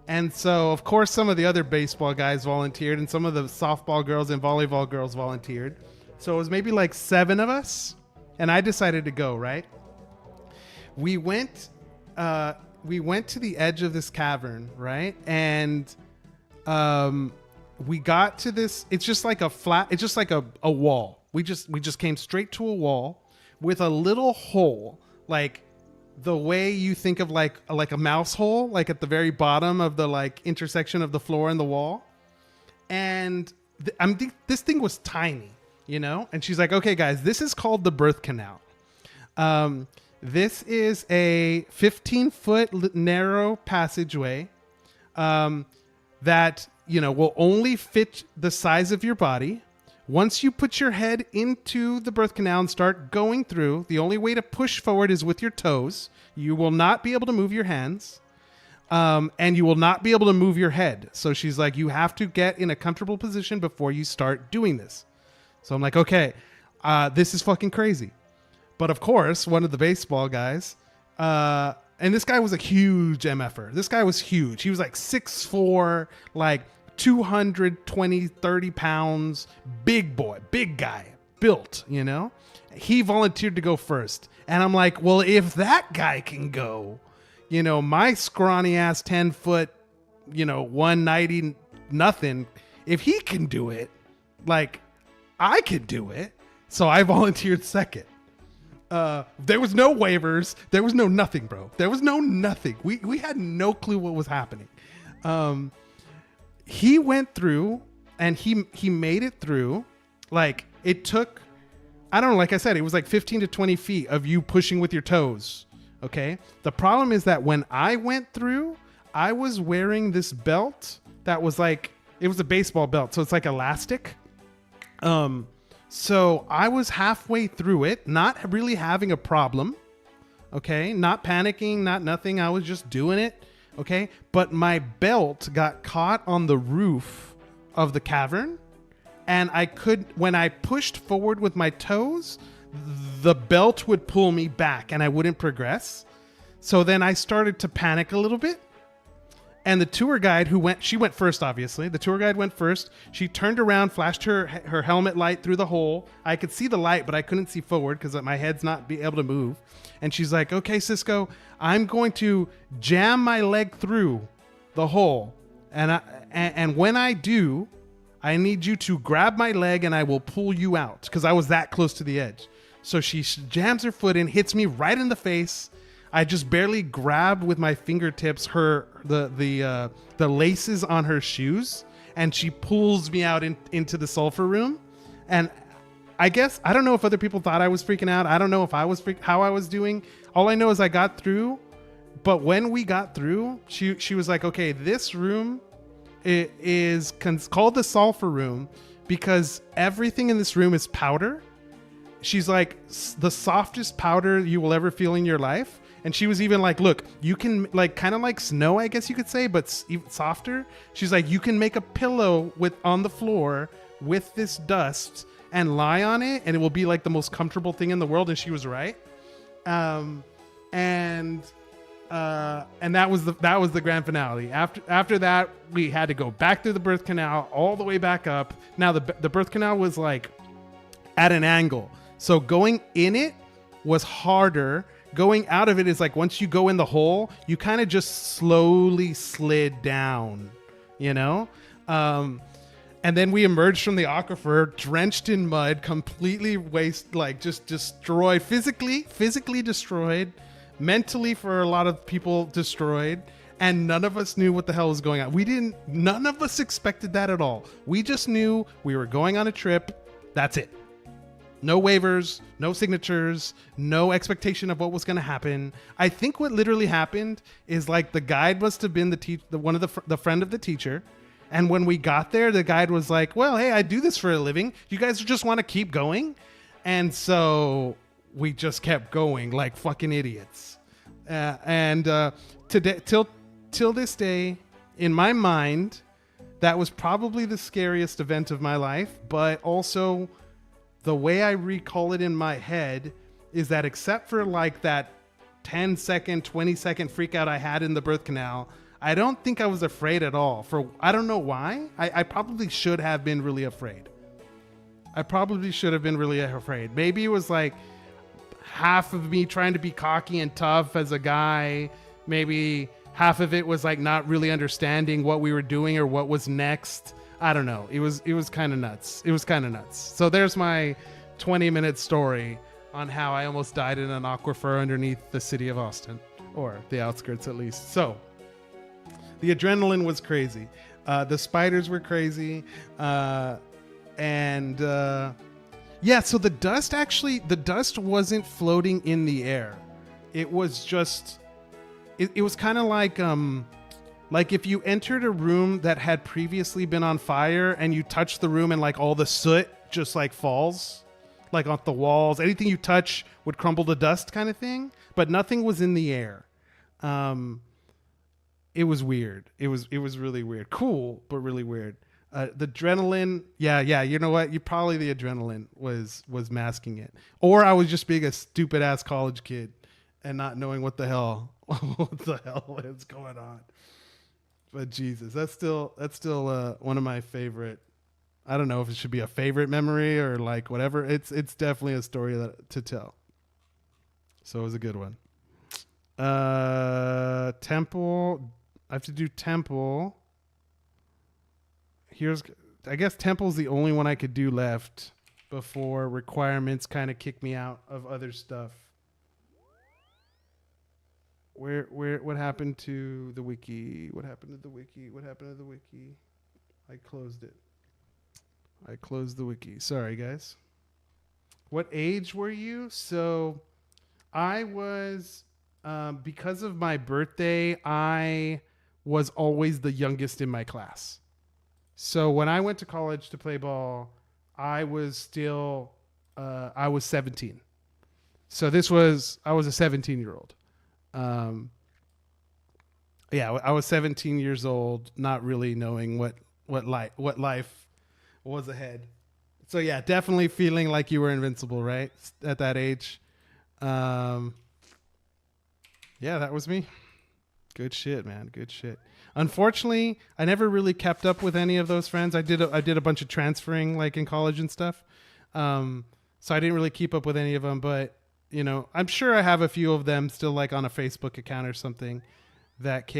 And so, of course, some of the other baseball guys volunteered and some of the softball girls and volleyball girls volunteered. So it was maybe like 7 of us, and I decided to go, right? We went to the edge of this cavern, right? And we got to this, it's just like a wall. We just came straight to a wall with a little hole, like the way you think of like a mouse hole, like at the very bottom of the like intersection of the floor and the wall. And this thing was tiny, and she's like, okay guys, this is called the birth canal. This is a 15-foot narrow passageway that, will only fit the size of your body. Once you put your head into the birth canal and start going through, the only way to push forward is with your toes. You will not be able to move your hands, and you will not be able to move your head. So she's like, you have to get in a comfortable position before you start doing this. So I'm like, okay, this is fucking crazy. But of course, one of the baseball guys, and this guy was a huge MFer. This guy was huge. He was like 6'4", like 220, 30 pounds, big boy, big guy, built, He volunteered to go first. And I'm like, well, if that guy can go, my scrawny ass 10-foot, 190 nothing, if he can do it, like I could do it. So I volunteered second. There was no waivers. There was no nothing, bro. There was no nothing. We had no clue what was happening. He went through and he made it through. Like it took, I don't know, like I said, it was like 15 to 20 feet of you pushing with your toes. Okay. The problem is that when I went through, I was wearing this belt that was like, it was a baseball belt. So it's like elastic. So I was halfway through it, not really having a problem. Okay. Not panicking, not nothing. I was just doing it. Okay. But my belt got caught on the roof of the cavern. And when I pushed forward with my toes, the belt would pull me back and I wouldn't progress. So then I started to panic a little bit. And the tour guide she went first, obviously. The tour guide went first. She turned around, flashed her helmet light through the hole. I could see the light, but I couldn't see forward because my head's not be able to move. And she's like, okay, Cisco, I'm going to jam my leg through the hole. And when I do, I need you to grab my leg and I will pull you out because I was that close to the edge. So she jams her foot in, hits me right in the face. I just barely grabbed with my fingertips the laces on her shoes, and she pulls me out into the sulfur room. And I guess I don't know if other people thought I was freaking out. I don't know if I was how I was doing. All I know is I got through. But when we got through, she was like, "Okay, this room is called the sulfur room because everything in this room is powder." She's like, the softest powder you will ever feel in your life. And she was even like, look, you can like kind of like snow, I guess you could say, but even softer. She's like, you can make a pillow on the floor with this dust and lie on it, and it will be like the most comfortable thing in the world. And she was right. And that was the grand finale. After that, we had to go back through the birth canal all the way back up. Now the birth canal was like at an angle, so going in it was harder. Going out of it is like once you go in the hole, you kind of just slowly slid down, and then we emerged from the aquifer drenched in mud, completely like just destroyed, physically destroyed, mentally for a lot of people destroyed, and none of us knew what the hell was going on. None of us expected that at all. We just knew we were going on a trip. That's it. No waivers, no signatures, no expectation of what was going to happen. I think what literally happened is like the guide must have been the friend of the teacher, And when we got there, the guide was like, well, hey, I do this for a living. You guys just want to keep going? And so we just kept going like fucking idiots. Today, till this day, in my mind, that was probably the scariest event of my life. But also, the way I recall it in my head is that except for like that 10-second, 20-second freak out I had in the birth canal, I don't think I was afraid at all. I don't know why. I probably should have been really afraid. Maybe it was like half of me trying to be cocky and tough as a guy. Maybe half of it was like not really understanding what we were doing or what was next. I don't know. It was kind of nuts. So there's my 20-minute story on how I almost died in an aquifer underneath the city of Austin, or the outskirts at least. So the adrenaline was crazy. The spiders were crazy. So the dust wasn't floating in the air. It was just, it was kind of like if you entered a room that had previously been on fire and you touch the room and like all the soot just like falls like off the walls. Anything you touch would crumble to dust kind of thing, but nothing was in the air. It was weird. It was really weird. Cool, but really weird. The adrenaline. Yeah. You know what? Probably the adrenaline was masking it. Or I was just being a stupid ass college kid and not knowing what the hell is going on. But Jesus, that's still one of my favorite. I don't know if it should be a favorite memory or like whatever. It's definitely a story to tell. So it was a good one. Temple. I have to do temple. I guess temple's the only one I could do left before requirements kind of kick me out of other stuff. What happened to the wiki? I closed it. I closed the wiki. Sorry, guys. What age were you? So I was, because of my birthday, I was always the youngest in my class. So when I went to college to play ball, I was 17. So I was a 17-year-old. I was 17 years old, not really knowing what life was ahead. So yeah, definitely feeling like you were invincible, right? At that age. Yeah, that was me. Good shit, man. Good shit. Unfortunately, I never really kept up with any of those friends. I did a bunch of transferring like in college and stuff. So I didn't really keep up with any of them, but you know, I'm sure I have a few of them still like on a Facebook account or something that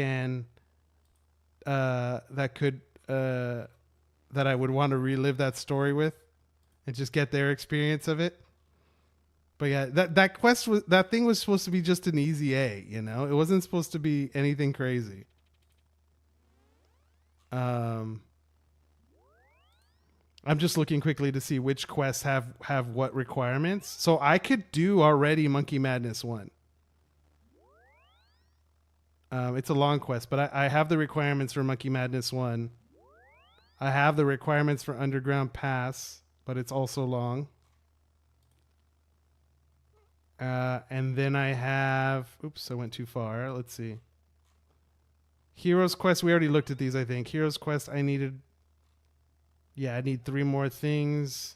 I would want to relive that story with and just get their experience of it. But yeah, that thing was supposed to be just an easy A, you know? It wasn't supposed to be anything crazy. I'm just looking quickly to see which quests have what requirements. So I could do already Monkey Madness 1. It's a long quest, but I have the requirements for Monkey Madness 1. I have the requirements for Underground Pass, but it's also long. And then I have... Oops, I went too far. Let's see. Heroes Quest, we already looked at these, I think. Heroes Quest, I need 3 more things.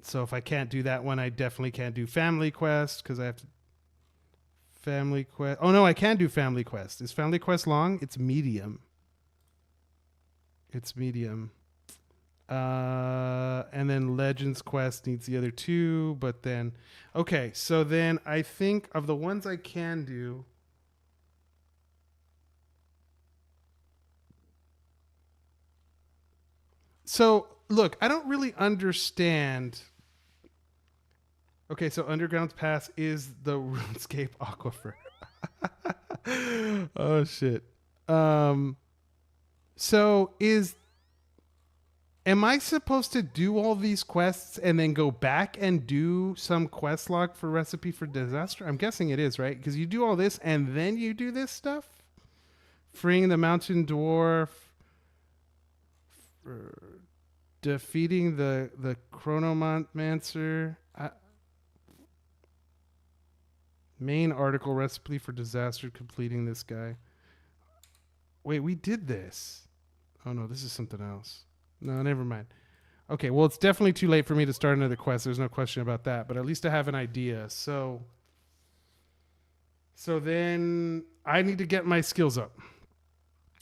So if I can't do that one, I definitely can't do Family Quest, because I have to... Family Quest... Oh, no, I can do Family Quest. Is Family Quest long? It's medium. And then Legends Quest needs the other 2, but then... Okay, so then I think of the ones I can do... So, look, I don't really understand... Okay, so Underground Pass is the RuneScape Aquifer. Oh, shit. So am I supposed to do all these quests and then go back and do some quest log for Recipe for Disaster? I'm guessing it is, right? Because you do all this and then you do this stuff? Freeing the Mountain Dwarf, defeating the Chronomancer. Main article recipe for disaster. Completing this guy. Wait, we did this. Oh no, this is something else. No, never mind. Okay, well, it's definitely too late for me to start another quest. There's no question about that. But at least I have an idea. So then I need to get my skills up.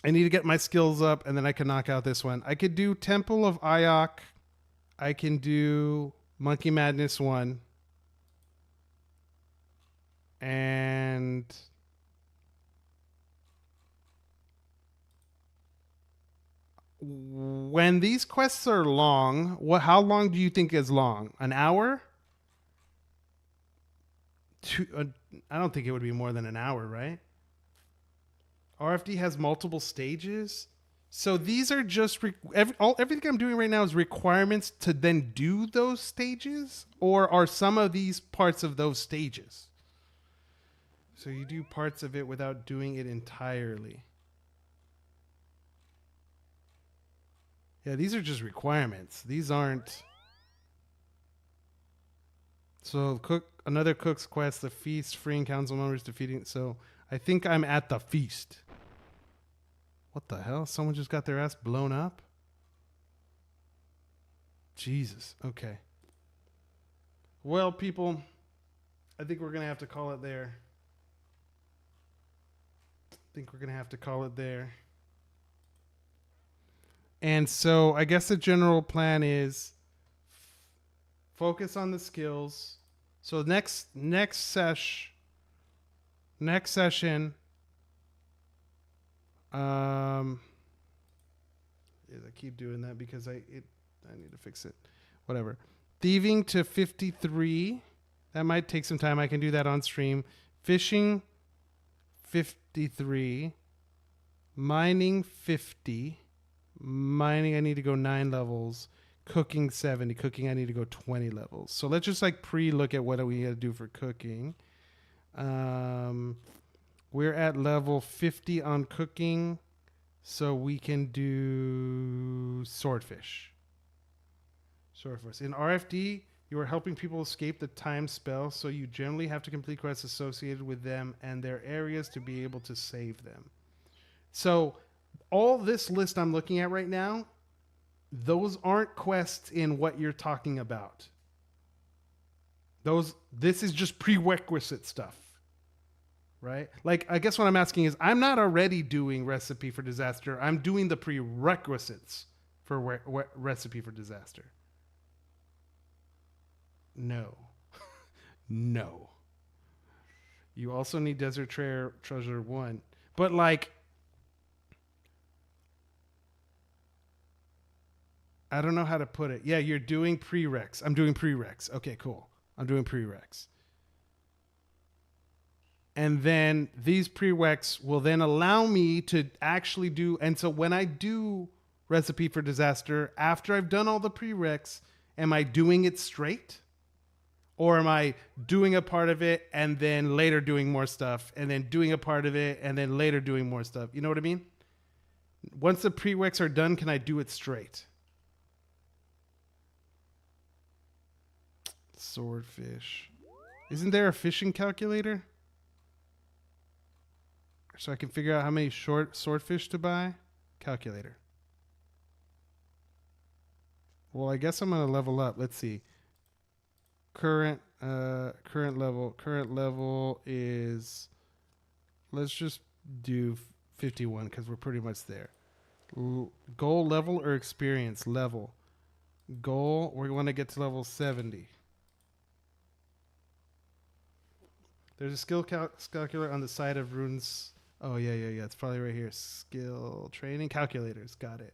And then I can knock out this one. I could do Temple of Ayok. I can do Monkey Madness 1. And when these quests are long, how long do you think is long? An hour? I don't think it would be more than an hour, right? RFD has multiple stages. So these are just everything I'm doing right now is requirements to then do those stages, or are some of these parts of those stages? So you do parts of it without doing it entirely. Yeah, these are just requirements. These aren't. So another cook's quest, the feast, freeing council members, defeating. So I think I'm at the feast. What the hell? Someone just got their ass blown up? Jesus. Okay. Well, people, I think we're going to have to call it there. And so I guess the general plan is focus on the skills. So next session, I keep doing that because I need to fix it. Whatever. Thieving to 53. That might take some time. I can do that on stream. Fishing 53. Mining 50. Mining I need to go 9 levels. Cooking 70. Cooking I need to go 20 levels. So let's just like pre-look at what we need to do for cooking. We're at level 50 on cooking, so we can do swordfish. In RFD, you are helping people escape the time spell, so you generally have to complete quests associated with them and their areas to be able to save them. So all this list I'm looking at right now, those aren't quests in what you're talking about. This is just prerequisite stuff. Right? Like, I guess what I'm asking is, I'm not already doing Recipe for Disaster. I'm doing the prerequisites for Recipe for Disaster. No. No. You also need Desert Treasure 1. But, like, I don't know how to put it. Yeah, you're doing prereqs. I'm doing prereqs. Okay, cool. I'm doing prereqs. And then these prereqs will then allow me to actually do. And so when I do Recipe for Disaster, after I've done all the prereqs, am I doing it straight? Or am I doing a part of it and then later doing more stuff and then doing a part of it and then later doing more stuff? You know what I mean? Once the prereqs are done, can I do it straight? Swordfish. Isn't there a fishing calculator? So I can figure out how many swordfish to buy. Calculator. Well, I guess I'm gonna level up. Let's see. Current level is. Let's just do 51 because we're pretty much there. Goal level or experience level. Goal. We want to get to level 70. There's a skill calculator on the side of runes. Oh, yeah. It's probably right here. Skill training calculators. Got it.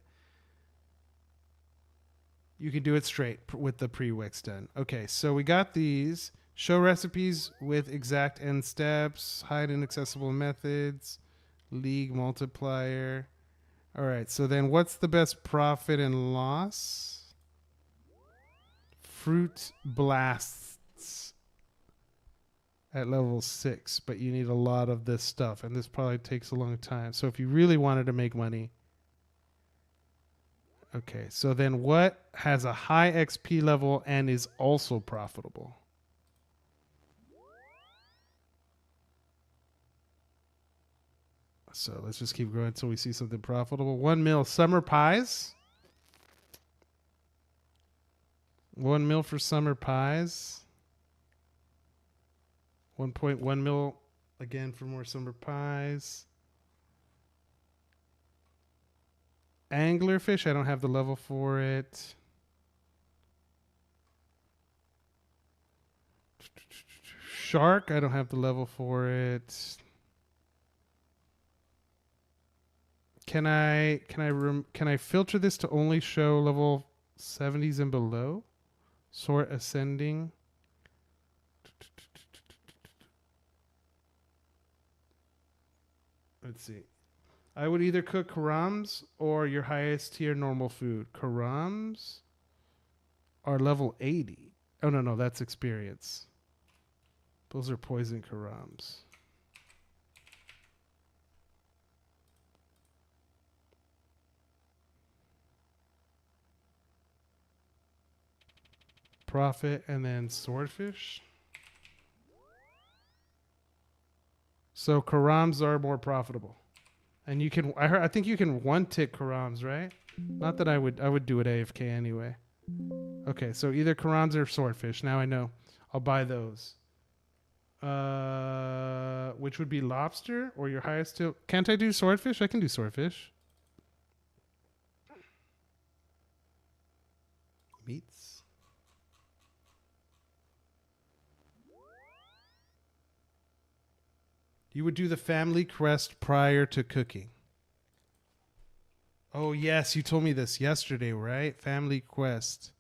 You can do it straight with the prereqs done. Okay, so we got these. Show recipes with exact end steps. Hide inaccessible methods. League multiplier. All right, so then what's the best profit and loss? Fruit blasts at level 6, but you need a lot of this stuff, and this probably takes a long time. So if you really wanted to make money, Okay, so then what has a high XP level and is also profitable? So let's just keep going until we see something profitable. 1 mil summer pies. 1 mil for summer pies. 1.1 mil again for more summer pies. Anglerfish, I don't have the level for it. Shark, I don't have the level for it. Can I filter this to only show level 70s and below? Sort ascending. Let's see. I would either cook karams or your highest tier normal food. Karams are level 80. Oh, no, that's experience. Those are poison karams. Profit and then swordfish. So karams are more profitable. And you can I think you can one tick karams, right? Not that I would do it AFK anyway. Okay, so either karams or swordfish. Now I know. I'll buy those. Which would be lobster or your highest tier. Can't I do swordfish? I can do swordfish. Meats. You would do the family crest prior to cooking. Oh, yes. You told me this yesterday, right? Family quest.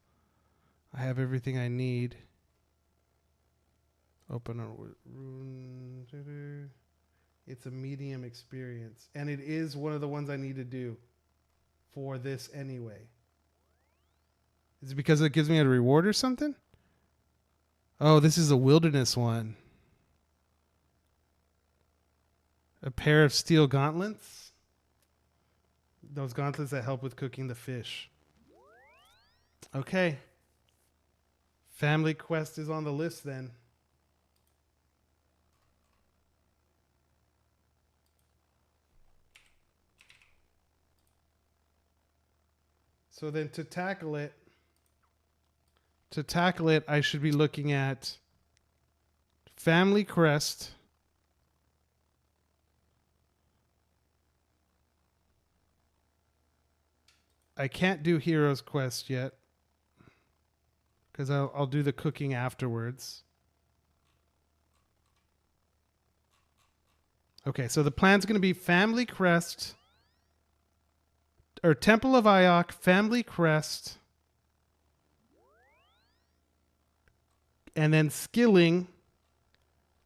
I have everything I need. Open a rune. It's a medium experience. And it is one of the ones I need to do for this anyway. Is it because it gives me a reward or something? Oh, this is a wilderness one. A pair of steel gauntlets. Those gauntlets that help with cooking the fish. Okay. Family quest is on the list then. So then to tackle it, I should be looking at family crest. I can't do Heroes Quest yet because I'll do the cooking afterwards. Okay, so the plan's going to be Family Crest or Temple of Iok, Family Crest, and then skilling,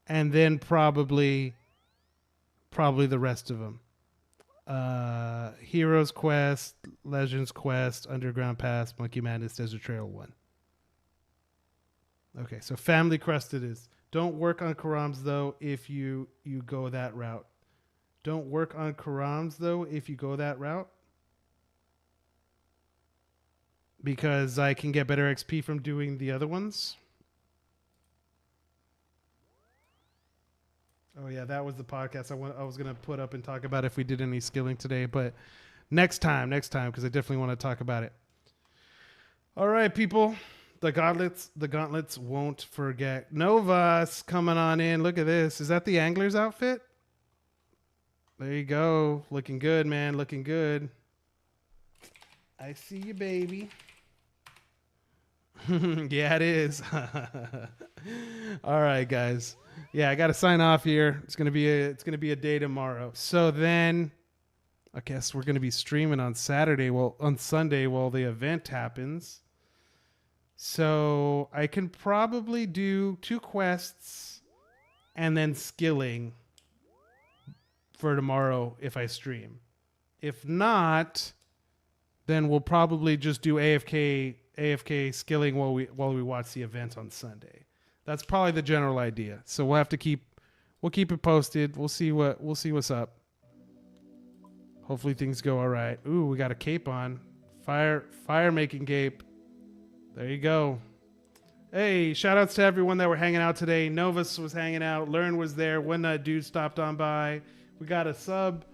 and then probably the rest of them. Heroes Quest, Legends Quest, Underground Pass, Monkey Madness, Desert Trail 1. Okay, so Family Crest it is. Don't work on Karams though if you go that route. Don't work on Karams though if you go that route. Because I can get better XP from doing the other ones. Oh yeah, that was the podcast I was going to put up and talk about if we did any skilling today, but next time, because I definitely want to talk about it. All right, people. The gauntlets won't forget. Nova's coming on in. Look at this. Is that the angler's outfit? There you go. Looking good, man. Looking good. I see you, baby. Yeah, it is. All right, guys. Yeah, I got to sign off here. It's gonna be a day tomorrow. So then, I guess we're gonna be streaming on Saturday. Well, on Sunday while the event happens. So I can probably do 2 quests and then skilling for tomorrow if I stream. If not, then we'll probably just do AFK skilling while we watch the event on Sunday. That's probably the general idea. So we'll keep it posted. We'll see what's up. Hopefully things go all right. Ooh, we got a cape on. Fire making Gape. There you go. Hey, shout outs to everyone that were hanging out today. Novus was hanging out. Learn was there. One Nut Dude stopped on by. We got a sub.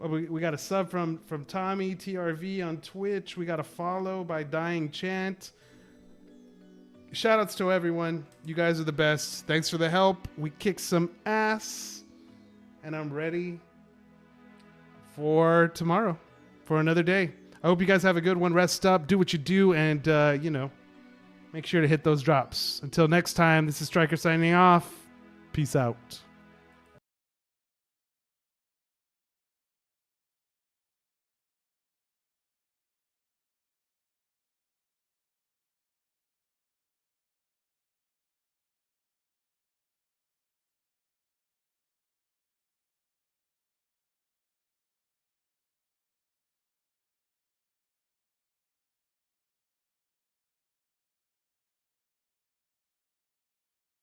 We got a sub from Tommy TRV on Twitch. We got a follow by Dying Chant. Shout outs to everyone. You guys are the best. Thanks for the help. We kicked some ass. And I'm ready for tomorrow, for another day. I hope you guys have a good one. Rest up. Do what you do. And, make sure to hit those drops. Until next time, this is Striker signing off. Peace out.